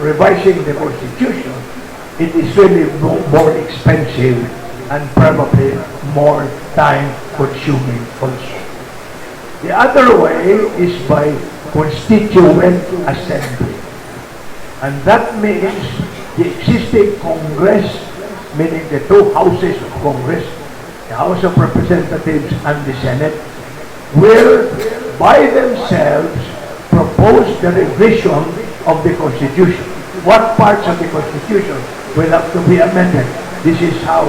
revising the Constitution, it is really more expensive and probably more time-consuming also. The other way is by constituent assembly. And that means the existing Congress, meaning the 2 houses of Congress, the House of Representatives and the Senate, will by themselves propose the revision of the Constitution. What parts of the Constitution will have to be amended? This is how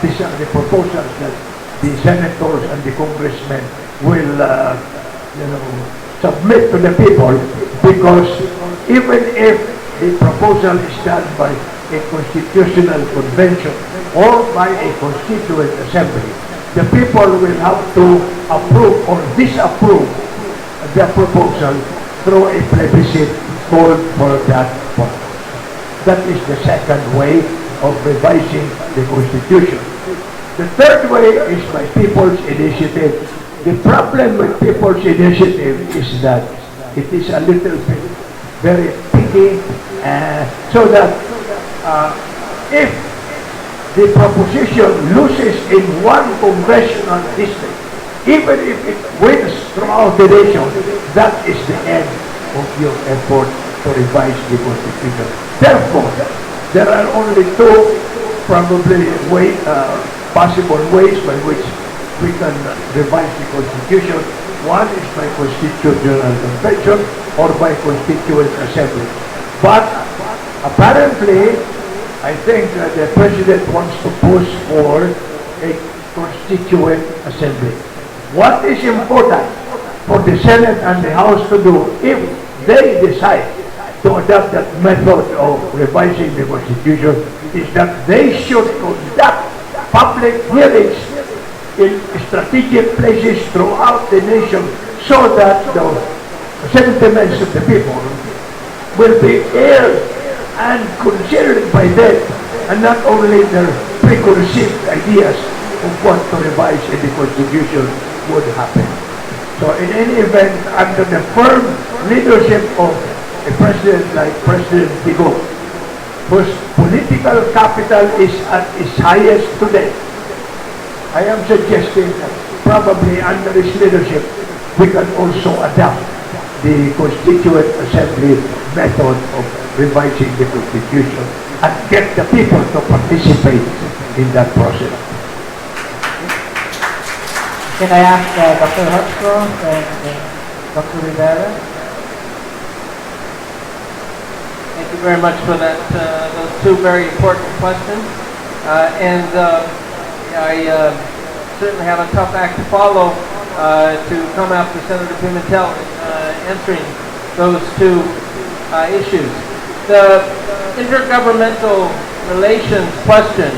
these are the proposals that the senators and the congressmen will submit to the people, because even if the proposal is done by a constitutional convention or by a constituent assembly, the people will have to approve or disapprove the proposal through a plebiscite called for that purpose. That is the second way of revising the Constitution. The third way is by people's initiative. The problem with people's initiative is that it is a little bit very picky, so that if the proposition loses in one congressional district, even if it wins throughout the nation, that is the end of your effort to revise the Constitution. Therefore, there are only 2 probably possible ways by which we can revise the Constitution. One is by constitutional convention or by constituent assembly. But apparently, I think that the President wants to push for a constituent assembly. What is important for the Senate and the House to do, if they decide to adopt that method of revising the Constitution, is that they should conduct public hearings in strategic places throughout the nation, so that the sentiments of the people will be aired and considered by them, and not only their preconceived ideas of what to revise in the Constitution would happen. So in any event, under the firm leadership of a president like President Tigo, whose political capital is at its highest today, I am suggesting that probably under his leadership, we can also adopt the Constituent Assembly method of revising the Constitution and get the people to participate in that process. Can I ask Dr. Hotchcroft and Dr. Rivera? Thank you very much for that, those 2 very important questions. I certainly have a tough act to follow to come after Senator Pimentel answering those 2 issues. The intergovernmental relations question,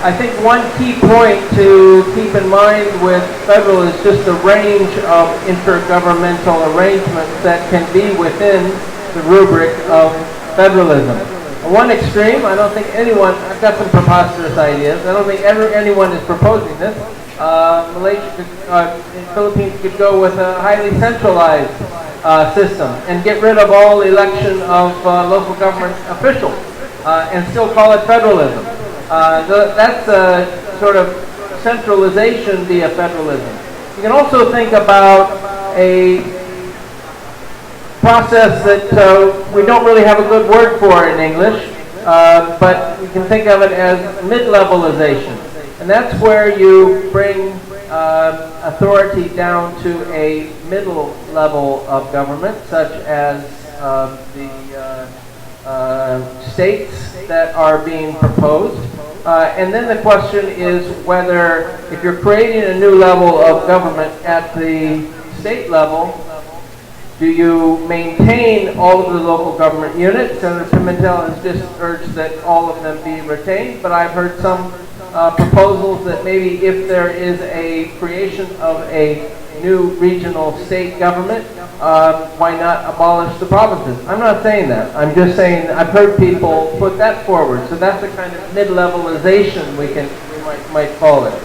I think one key point to keep in mind with federal is just the range of intergovernmental arrangements that can be within the rubric of federalism. At one extreme, I don't think anyone, I've got some preposterous ideas, I don't think anyone is proposing this. Malaysia in Philippines could go with a highly centralized system and get rid of all election of local government officials and still call it federalism. That's a sort of centralization via federalism. You can also think about a process that we don't really have a good word for in English, but we can think of it as mid-levelization. And that's where you bring authority down to a middle level of government, such as the states that are being proposed. And then the question is whether, if you're creating a new level of government at the state level, do you maintain all of the local government units? Senator Pimentel has just urged that all of them be retained, but I've heard some proposals that maybe if there is a creation of a new regional state government, why not abolish the provinces? I'm not saying that. I'm just saying I've heard people put that forward. So that's a kind of mid-levelization we might call it.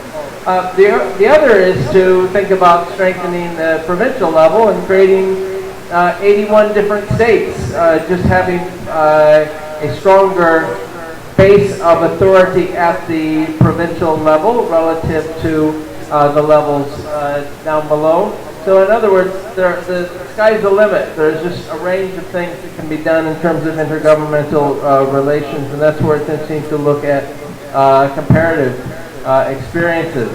The other is to think about strengthening the provincial level and creating 81 different states, just having a stronger base of authority at the provincial level relative to the levels down below. So in other words, the sky's the limit. There's just a range of things that can be done in terms of intergovernmental relations, and that's where it's interesting to look at comparative experiences.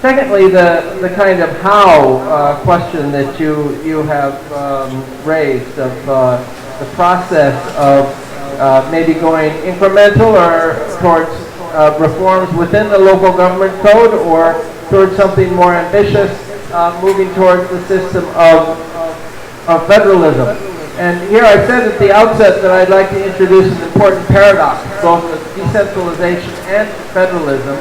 Secondly, the kind of how question that you have raised of the process of maybe going incremental or towards reforms within the local government code or towards something more ambitious, moving towards the system of federalism. And here I said at the outset that I'd like to introduce an important paradox, both of decentralization and federalism,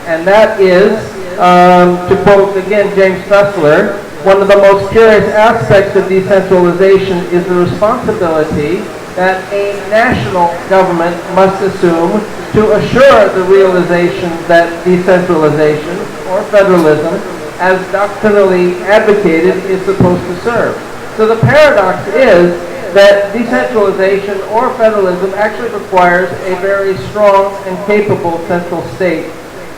and that is, to quote again James Fessler, one of the most curious aspects of decentralization is the responsibility that a national government must assume to assure the realization that decentralization, or federalism, as doctrinally advocated, is supposed to serve. So the paradox is that decentralization or federalism actually requires a very strong and capable central state,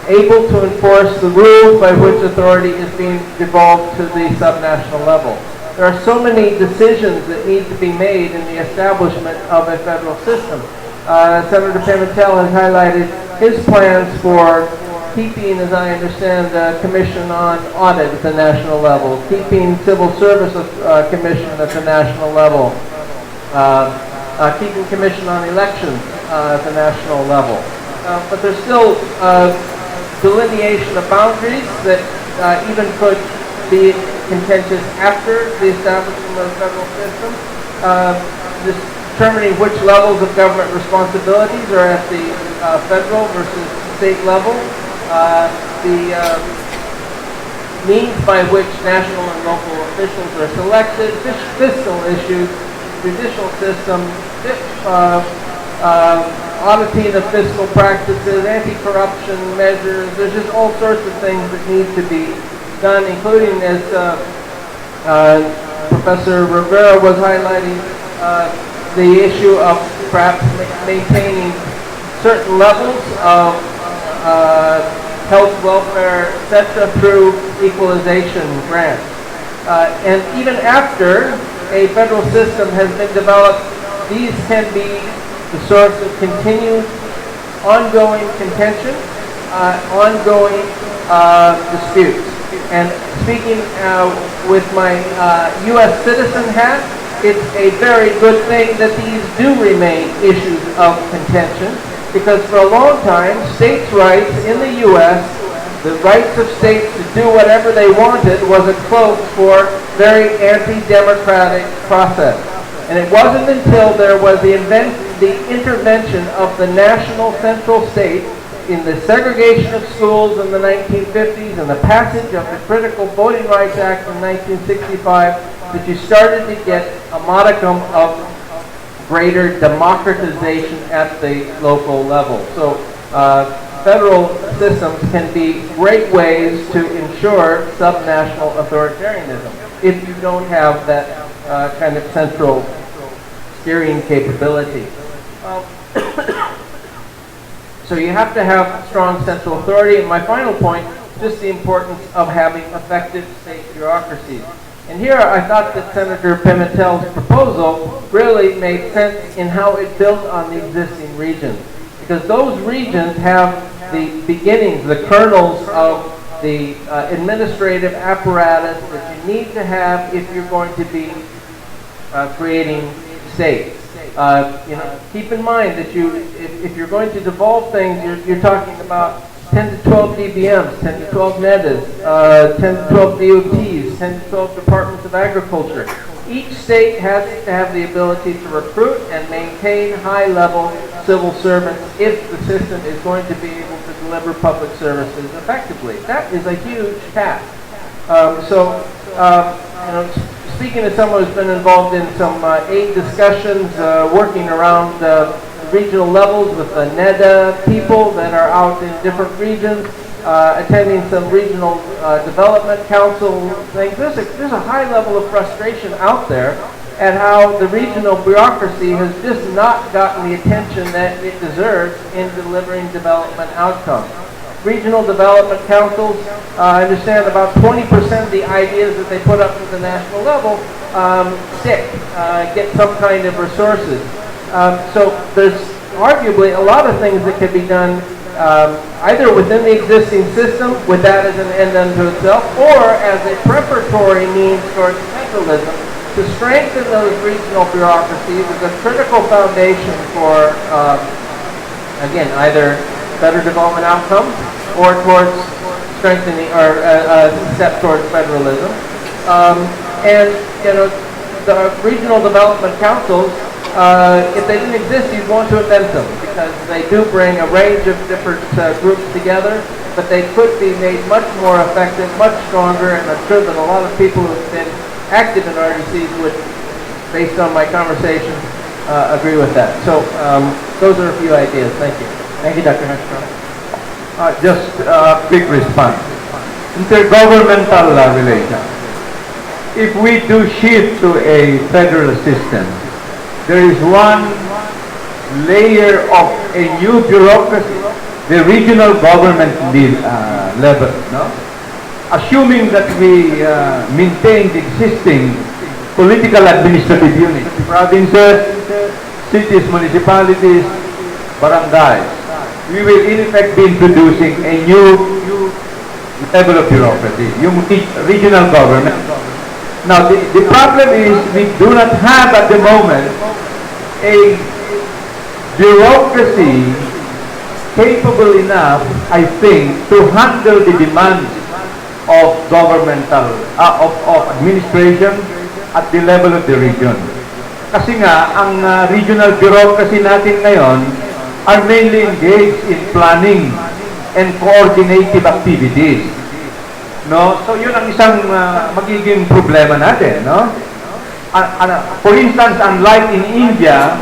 able to enforce the rules by which authority is being devolved to the subnational level. There are so many decisions that need to be made in the establishment of a federal system. Senator Pimentel has highlighted his plans for keeping, as I understand, the Commission on Audit at the national level, keeping Civil Service Commission at the national level, keeping Commission on Elections at the national level. But there's still delineation of boundaries that even could be contentious after the establishment of the federal system. Determining which levels of government responsibilities are at the federal versus state level. The means by which national and local officials are selected, fiscal issues, judicial system, auditing of fiscal practices, anti-corruption measures. There's just all sorts of things that need to be done, including, as Professor Rivera was highlighting, the issue of perhaps maintaining certain levels of health, welfare, etc. through equalization grants. And even after a federal system has been developed, these can be the source of continued, ongoing contention, ongoing disputes. And speaking with my U.S. citizen hat, it's a very good thing that these do remain issues of contention, because for a long time, states' rights in the U.S., the rights of states to do whatever they wanted, was a cloak for very anti-democratic process. And it wasn't until there was the intervention of the national central state in the segregation of schools in the 1950s and the passage of the Critical Voting Rights Act in 1965 that you started to get a modicum of greater democratization at the local level. So federal systems can be great ways to ensure subnational authoritarianism if you don't have that kind of central steering capability. So you have to have strong central authority. And my final point, just the importance of having effective state bureaucracies. And here I thought that Senator Pimentel's proposal really made sense in how it built on the existing regions. Because those regions have the beginnings, the kernels of the administrative apparatus that you need to have if you're going to be creating states. Keep in mind that if you're going to devolve things, you're talking about 10 to 12 DBMs, 10 to 12 NEDAs, 10 to 12 DOTs, 10 to 12 departments of agriculture. Each state has to have the ability to recruit and maintain high-level civil servants if the system is going to be able to deliver public services effectively. That is a huge task. Speaking as someone who's been involved in some aid discussions, working around regional levels with the NEDA people that are out in different regions, attending some regional development council things. There's a high level of frustration out there at how the regional bureaucracy has just not gotten the attention that it deserves in delivering development outcomes. Regional development councils, I understand about 20% of the ideas that they put up at the national level stick, get some kind of resources. So there's arguably a lot of things that can be done either within the existing system, with that as an end unto itself, or as a preparatory means towards federalism to strengthen those regional bureaucracies as a critical foundation for, again, either better development outcomes or towards strengthening or a step towards federalism. The regional development councils, if they didn't exist, you'd want to invent them because they do bring a range of different groups together, but they could be made much more effective, much stronger, and I'm sure that a lot of people who have been active in RDCs would, based on my conversation, agree with that. So those are a few ideas. Thank you. Thank you, Dr. Hatchcroft. Just a quick response. Intergovernmental relations. If we do shift to a federal system, there is one layer of a new bureaucracy, the regional government level. No? Assuming that we maintain the existing political administrative units, provinces, cities, municipalities, barangays, we will in effect be introducing a new level of bureaucracy, yung regional government. Now, the problem is we do not have at the moment a bureaucracy capable enough, I think, to handle the demands of governmental, of administration at the level of the region. Kasi nga, ang regional bureaucracy natin ngayon are mainly engaged in planning and coordinative activities. No? So yun ang isang magiging problema natin, no? For instance, unlike in India,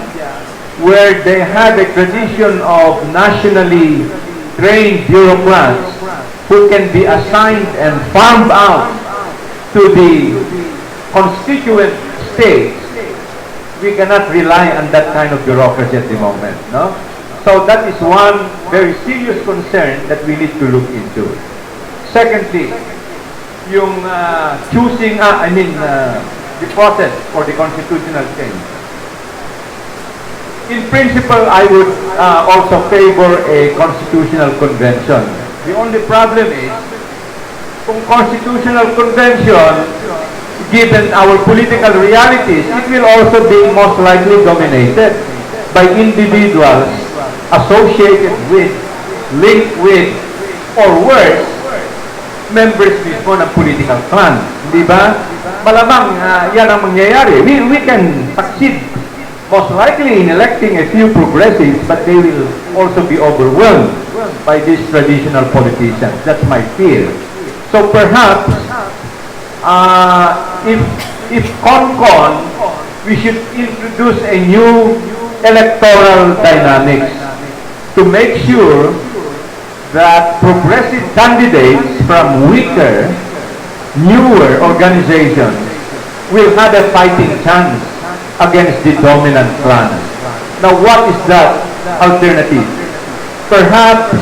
where they have a tradition of nationally trained bureaucrats who can be assigned and farmed out to the constituent states, we cannot rely on that kind of bureaucracy at the moment, no? So that is one very serious concern that we need to look into. Secondly, yung choosing, the process for the constitutional change. In principle, I would also favor a constitutional convention. The only problem is, kung constitutional convention, given our political realities, it will also be most likely dominated by individuals associated with, linked with, or worse, members mismo ng political clan. Di ba? Malamang yan ang mangyayari. We can succeed most likely in electing a few progressives, but they will also be overwhelmed by these traditional politicians. That's my fear. So perhaps, if CONCON, we should introduce a new electoral dynamics to make sure that progressive candidates from weaker, newer organizations will have a fighting chance against the dominant clan. Now, what is that alternative? Perhaps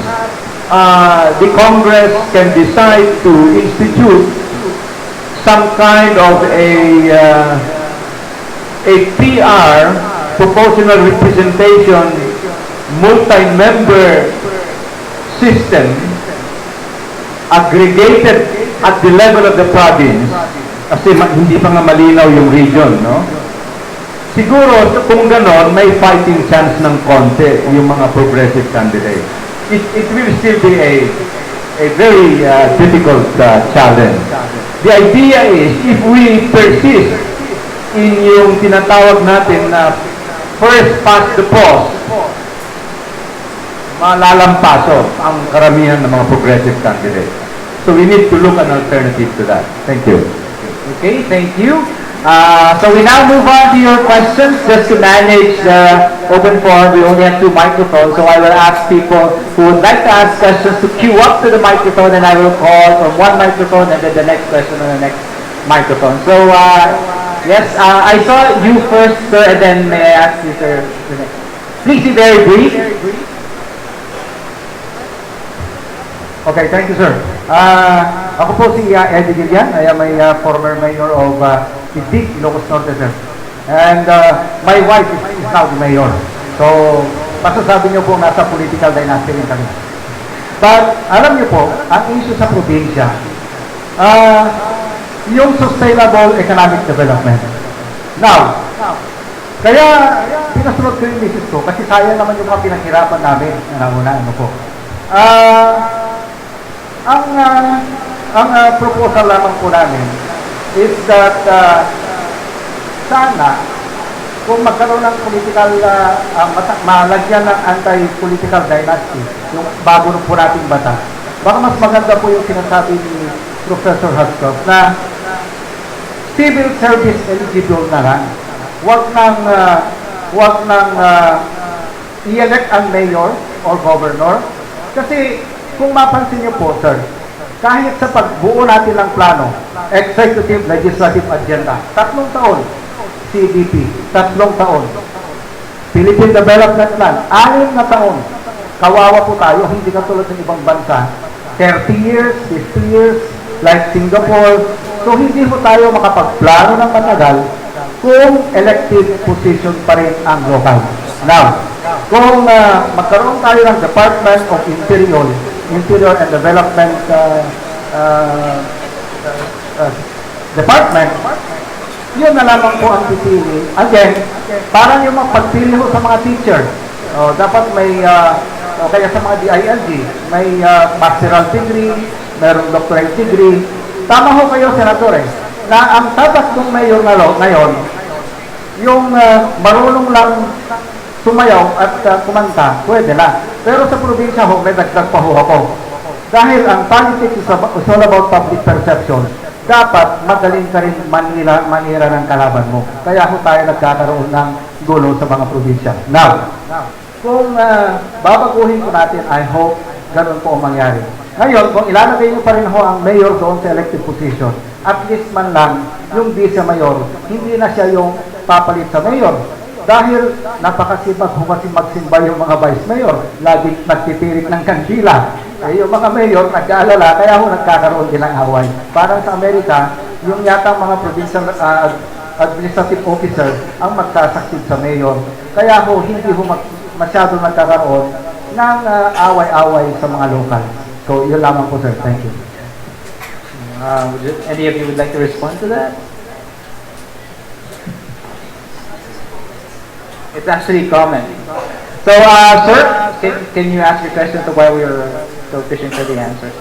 the Congress can decide to institute some kind of a PR, proportional representation, multi-member system aggregated at the level of the province kasi hindi pa nga malinaw yung region, no? Siguro kung ganon, may fighting chance ng konti yung mga progressive candidates. It will still be a very difficult challenge. The idea is if we persist in yung tinatawag natin na first past the post, malalampaso ang karamihan ng mga progressive candidates. So we need to look an alternative to that. Thank you. Okay, thank you. So we now move on to your questions. Just to manage the open forum, we only have 2 microphones. So I will ask people who would like to ask questions to queue up to the microphone, and I will call from one microphone and then the next question on the next microphone. So yes, I saw you first, sir, and then may I ask you, sir, the next. Please be very brief. Okay, thank you, sir. Ako po si Eddie Gillian. I am a former mayor of Itig, Ilocos Norte, sir. And my wife is now the mayor. So, masasabi niyo po nasa political dynasty rin kami. But, alam niyo po, ang issue sa probinsya, yung sustainable economic development. Now, kaya pinasunod ko yung misis ko kasi sayang naman yung mga pinaghirapan namin. Ano po. Ang proposal lamang po namin is that sana kung magkaroon ng political, malagyan ng anti-political dynasty, yung bago po nating bata, baka mas maganda po yung sinasabi ni Professor Hascroft na civil service eligible na lang. Huwag nang i-elect ang mayor or governor. Kasi kung mapansin niyo po, sir, kahit sa pagbuo natin ng plano, executive, legislative agenda, 3 taon, CDP, 3 taon, Philippine Development Plan, 6 na taon, kawawa po tayo, hindi katulad ng ibang bansa, 30 years, 50 years, like Singapore, so hindi po tayo makapagplano ng matagal kung elective position pa rin ang local. Now, kung magkaroon tayo ng Department of Interior and Development Department, yun na lamang po ang pipili. Again, parang yung pagpili ho sa mga teacher, dapat may, kaya sa mga DILG, may masteral degree, mayroong doctorate degree. Tama ho kayo, Senador, na ang tatak ng mayor ngayon, yung marunong lang sumayaw at kumanta, pwede na. Pero sa probinsya ho, may dagdag pa ho ako. Dahil ang politics is all about public perception, dapat magaling ka rin manira ng kalaban mo. Kaya ho tayo nagkakaroon ng gulo sa mga probinsya. Now, kung babaguhin ko natin, I hope ganun po ang mangyari. Ngayon, kung ilalagay niyo pa rin ho ang mayor doon sa elected position, at least man lang yung vice-mayor, hindi na siya yung papalit sa mayor. Dahil napakasipag magsimba yung mga vice-mayor, lagi nagtitirik ng kandila. Yung mga mayor, nag-aalala, kaya ho nagkakaroon din ng away. Parang sa Amerika, yung yata mga provincial administrative officer ang magsasaksib sa mayor. Kaya ho, hindi ho masyado nagkakaroon ng away-away sa mga local. So, yun lamang po, sir. Thank you. Any of you would like to respond to that? It's actually common. So, sir, can you ask your question to while we were still fishing for the answer?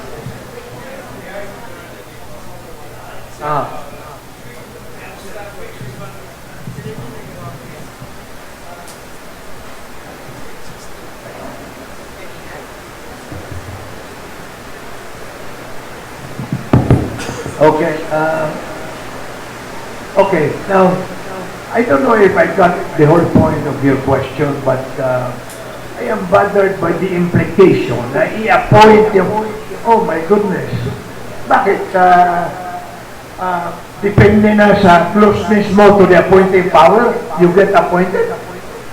Okay. Okay. Now, I don't know if I got the whole point of your question, but I am bothered by the implication na i-appoint yung, oh my goodness, bakit depende na sa closeness mo to the appointing power, you get appointed?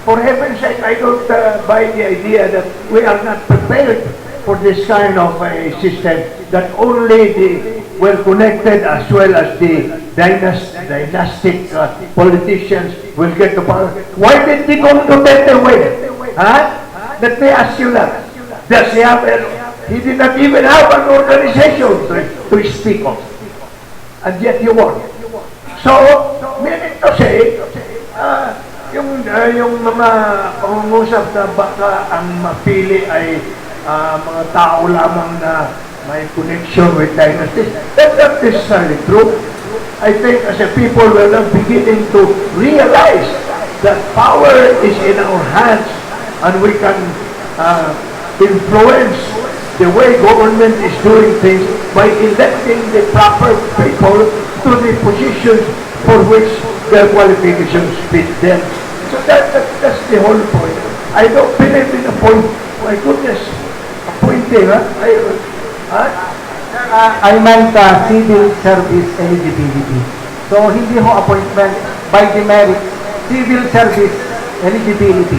For heaven's sake, I don't buy the idea that we are not prepared for this kind of a system, that only the well-connected as well as the dynastic politicians will get the power. Why did they go to that way? Huh? Let me ask you that. Does he have he did not even have an organization to speak of. And yet you won. So, meaning to say, yung mga pangungusap na baka ang mapili ay mga tao lamang na may connection with dynasties, that's not necessarily true. I think as a people we are now beginning to realize that power is in our hands and we can influence the way government is doing things by electing the proper people to the positions for which their qualifications fit them. So that's the whole point. I don't believe in my goodness, appointing, I meant civil service eligibility. So, hindi ho appointment by demerit, civil service eligibility.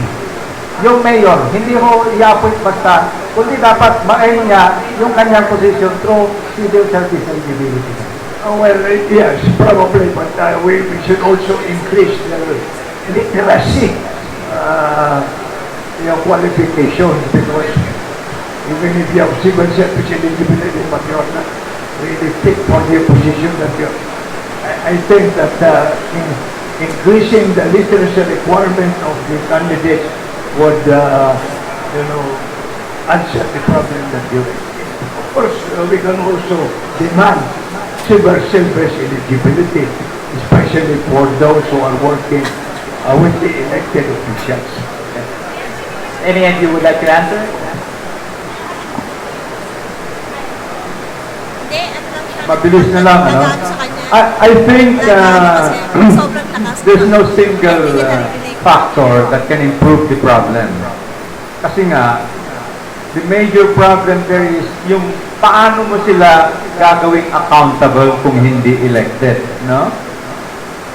Yung mayor, hindi ho i-appoint basta, kundi dapat ma-earn niya yung kanyang position through civil service eligibility. Oh, well, yes, probably, but we should also increase the literacy, qualifications, because even if you have civil service eligibility, but you're not really fit for the position that you're. I think that increasing the literacy requirement of the candidates would, answer the problem that you're in. Of course, we can also demand civil service eligibility, especially for those who are working with the elected officials. Any of you would like to answer? Mabilis na lang, ano? I think there's no single factor that can improve the problem. Kasi nga, the major problem there is yung paano mo sila gagawing accountable kung hindi elected, no?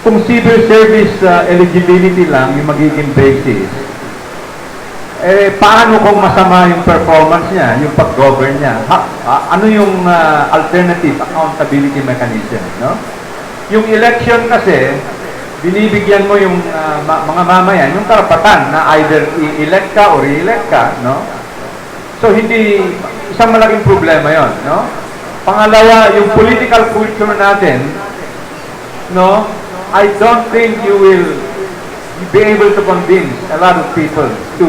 Kung civil service eligibility lang yung magiging basis, paano kung masama yung performance niya, yung pag-govern niya? Ano yung alternative accountability mechanism, no? Yung election kasi, binibigyan mo yung mga mamayan, yung karapatan na either i-elect ka or re-elect ka, no? So, hindi, isang malaking problema yon, no? Pangalawa, yung political culture natin, no? I don't think you will be able to convince a lot of people to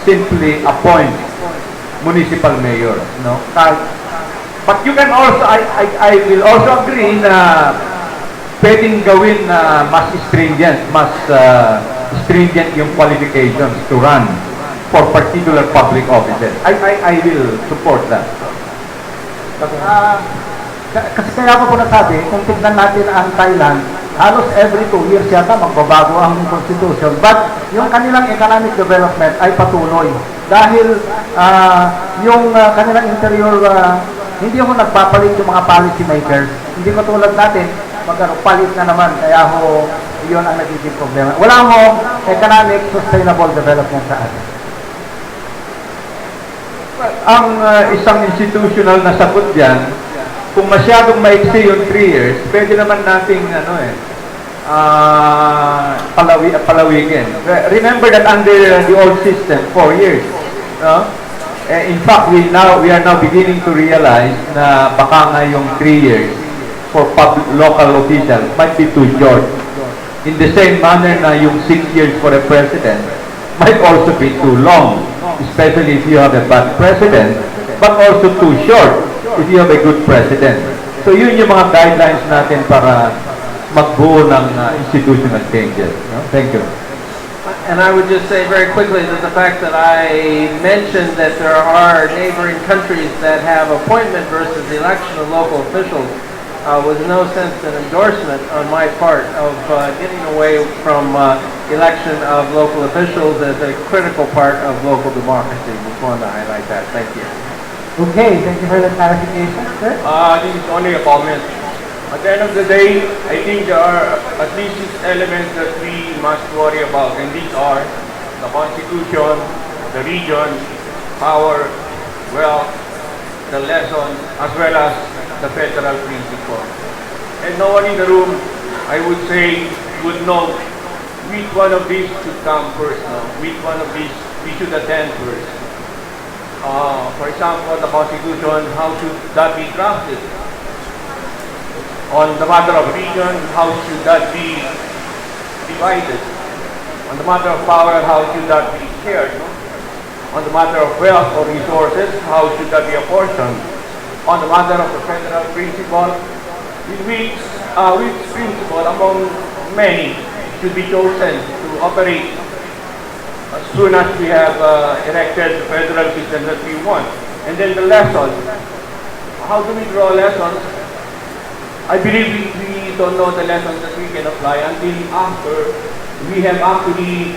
simply appoint municipal mayors, no? But you can also, I will also agree na pwedeng gawin na mas stringent yung qualifications to run for particular public offices. I will support that. Kasi kaya ko po nasabi, kung tignan natin ang Thailand, halos every 2 years yata magbabago ang constitution. But yung kanilang economic development ay patuloy. Dahil yung kanilang interior, hindi ho nagpapalit yung mga policy makers. Hindi ko tulad natin, palit na naman. Kaya ho, yun ang nagiging problema. Wala ho economic sustainable development sa atin. Ang isang institutional na sagot dyan, kung masyadong maiksi yung 3 years, pwede naman nating palawigin. Remember that under the old system, 4 years. No? In fact, we are now beginning to realize na baka nga yung 3 years for local officials might be too short. In the same manner na yung 6 years for a president might also be too long, especially if you have a bad president, but also too short if you have a good president. So yun yung mga guidelines natin para magbuo ng institutional changes. No? Thank you. And I would just say very quickly that the fact that I mentioned that there are neighboring countries that have appointment versus the election of local officials was in no sense an endorsement on my part of getting away from election of local officials as a critical part of local democracy. Just wanted to highlight that. Thank you. Okay, thank you for the clarification, sir. This is only a comment. At the end of the day, I think there are at least 6 elements that we must worry about, and these are the Constitution, the region, power, wealth, the lesson, as well as the federal principle. And no one in the room, I would say, would know which one of these should come first, no? Which one of these we should attend first. For example, the Constitution, how should that be drafted? On the matter of region, how should that be divided? On the matter of power, how should that be shared? No? On the matter of wealth or resources, how should that be apportioned? On the matter of the federal principle, which principle among many should be chosen to operate as soon as we have erected the federal system that we want? And then the lesson. How do we draw lessons? I believe we don't know the lessons that we can apply until after we have actually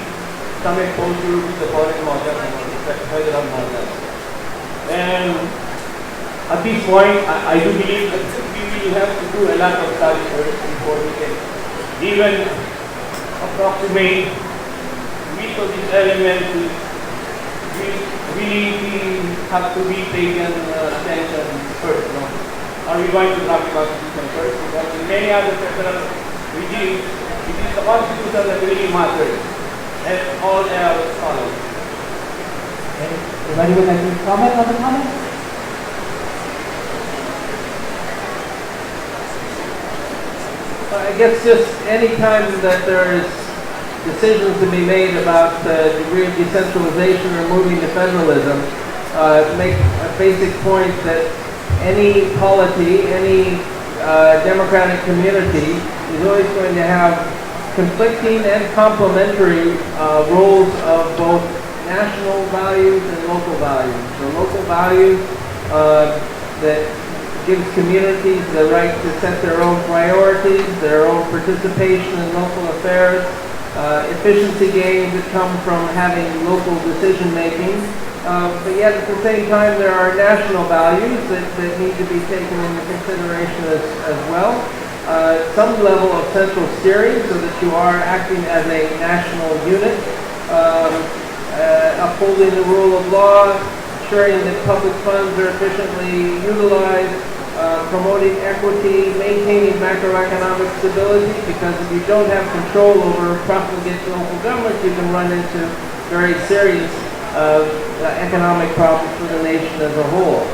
some exposure with the foreign model and the federal model. And at this point, I do believe that we will have to do a lot of study first before we can even approximate which of these elements really have to be taken attention first. No? Are we going to draft the Constitution first? Because in many other federal regimes, it is the Constitution that really matters, and all else follows. Okay. Anybody would like to comment on the comment? I guess just any time that there's decisions to be made about the degree of decentralization or moving to federalism, make a basic point that any polity, any democratic community is always going to have conflicting and complementary roles of both national values and local values. The local values that gives communities the right to set their own priorities, their own participation in local affairs, efficiency gains that come from having local decision making. But yet at the same time there are national values that need to be taken into consideration as well. Some level of central steering so that you are acting as a national unit, upholding the rule of law, ensuring that public funds are efficiently utilized, promoting equity, maintaining macroeconomic stability, because if you don't have control over profligate local government, you can run into very serious economic problems for the nation as a whole.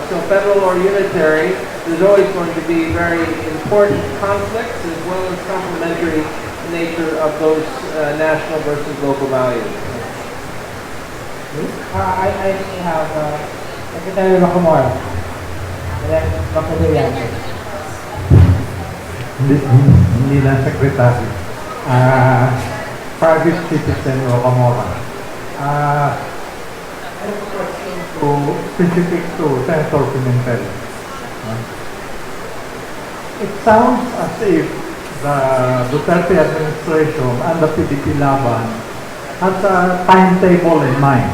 So federal or unitary, there's always going to be very important conflicts as well as complementary nature of those national versus local values. I actually have Secretary Rocamora. And then Dr. Villantes. Hindi na secretary. Private citizen Rocamora. Specific to Senator Pimentel. It sounds as if the Duterte administration and the PDP Laban has a timetable in mind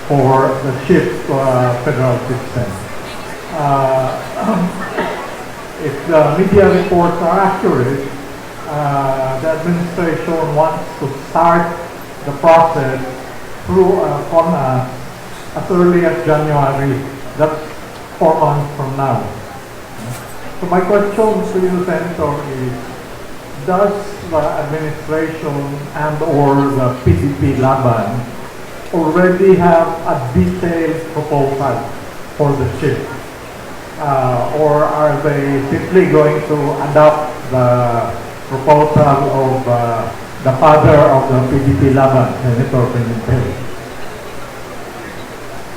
for the shift to a federal system. If the media reports are accurate, the administration wants to start the process through as early as January. That's 4 months from now. So my question to you, Senator, is does the administration and or the PDP Laban already have a detailed proposal for the shift? Or are they simply going to adopt the proposal of the father of the PDP Laban, Senator Pimentel?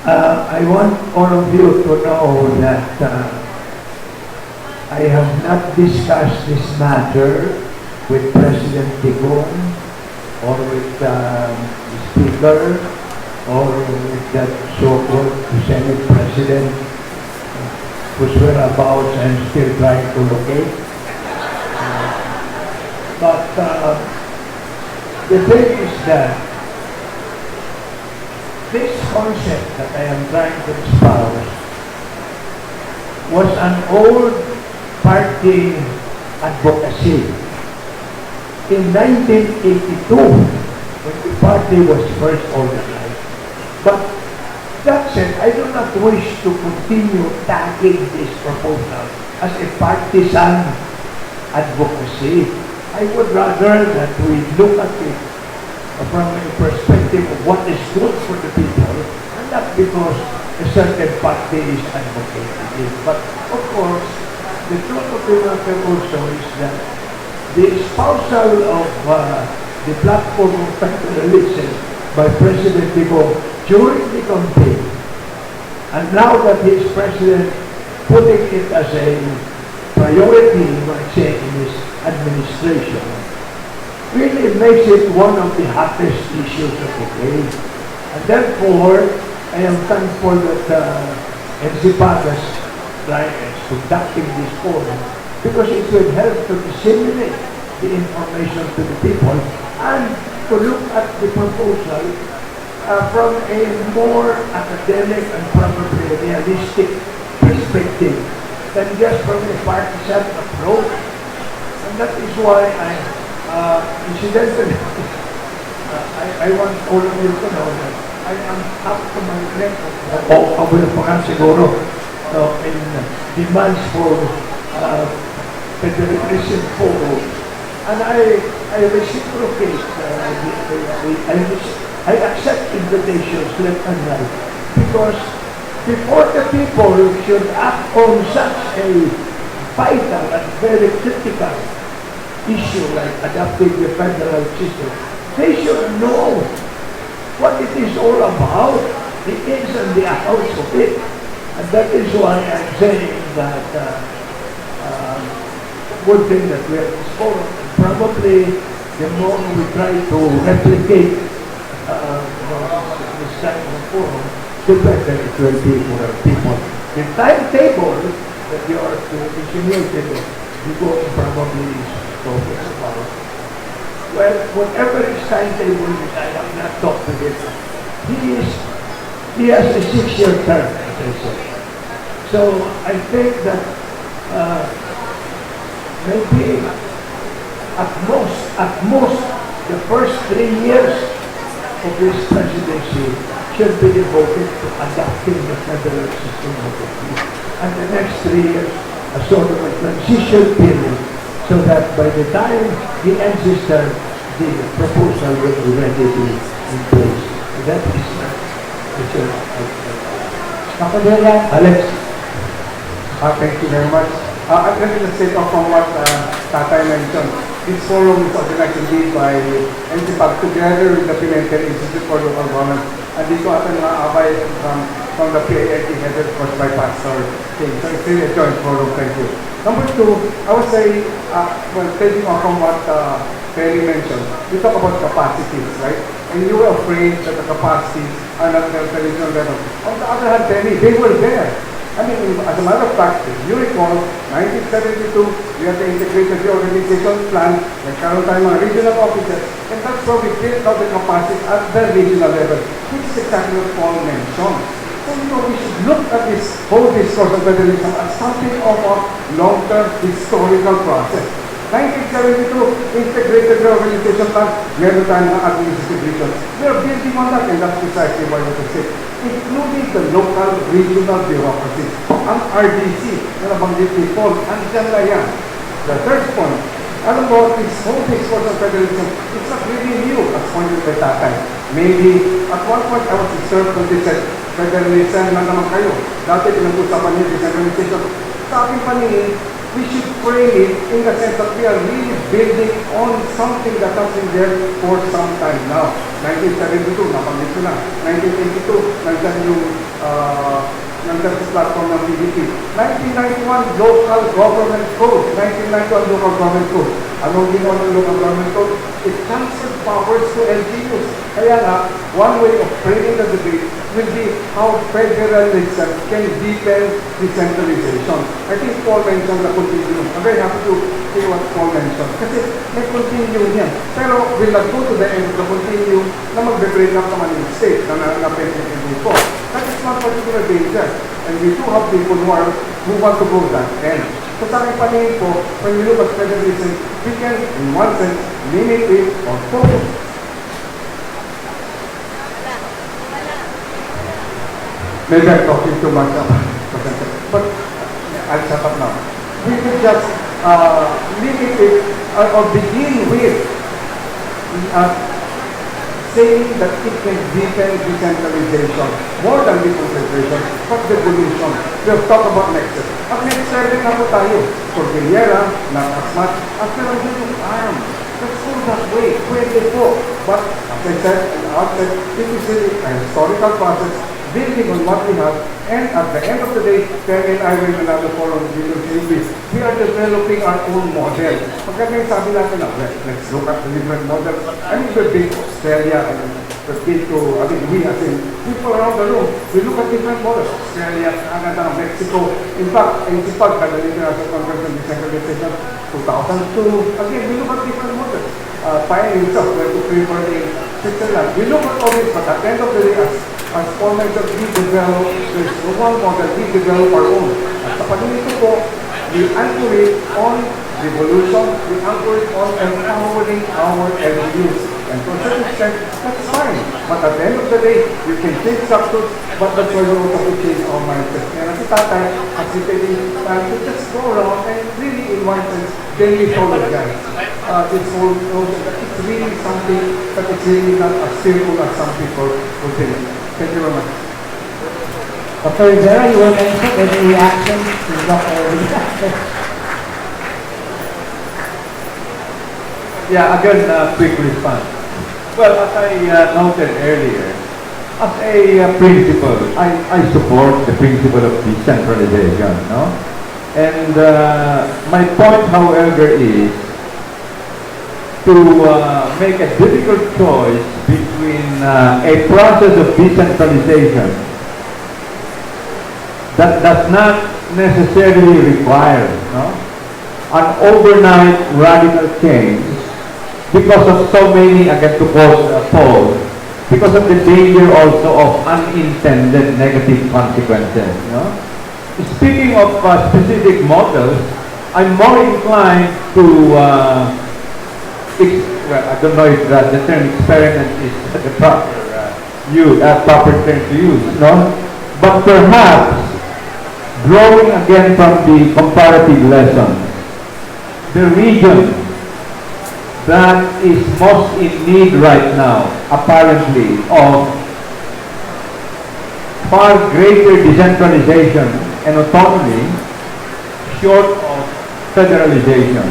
I want all of you to know that I have not discussed this matter with President Tigong or with the Speaker or with that so-called Senate President. whose whereabouts I'm still trying to locate. But the thing is that this concept that I am trying to espouse was an old party advocacy. In 1982, when the party was first organized. But that said, I do not wish to continue tagging this proposal as a partisan advocacy. I would rather that we look at it from a perspective of what is good for the people, and not because a certain party is advocating it. But of course, the truth of the matter also is that the espousal of the platform of federalism by President Digong during the campaign, and now that he is president, putting it as a priority, you might say, in his administration, really makes it one of the hottest issues of the day. And therefore, I am thankful that NCPAG has conducting this forum, because it will help to disseminate the information to the people and to look at the proposal from a more academic and probably realistic perspective than just from a partisan approach. And that is why incidentally, I want all of you to know that I am up to my neck siguro in demands for Federalism forum. And I reciprocate, I accept invitations left and right, because before the people should act on such a vital and very critical issue like adopting the federal system, they should know what it is all about, the ins and the outs of it. And that is why I'm saying that good thing that we have this forum. And probably the more we try to replicate this type of forum, the better it will be for our people. The timetable that you are to insinuate, because probably is talking about. Well, whatever his timetable is, I have not talked to him. He has a 6-year term, as I said. So I think that maybe at most, the first 3 years of his presidency should be devoted to adopting the federal system of the country. And the next 3 years, a sort of a transition period, so that by the time he ends his term, the proposal will be ready to be in place. So that is Alex, thank you very much. I'm going to say from what Tatay mentioned. This forum is organized indeed by NCPAG together with the Pimentel Institute for Local Government. And dito atin na-abay from the PAIT headed of course by Pastor King. So it's really a joint forum. Thank you. Number two, I would say, well, taking off from what Perry mentioned, we talk about capacities, right? And you were afraid that the capacities are not there at the regional level. On the other hand, Perry, they were there. I mean, as a matter of fact, if you recall, 1972, we had the integrated reorganization plan, nagkaroon tayo mga regional offices, and that's where we built out the capacity at the regional level, which is exactly what Paul mentioned. So, we should look at this whole discourse of federalism as something of a long-term historical process. 1972, integrated reorganization plan, meron tayong mga administrative regions. We are building on that, and that's precisely why we say, including the local regional bureaucracies. Ang RDC, na nabanggit ni Paul, andyan na yan. The third point, alam mo, this whole discourse of federalism, it's not really new, as pointed by Tatay. Maybe, at one point, I was disturbed when they said, federalism na naman kayo. Dati, pinag-usapan niyo, decentralization. Sa aking paningin, we should frame it in the sense that we are really building on something that has been there for some time now. 1972, napanggit ko na. 1982, nandyan yung platform ng PDP. 1991, Local Government Code. 1991, Local Government Code. Anong ginawa ng local government code? It transferred powers to LGUs. Kaya nga, one way of framing the debate will be how federalism can deepen decentralization. I think Paul mentioned the continuum. I'm very happy to see what Paul mentioned. Kasi may continuum yan. Pero we'll not go to the end of the continuum na magbe-break up naman yung state na na-benefit ko. That is not particular danger. And we do have people who want to go that end. So sa aking paningin po, when we look at federalism, we can, in one sense, limit it or focus. Maybe I'm talking too much but I'll shut up now. We could just limit it or begin with saying that it can deepen decentralization, more than decentralization, but devolution. We have talked about nexus. At next serving na po tayo. Cordillera, not as much, as well as yung arm. Let's go that way. Pwede po. But, as I said in the outset, it is really a historical process building on what we have, and at the end of the day, Terry and I will in another forum with we are developing our own model. Pagka may sabi natin na, let's look at the different models. I mean, we've been to Australia, and we've been to, we as in people around the room, we look at different models. Australia, Canada, Mexico. In fact, NCPAG, the International Conference on Decentralization, 2002. Again, we look at different models. Pioneer itself, went to Freeport in Switzerland. We look at all this, but at the end of the day, as Paul mentioned, we develop, there's one model, we develop our own. At sa panunito po, we anchor it on revolution, we anchor it on empowering our LGUs. And to a certain extent, that's fine. But at the end of the day, we can change structures, but that's why we also have to change our mindset. Kaya si Tatay, as he taking time to just go around and really, in one sense, then we follow guys. This whole notion that it's really something that is really not as simple as some people would think. Thank you very much. Dr. Rivera, you will mention any reaction to Dr. Rivera? Yeah, again, quick response. Well, as I noted earlier, as a principle, I support the principle of decentralization, no? And my point, however, is to make a difficult choice between a process of decentralization that does not necessarily require an overnight radical change because of so many, again to quote Paul, because of the danger also of unintended negative consequences. Speaking of specific models, I'm more inclined to well, I don't know if the term experiment is the proper term to use, but perhaps drawing again from the comparative lessons, the region that is most in need right now, apparently, of far greater decentralization and autonomy, short of federalization,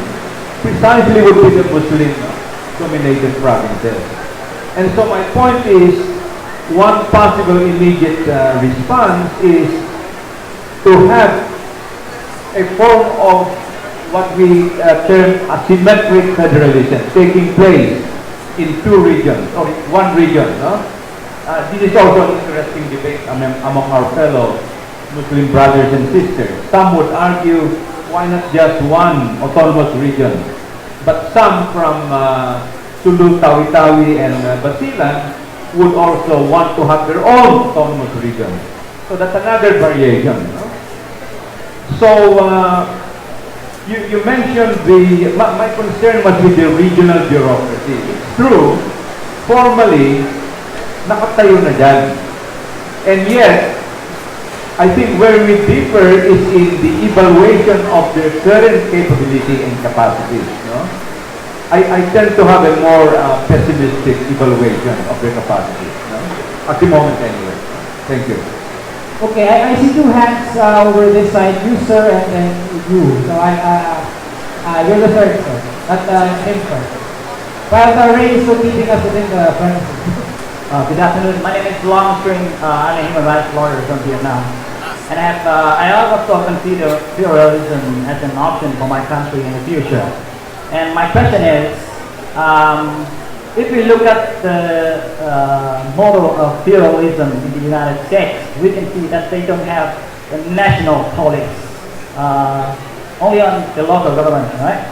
precisely would be the Muslim-dominated provinces. And so my point is, one possible immediate response is to have a form of what we term asymmetric federalism taking place in two regions, or one region. This is also an interesting debate among our fellow Muslim brothers and sisters. Some would argue, why not just one autonomous region? But some from Sulu, Tawi-Tawi, and Basilan would also want to have their own autonomous region. So that's another variation. So you mentioned my concern was with the regional bureaucracy. It's true, formally, nakatayo na dyan. And yet, I think where we differ is in the evaluation of their current capability and capacity. I tend to have a more pessimistic evaluation of their capacity. At the moment anyway. Thank you. Okay, I see two hands over this side, you sir and then you. So you're the third sir, not him first. While Ray is keeping us within the premises. Good afternoon. My name is Long String. I'm a human rights lawyer from Vietnam. And I also consider federalism as an option for my country in the future. And my question is, if we look at the model of federalism in the United States, we can see that they don't have the national police, only on the local government, right?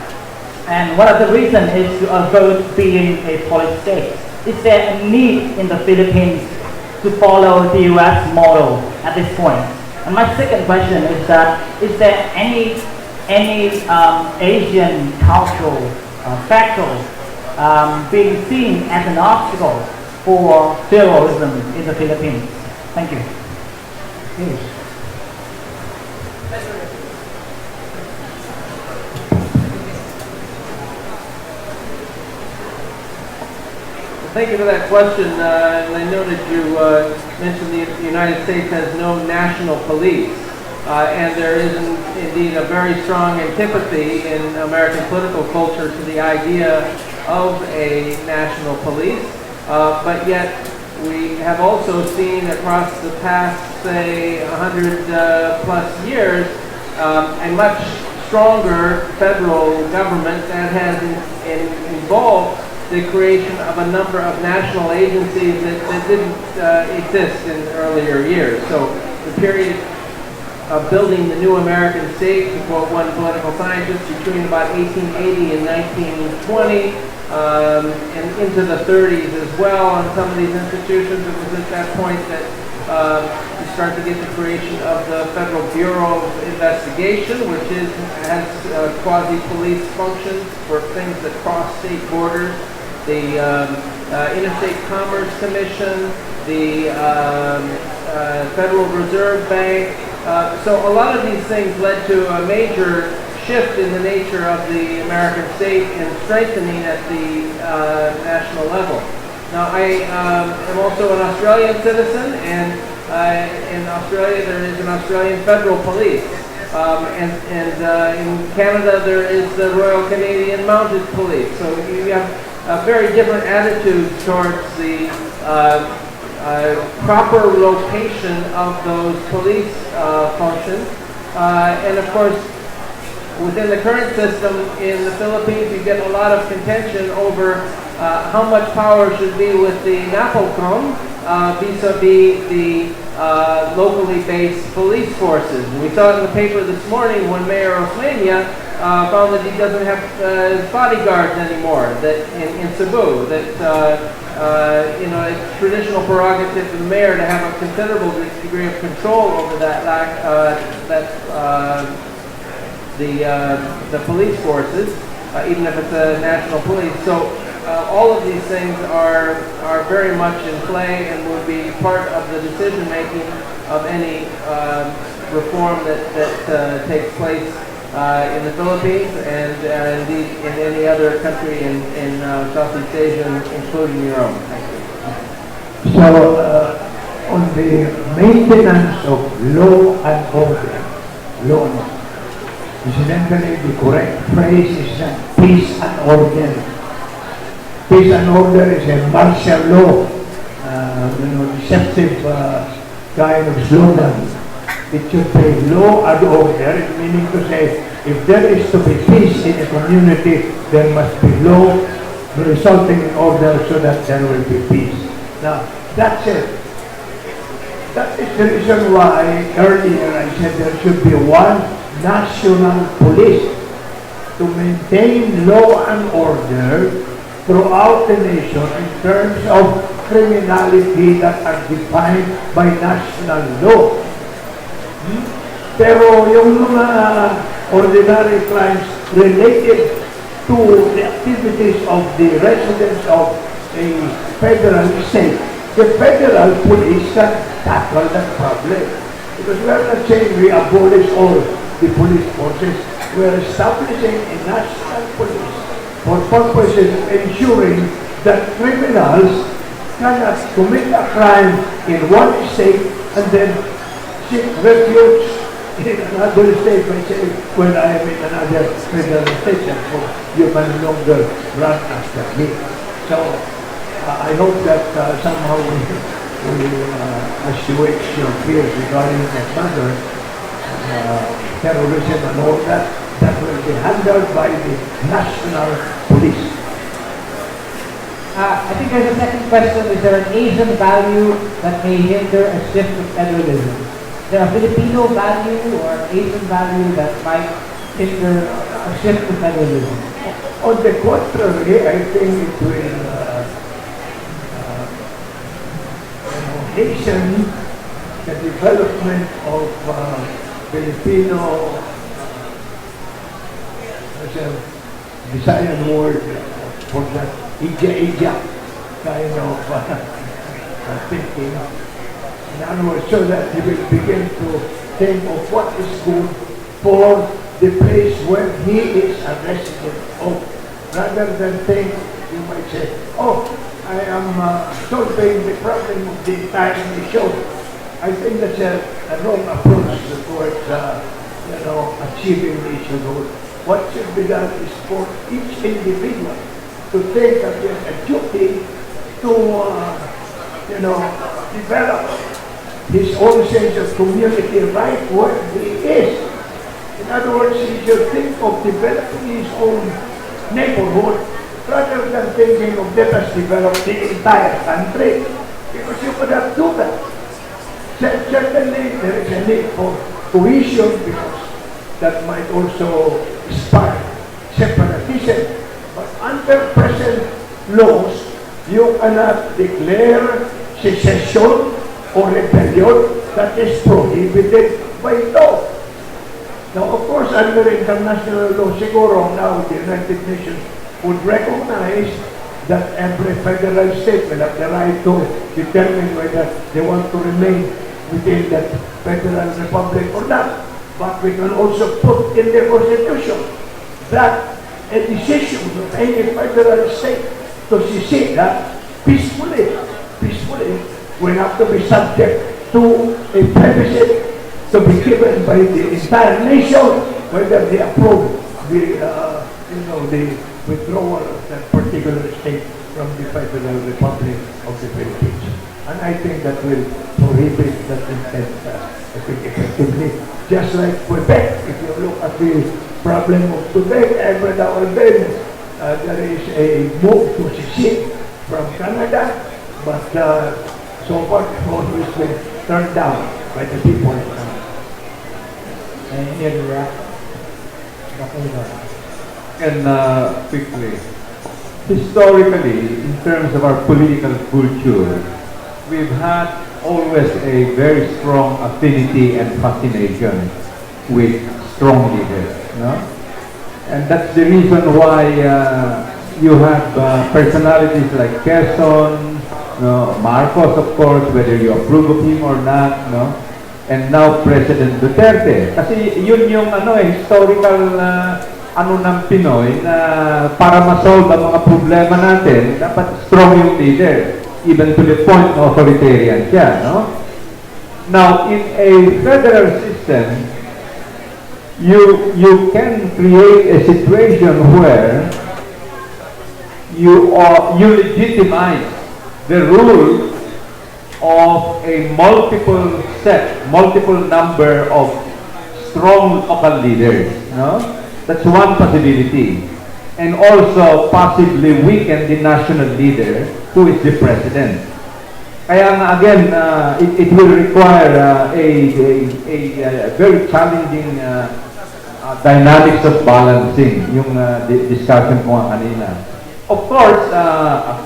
And one of the reasons is to avoid being a police state. Is there a need in the Philippines to follow the US model at this point? And my second question is that, is there any Asian cultural factors being seen as an obstacle for federalism in the Philippines? Thank you. Yes. Thank you for that question. And I noted you mentioned the United States has no national police. And there is indeed a very strong antipathy in American political culture to the idea of a national police. But yet we have also seen across the past, say, 100 plus years, a much stronger federal government that has involved the creation of a number of national agencies that didn't exist in earlier years. So the period of building the new American state, to quote one political scientist, between about 1880 and 1920, and into the 30s as well on some of these institutions. It was at that point that you start to get the creation of the Federal Bureau of Investigation, which has quasi-police functions for things that cross state borders. The Interstate Commerce Commission, the Federal Reserve Bank. So a lot of these things led to a major shift in the nature of the American state and strengthening at the national level. Now, I am also an Australian citizen, and in Australia there is an Australian Federal Police. And in Canada there is the Royal Canadian Mounted Police. So you have very different attitudes towards the proper location of those police functions. And of course, within the current system in the Philippines, you get a lot of contention over how much power should be with the NAPOLCOM vis-a-vis the locally based police forces. And we saw it in the paper this morning when Mayor Osmeña found that he doesn't have bodyguards anymore in Cebu. That it's traditional prerogative for the mayor to have a considerable degree of control over the police forces, even if it's a national police. So all of these things are very much in play and will be part of the decision making of any reform that takes place in the Philippines and indeed in any other country in Southeast Asia, including your own. Thank you. So, on the maintenance of law and order, incidentally, the correct phrase is peace and order. Peace and order is a martial law, deceptive kind of slogan. It should be law and order, meaning to say, if there is to be peace in a community, there must be law resulting in order so that there will be peace. Now, that's it. That is the reason why earlier I said there should be one national police to maintain law and order throughout the nation in terms of criminality that are defined by national law. Pero yung mga ordinary crimes related to the activities of the residents of a federal state, the federal police can tackle that problem. Because we are not saying we abolish all the police forces. We are establishing a national police for purposes of ensuring that criminals cannot commit a crime in one state and then seek refuge in another state by saying, well, I am in another federal state, so you can no longer run after me. So I hope that somehow we assuage your fears regarding that matter, terrorism and all that. that will be handled by the national police. I think there's a second question. Is there an Asian value that may hinder a shift to federalism? Is there a Filipino value or an Asian value that might hinder a shift to federalism? On the contrary, I think it will hasten the development of Filipino, as a Visayan word for that, Ija kind of thinking. In other words, so that you will begin to think of what is good for the place where he is a resident of, rather than think, you might say, oh, I am solving the problem of the entire nation. I think that's a wrong approach towards, achieving nation goal. What should be done is for each individual to think that there's a duty to, develop his own sense of community right where he is. In other words, he should think of developing his own neighborhood rather than thinking of let us develop the entire country. Because you cannot do that. Certainly, there is a need for cohesion because that might also spark separatism. But under present laws, you cannot declare secession or rebellion that is prohibited by law. Now, of course, under international law, siguro now the United Nations would recognize that every federal state will have the right to determine whether they want to remain within that federal republic or not. But we can also put in the Constitution that a decision of any federal state to secede peacefully will have to be subject to a plebiscite to be given by the entire nation whether they approve the withdrawal of that particular state from the Federal Republic of the Philippines. And I think that will prohibit that intent, I think, effectively. Just like Quebec, if you look at the problem of Quebec, every now and then there is a move to secede from Canada, but so far it's always been turned down by the people of Canada. And quickly, historically, in terms of our political culture, we've had always a very strong affinity and fascination with strong leaders, and that's the reason why you have personalities like Quezon, Marcos, of course, whether you approve of him or not, and now President Duterte. Kasi yun yung historical ng Pinoy na para ma-solve ang mga problema natin, dapat strong yung leader, even to the point na authoritarian siya, Now, in a federal system, you can create a situation where you legitimize the rule of a multiple number of strong local leaders, That's one possibility. And also possibly weaken the national leader who is the president. Kaya nga again, it will require a very challenging dynamics of balancing yung discussion ko kanina. Of course, as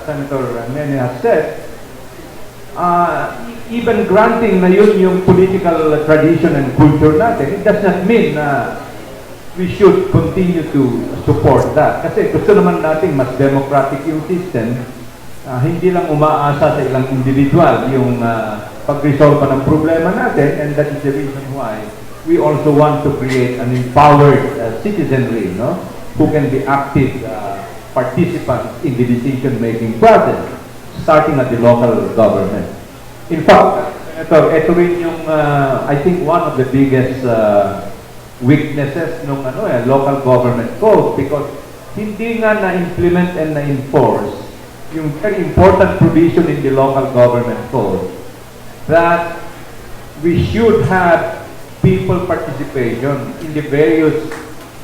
Senator Nene has said, even granting na yun yung political tradition and culture natin, it does not mean na we should continue to support that. Kasi gusto naman natin mas democratic yung system, hindi lang umaasa sa ilang individual yung pag-resolve pa ng problema natin, and that is the reason why we also want to create an empowered citizenry, who can be active participants in the decision-making process, starting at the local government. In fact, ito rin yung, I think, one of the biggest weaknesses ng local government code, because hindi nga na-implement and na-enforce yung very important provision in the local government code that we should have people participation in the various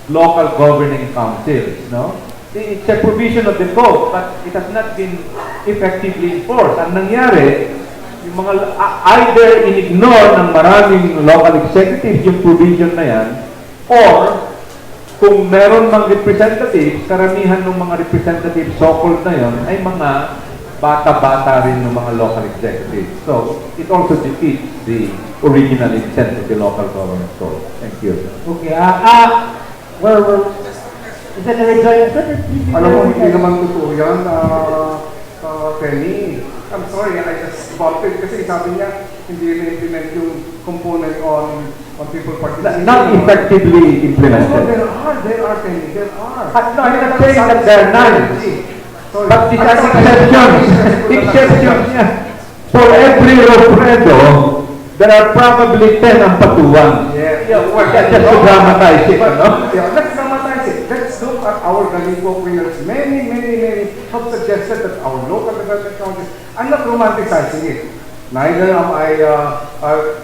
local governing councils, no? It's a provision of the code, but it has not been effectively enforced. Ang nangyari, yung mga either in-ignore ng maraming local executives yung provision na yan, or kung meron mang representatives, karamihan ng mga representatives so-called na yon ay mga bata-bata rin ng mga local executives. So, it also defeats the original intent of the local government code. Thank you. Okay, is that a rejoinder? Alam mo, hindi naman totoo yan, Penny. I'm sorry, I just bumped it kasi sabi niya, hindi na-implement yung component on people participating. Not effectively implemented. No, there are, Penny, there are. No, I'm not saying that there are none. But these are exceptions. Exceptions, yeah. For every Robredo, there are probably 10 ampatuan. Yeah. Just to dramatize it, no? Yeah, let's dramatize it. Let's look at our Galipo winners. Many have suggested that our local development councils, I'm not romanticizing it. Neither am I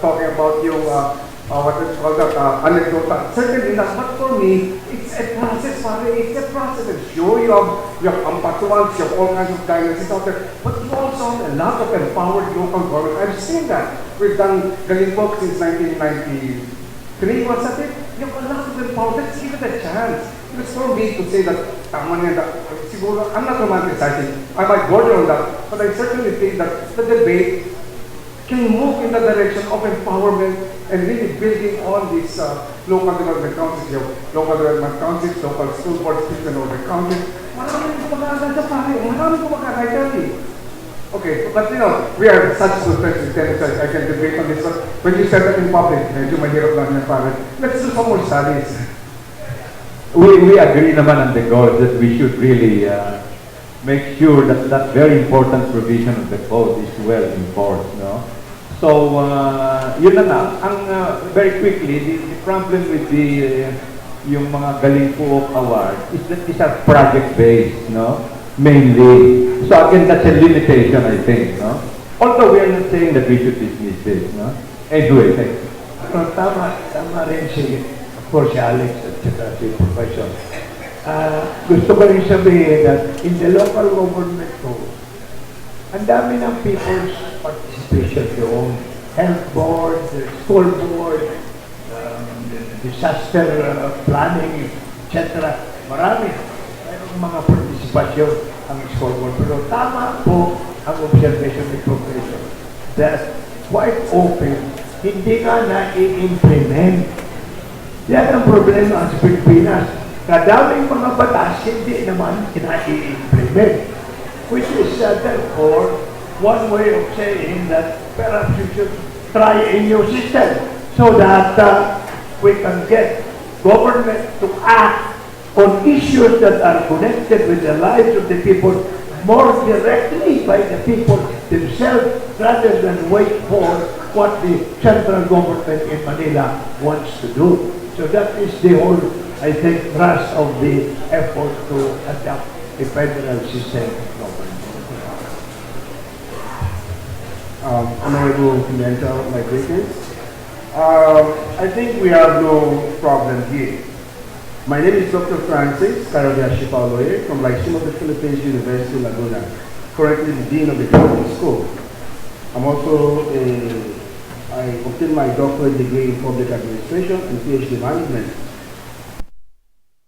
talking about yung, what is called that, anecdotal. Certainly not, but for me, it's a process, pare. It's a process. And sure, you have ampatuans, you have all kinds of dynasties out there, but you also have a lot of empowered local government. I've seen that. We've done Galipo since 1993, what's that it? You have a lot of empowered. Let's give it a chance. It's for me to say that, tama niya, siguro, I'm not romanticizing. I might border on that, but I certainly think that the debate can move in the direction of empowerment and really building on these local development councils, local development councils, local school boards, and over councils. Maraming kumakagal sa pare, maraming kumakagal. Okay, but you know, we are such good friends with tennis, I can debate on this, but when you said that in public, medyo mahirap lang yung pare. Let's do some more studies. We agree naman on the goal that we should really make sure that that very important provision of the code is well enforced, no? So, yun na nga, very quickly, the problem with yung mga Galing Po Award is that these are project-based, no? Mainly. So again, that's a limitation, I think, no? Although we are not saying that we should dismiss this, no? Anyway, thank you. Tama rin of course, si Alex at saka si Professor. Gusto ko rin sabihin that in the local government code, ang dami ng people's participation doon. Health board, the school board, disaster planning, etc. Marami. Mayroong mga participasyon ang school board. Pero tama po ang observation ni Professor that quite open, hindi nga na-i-implement. Yan ang problema sa Pilipinas. Kadaming mga batas, hindi naman ina-i-implement. Which is therefore one way of saying that perhaps you should try a new system so that we can get government to act on issues that are connected with the lives of the people more directly by the people themselves rather than wait for what the central government in Manila wants to do. So that is the whole, I think, thrust of the effort to adopt a federal system of government. Honorable Pimentel, my greetings. I think we have no problem here. My name is Dr. Francis Caravaggio Pauloye from Lyceum of the Philippines, University, Laguna, currently the Dean of the Graduate School. I'm also I obtained my doctorate degree in public administration and PhD management.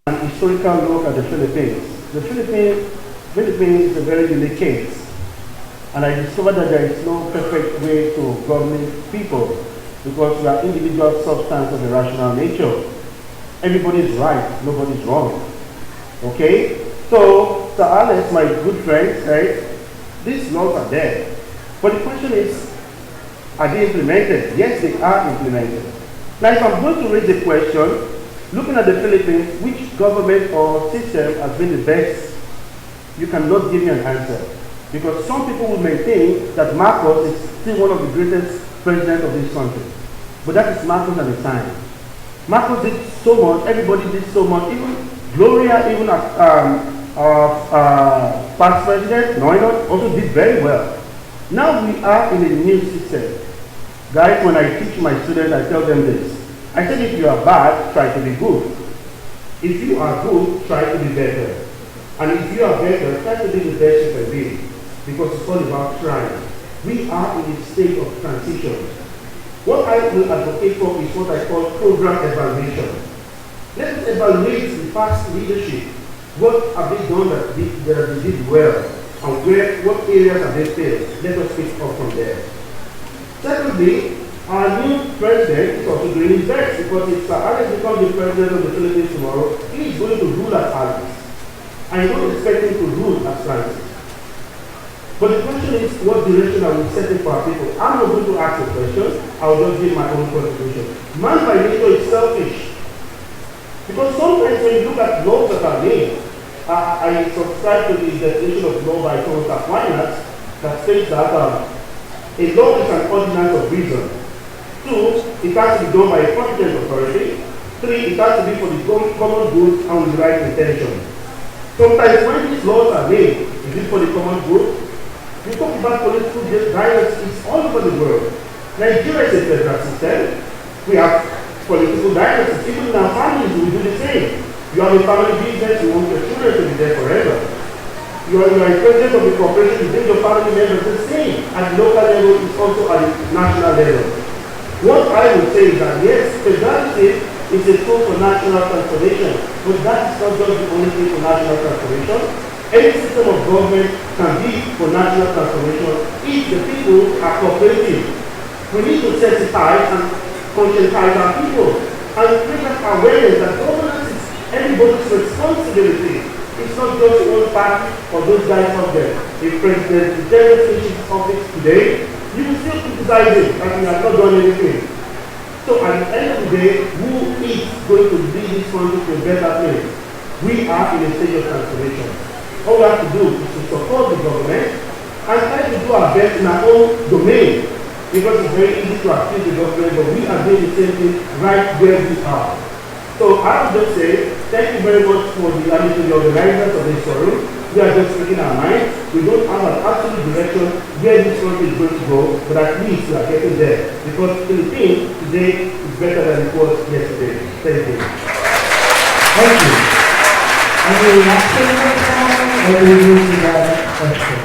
An historical look at the Philippines. The Philippines is a very unique case. And I discovered that there is no perfect way to govern people because we are individual substance of a rational nature. Everybody is right, nobody is wrong. Okay? So, Sir Alex, my good friend, said, these laws are there. But the question is, are they implemented? Yes, they are implemented. Now, if I'm going to raise the question, looking at the Philippines, which government or system has been the best? You cannot give me an answer. Because some people will maintain that Marcos is still one of the greatest presidents of this country. But that is Marcos at the time. Marcos did so much, everybody did so much, even Gloria, even past president, Noynon, also did very well. Now we are in a new system. Guys, when I teach my students, I tell them this. I said if you are bad, try to be good. If you are good, try to be better. And if you are better, try to be the best you can be. Because it's all about trying. We are in a state of transition. What I will advocate for is what I call program evaluation. Let us evaluate the past leadership. What have they done that they did well? And what areas have they failed? Let us pick up from there. Secondly, our new president is also doing his best, because if Sir Alex becomes the president of the Philippines tomorrow, he is going to rule as Alex. I don't expect him to rule as Francis. But the question is, what direction are we setting for our people? I'm not going to ask a question, I'll just give my own contribution. Man by nature is selfish. Because sometimes when you look at laws that are made, I subscribe to the definition of law by Thomas Aquinas that states that a law is an ordinance of reason. 2, it has to be done by a competent authority. 3, it has to be for the common good and with the right intention. Sometimes when these laws are made, is it for the common good? We talk about political dynasties all over the world. Nigeria is a federal system. We have political dynasties. Even in our families, we do the same. You have a family business, you want your children to be there forever. You are a president of the corporation, you bring your family members the same. At the local level, it's also at the national level. What I would say is that yes, federalism is a tool for national transformation, but that is not just the only thing for national transformation. Any system of government can be for national transformation if the people are cooperative. We need to sensitize and conscientize our people and create that awareness that governance is everybody's responsibility. It's not just one party or those guys up there. If President Jerry finishes office today, you will still criticize him that he has not done anything. So at the end of the day, who is going to lead this country to a better place? We are in a stage of transformation. All we have to do is to support the government and try to do our best in our own domain. Because it's very easy to accuse the government, but we are doing the same thing right where we are. So I would just say, thank you very much for the organizers of this forum. We are just speaking our minds. We don't have an absolute direction where this country is going to go, but at least we are getting there. Because Philippines today is better than it was yesterday. Thank you. Thank you. And the next question, or will you see the next question?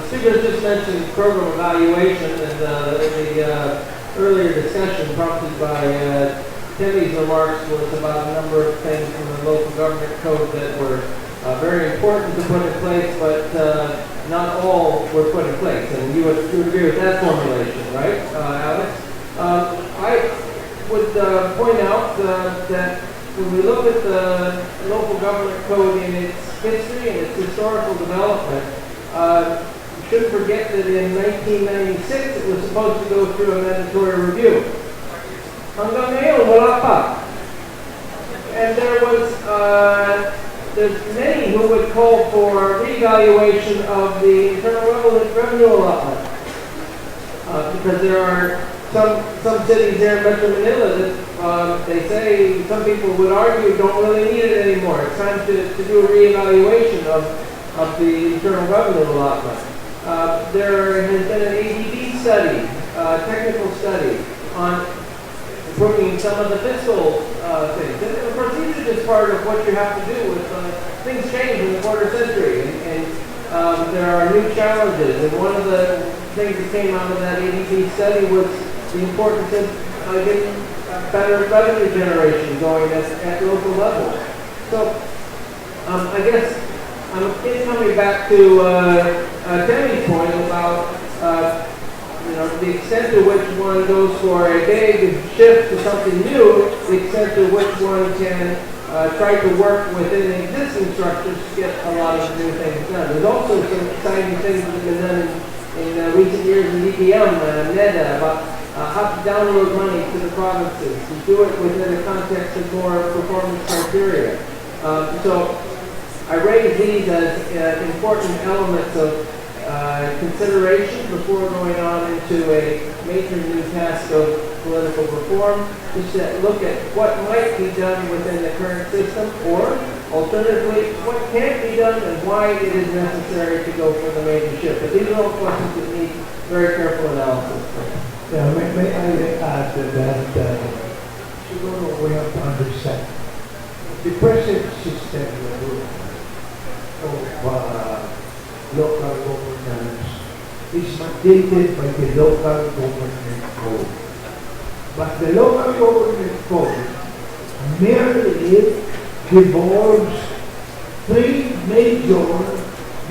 Speaker just mentioned program evaluation, and in the earlier discussion prompted by Timmy's remarks was about a number of things from the local government code that were very important to put in place, but not all were put in place. And you would agree with that formulation, right, Alex? I would point out that when we look at the local government code in its history and its historical development, you shouldn't forget that in 1996 it was supposed to go through a mandatory review. Hanggang ngayon, wala pa. And there's many who would call for reevaluation of the internal revenue allotment. Because there are some cities here in Metro Manila that they say, some people would argue, don't really need it anymore. It's time to do a reevaluation of the internal revenue allotment. There has been an ADB study, technical study, on improving some of the fiscal things. And of course, these are just part of what you have to do with things change in the quarter century. And there are new challenges. And one of the things that came out of that ADB study was the importance of getting better revenue generation going at local levels. So I guess I'm coming back to Demi's point about the extent to which one goes for a big shift to something new, the extent to which one can try to work within the existing structures to get a lot of new things done. There's also some exciting things that have been done in recent years in EPM, NEDA, about how to download money to the provinces, to do it within the context of more performance criteria. So I raise these as important elements of consideration before going on into a major new task of political reform, just to look at what might be done within the current system, or alternatively, what can't be done and why it is necessary to go for the major shift. But these are all questions that need very careful analysis. Yeah, may I add that we have to understand the present system of local governance is mandated by the local government code. But the local government code merely devolves three major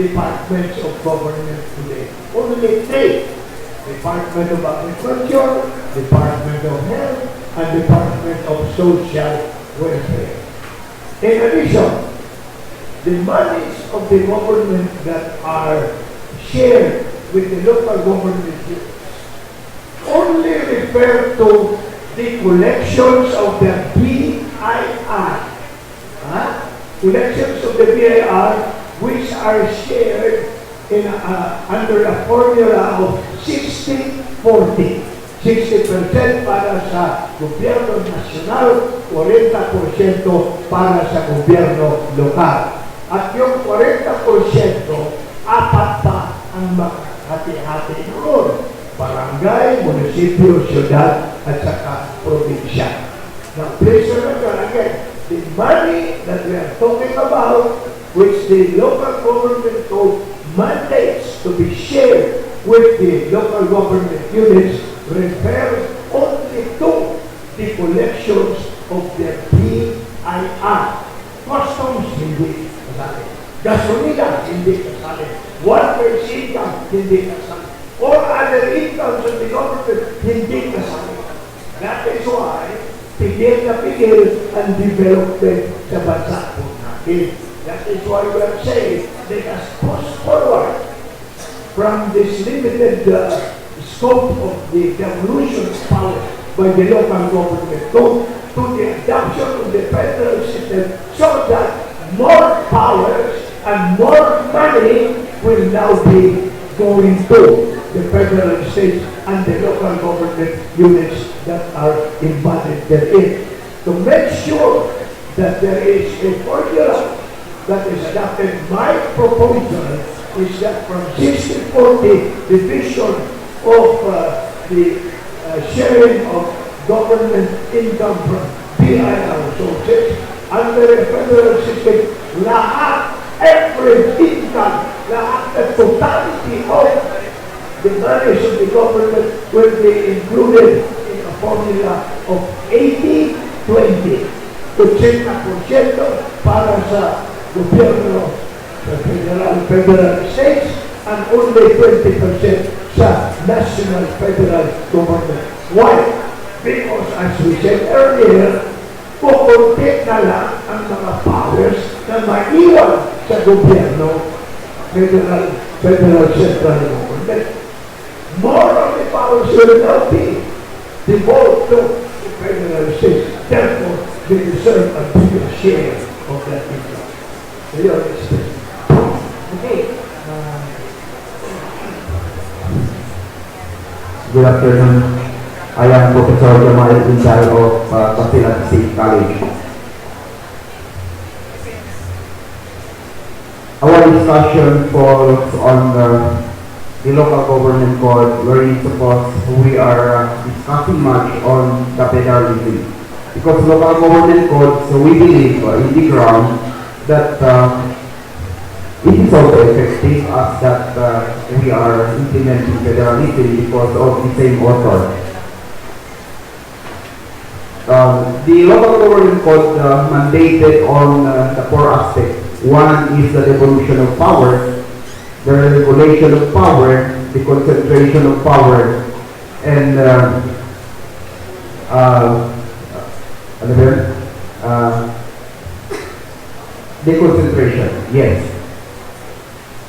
departments of government today. Only three. Department of Agriculture, Department of Health, and Department of Social Welfare. In addition, the monies of the government that are shared with the local government units only refer to the collections of the BIR. Collections of the BIR which are shared in under a formula of 60-40. 60% para sa gobyerno nasyonal, 40% para sa gobyerno lokal. At yung 40%, apat pa ang hati-hati noon. Barangay, munisipyo, syudad, at saka probinsya. Now, please remember again, the money that we are talking about, which the local government code mandates to be shared with the local government units, refers only to the collections of the BIR. Customs, hindi kasali. Gasolina, hindi kasali. Water income, hindi kasali. All other incomes of the government, hindi kasali. That is why, pigil na pigil ang development sa bansa po natin. That is why we are saying, let us push forward from this limited scope of the devolution of power by the local government code to the adoption of the federal system so that more powers and more money will now be going to the federal states and the local government units that are embodied therein. To make sure that there is a formula that is adopted, my proposal is that from 60-40 division of the sharing of government income from BIR sources under a federal system, lahat, every income, lahat, the totality of the monies of the government will be included in a formula of 80-20. 80% para sa gobyerno sa federal states and only 20% sa national federal government. Why? Because as we said earlier, kukunti na lang ang mga powers na maiwan sa gobyerno, federal central government. More of the powers will now be devolved to the federal states. Therefore, they deserve a bigger share of that income. Okay. Good afternoon. I am Professor Jamal Insal of Basilan State College. Our discussion falls on the local government code, wherein suppose we are discussing much on the federalism. Because local government code, so we believe in the ground that it is also effective as that we are implementing federalism because of the same author. The local government code mandated on the four aspects. One is the devolution of power, the regulation of power, the concentration of power, and the concentration, yes.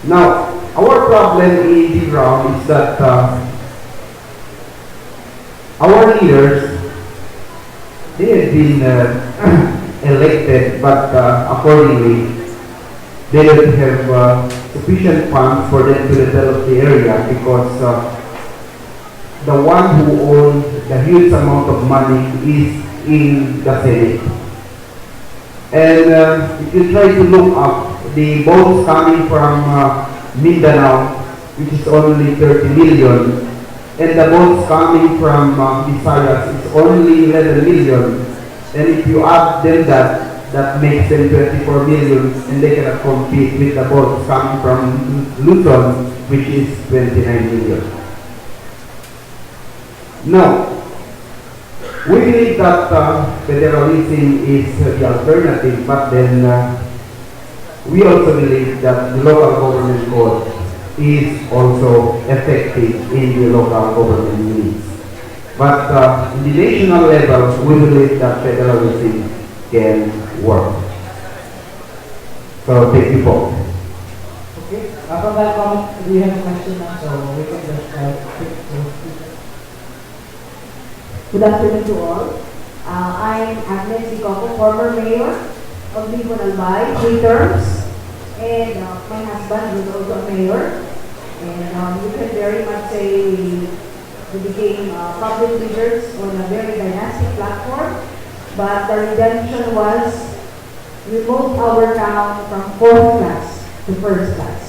Now, our problem in the ground is that our leaders, they have been elected, but accordingly, they don't have sufficient funds for them to develop the area because the one who owns the huge amount of money is in the Senate. And if you try to look up the bonds coming from Mindanao, which is only 30 million, and the votes coming from Visayas is only 11 million. And if you add them that makes them 24 million, and they cannot compete with the votes coming from Luzon, which is 29 million. Now, we believe that federalism is the alternative, but then we also believe that the local government code is also effective in the local government needs. But in the national level, we believe that federalism can work. So thank you both. Okay, from that comment, we have a question now, so we can just pick. Good afternoon to all. I'm Agnes Sicoco, former mayor of Libon Albay, 3 terms, and my husband was also a mayor. And you can very much say we became public leaders on a very dynastic platform, but the redemption was we moved our town from 4th class to 1st class.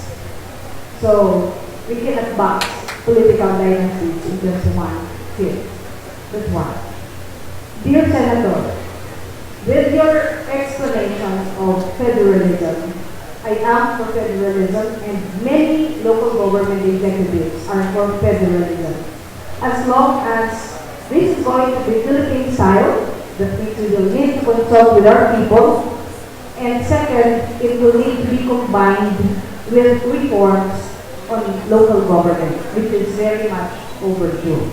So we cannot box political dynasties in just one field. That's one. Dear Senator, with your explanations of federalism, I am for federalism, and many local government executives are for federalism. As long as this is going to be Philippine style, that means we will need to consult with our people, and second, it will need to be combined with reforms on local government, which is very much overdue.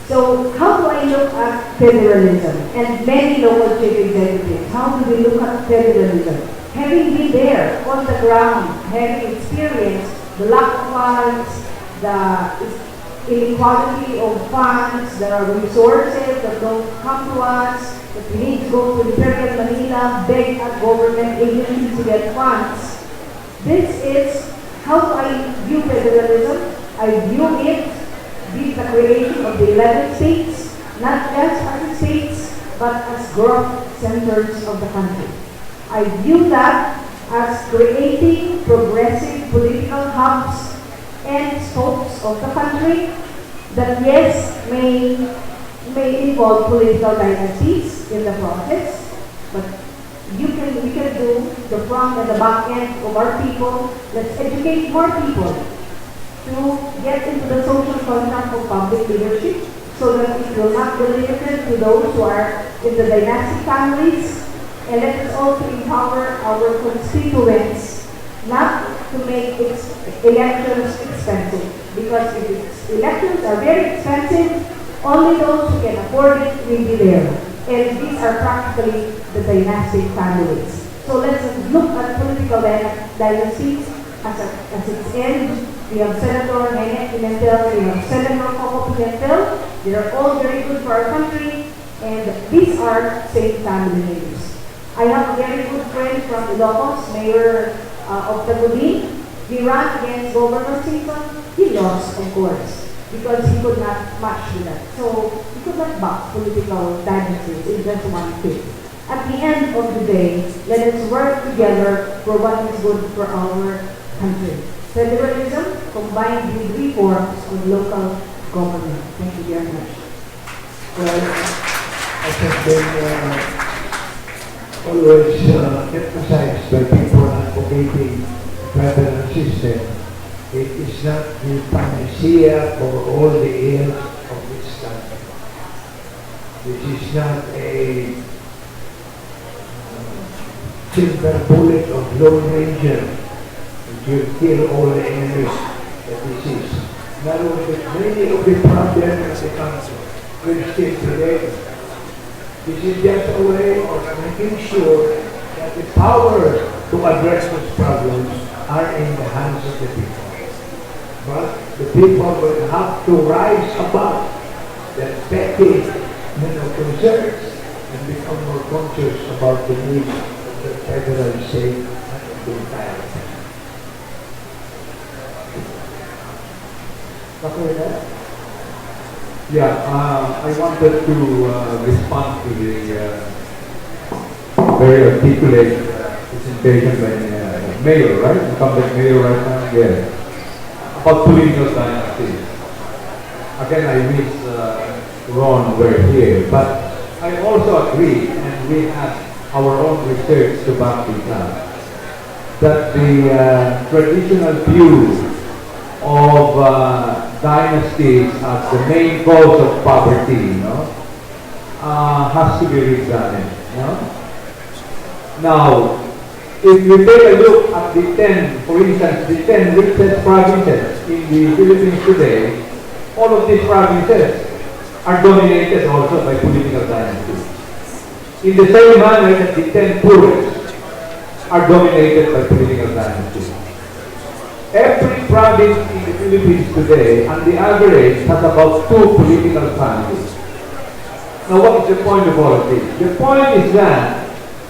So how do I look at federalism and many local chief executives? How do we look at federalism? Having been there on the ground, having experienced the lack of funds, the inequality of funds, the resources that don't come to us, that we need to go to Imperial Manila, beg at government agencies to get funds. This is how do I view federalism? I view it be the creation of the 11 states, not just as states, but as growth centers of the country. I view that as creating progressive political hubs and spokes of the country that, yes, may involve political dynasties in the process, but we can do the front and the back end of our people. Let's educate more people to get into the social contract of public leadership so that it will not be limited to those who are in the dynastic families. And let us also empower our constituents not to make elections expensive. Because if elections are very expensive, only those who can afford it will be there. And these are practically the dynastic families. So let's look at political dynasties as its end. We have Senator Nene Pimentel, we have Senator Coco Pimentel. They are all very good for our country, and these are same family names. I have a very good friend from Ilocos, Mayor of Tagudin. He ran against Governor Simpson. He lost, of course, because he could not match with that. So he could not box political dynasties in just one field. At the end of the day, let us work together for what is good for our country. Federalism combined with reforms of local government. Thank you very much. Well, I have been always emphasized by people advocating federal system. It is not the panacea for all the ills of this country. This is not a silver bullet of Lone Ranger. You kill all the enemies that this is. In other words, many of the problems of the country will still today. This is just a way of making sure that the power to address those problems are in the hands of the people. But the people will have to rise above their petty concerns and become more conscious about the needs of the federal state and of the entire country. Yeah, I wanted to respond to the very articulate presentation by Mayor, right? Incumbent Mayor right now, yeah. About political dynasties. again, I wish Ron were here, but I also agree, and we have our own research to back this up, that the traditional view of dynasties as the main cause of poverty, has to be re-examined. Now, if you take a look at the 10, for instance, the 10 richest provinces in the Philippines today, all of these provinces are dominated also by political dynasties. In the same manner that the 10 poorest are dominated by political dynasties. Every province in the Philippines today, on the average, has about 2 political families. Now, what is the point of all of this? The point is that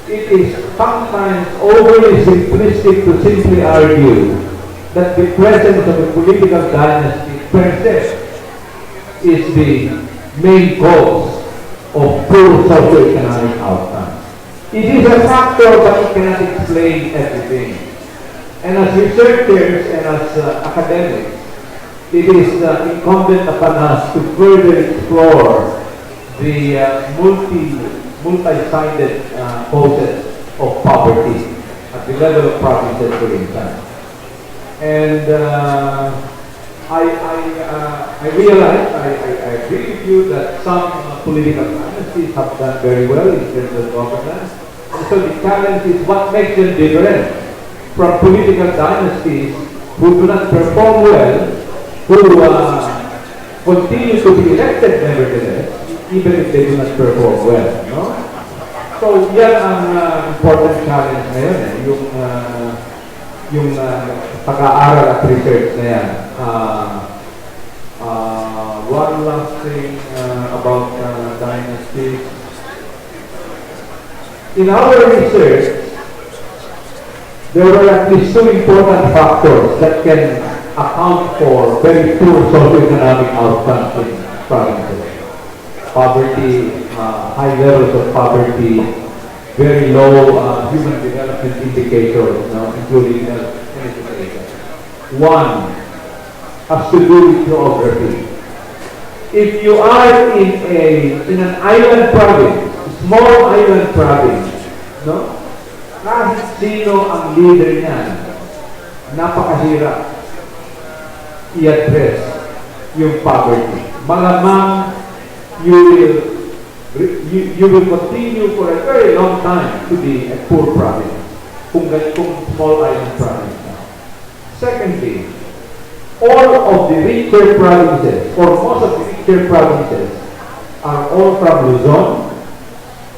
it is sometimes overly simplistic to simply argue that the presence of a political dynasty per se is the main cause of poor socioeconomic outcomes. It is a factor, but it cannot explain everything. And as researchers and as academics, it is incumbent upon us to further explore the multi-sided causes of poverty at the level of provinces, for instance. And I realize, I agree with you that some political dynasties have done very well in terms of governance. And so the challenge is what makes them different from political dynasties who do not perform well, who continue to be elected nevertheless, even if they do not perform well. So yan ang important challenge ngayon, yung pag-aaral at research na yan. One last thing about dynasties. In our research, there were at least 2 important factors that can account for very poor socioeconomic outcomes in provinces. Poverty, high levels of poverty, very low human development indicators, including education. One has to do with geography. If you are in an island province, small island province, kahit sino ang leader niyan, napakahirap i-address yung poverty. Malamang you will continue for a very long time to be a poor province, kung small island province now. Secondly, all of the richer provinces, or most of the richer provinces, are all from Luzon.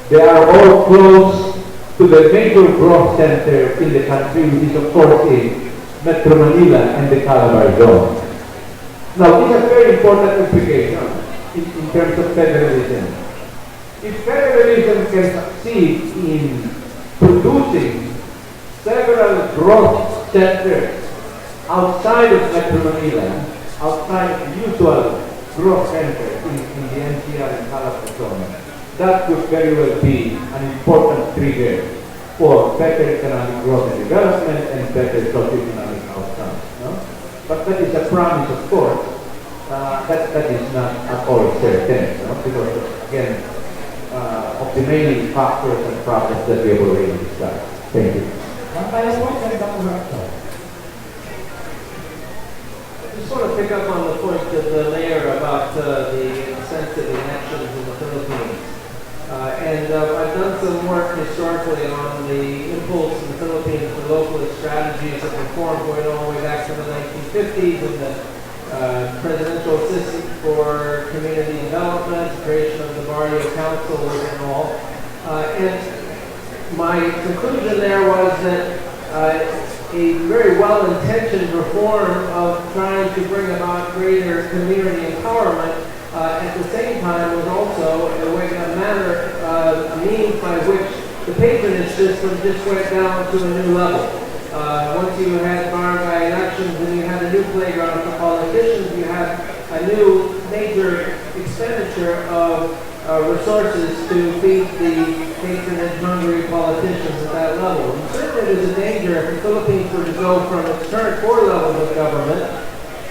They are all close to the major growth center in the country, which is of course in Metro Manila and the Calabar zone. Now, this has very important implications in terms of federalism. If federalism can succeed in producing several growth centers outside of Metro Manila, outside of the usual growth centers in the NCR and Calabar zone, that could very well be an important trigger for better economic growth and development and better socio-economic outcomes. But that is a promise, of course. That is not at all certain, because again, of the many factors and problems that we have already discussed. Thank you. I just want to pick up on the point of the mayor about the incentive elections in the Philippines. I've done some work historically on the impulse in the Philippines for localist strategies of reform going all the way back to the 1950s and the presidential assistance for community development, creation of the barrio councils and all. And my conclusion there was that a very well-intentioned reform of trying to bring about greater community empowerment at the same time was also a means by which the patronage system just went down to a new level. Once you had barangay elections and you had a new playground for politicians, you had a new major expenditure of resources to feed the patronage-hungry politicians at that level. And certainly there's a danger if the Philippines were to go from its current 4 levels of government,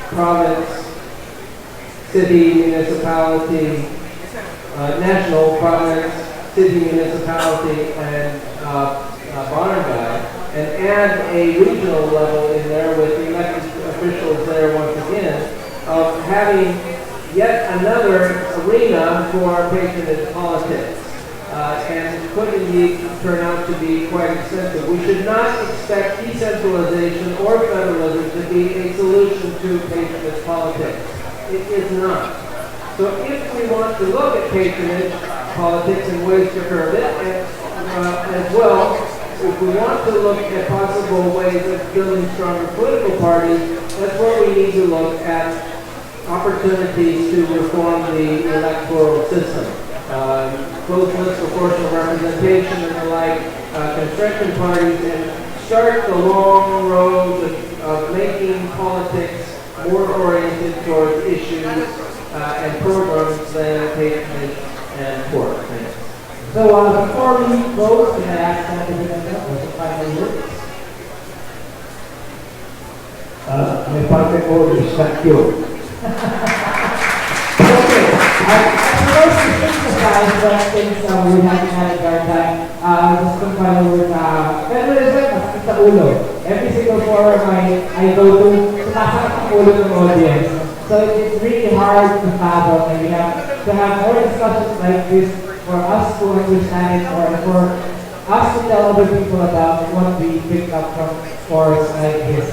province, city, municipality, national, province, city, municipality, and barangay, and add a regional level in there with the elected officials there once again, of having yet another arena for patronage politics. And could indeed turn out to be quite extensive. We should not expect decentralization or federalism to be a solution to patronage politics. It is not. So if we want to look at patronage politics and ways to curb it, and as well, if we want to look at possible ways of building stronger political parties, that's where we need to look at opportunities to reform the electoral system. Closeness, proportional representation, and the like, construction parties, and start the long road of making politics more oriented towards issues and programs than patronage and work. So before we close, can I ask what's the final words? My final word is thank you. I'm supposed to synthesize, but since we haven't had a hard time, just some final word. Federalism, masakit sa ulo. Every single forum I go to, sumasakit ang ulo ng audience. So it's really hard to fathom, and we have to have more discussions like this for us to understand it, or for us to tell other people about what we pick up from forums like this.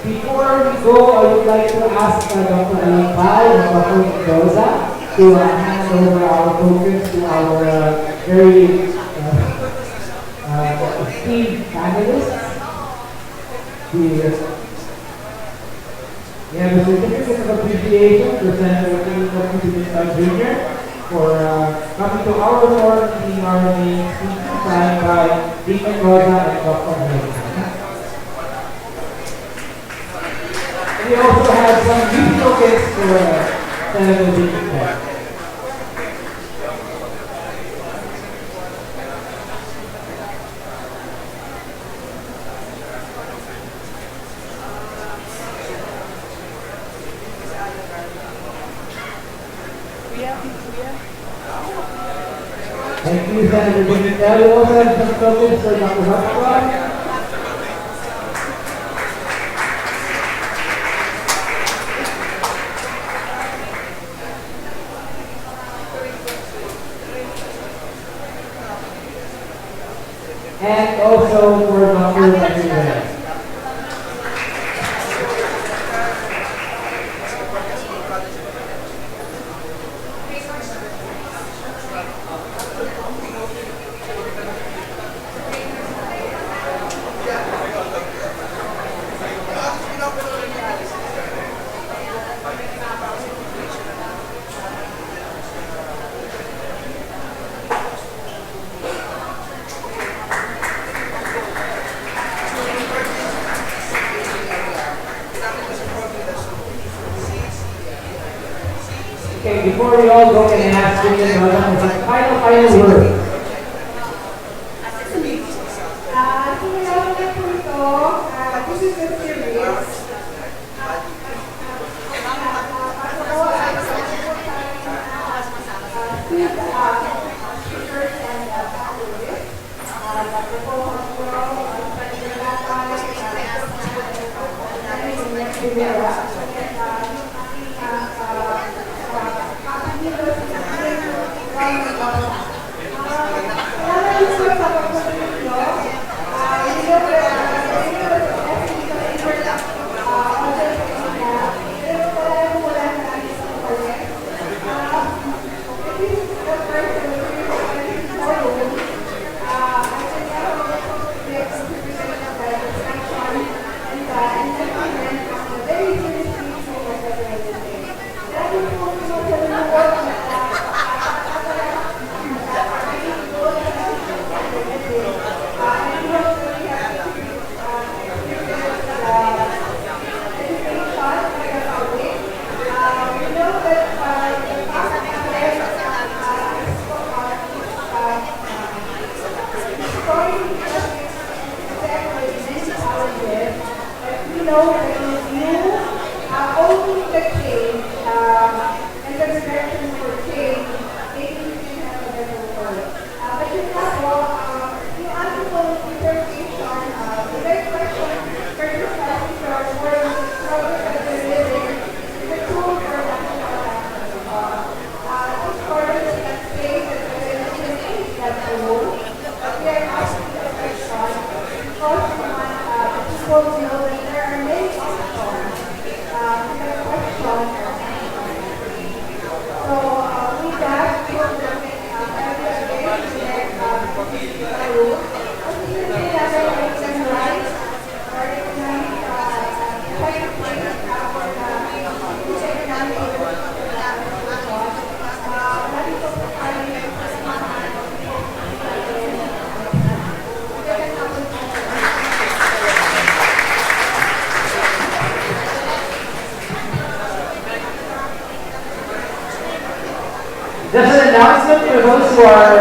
Before we go, I would like to ask Dr. Alipay and Dr. Mendoza to hand over our focus to our very esteemed panelists. We have a certificate of appreciation presented to Dr. Jr. for coming to our forum, being our main speaker, signed by Dean Mendoza and Dr. Mendoza. We also have some musical gifts for Senator Dean. Thank you, Senator Dean. We also have some tokens for Dr. Hutchcroft. And also for Dr. Mendoza. Okay, before we all go, can I ask you to final word? This is a series. Know that you are only the change announcement for those who are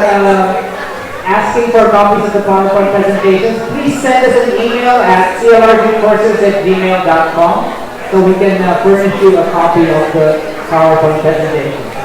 asking for copies of the PowerPoint presentations. Please send us an email at clrgcourses@gmail.com so we can furnish you a copy of the PowerPoint presentation.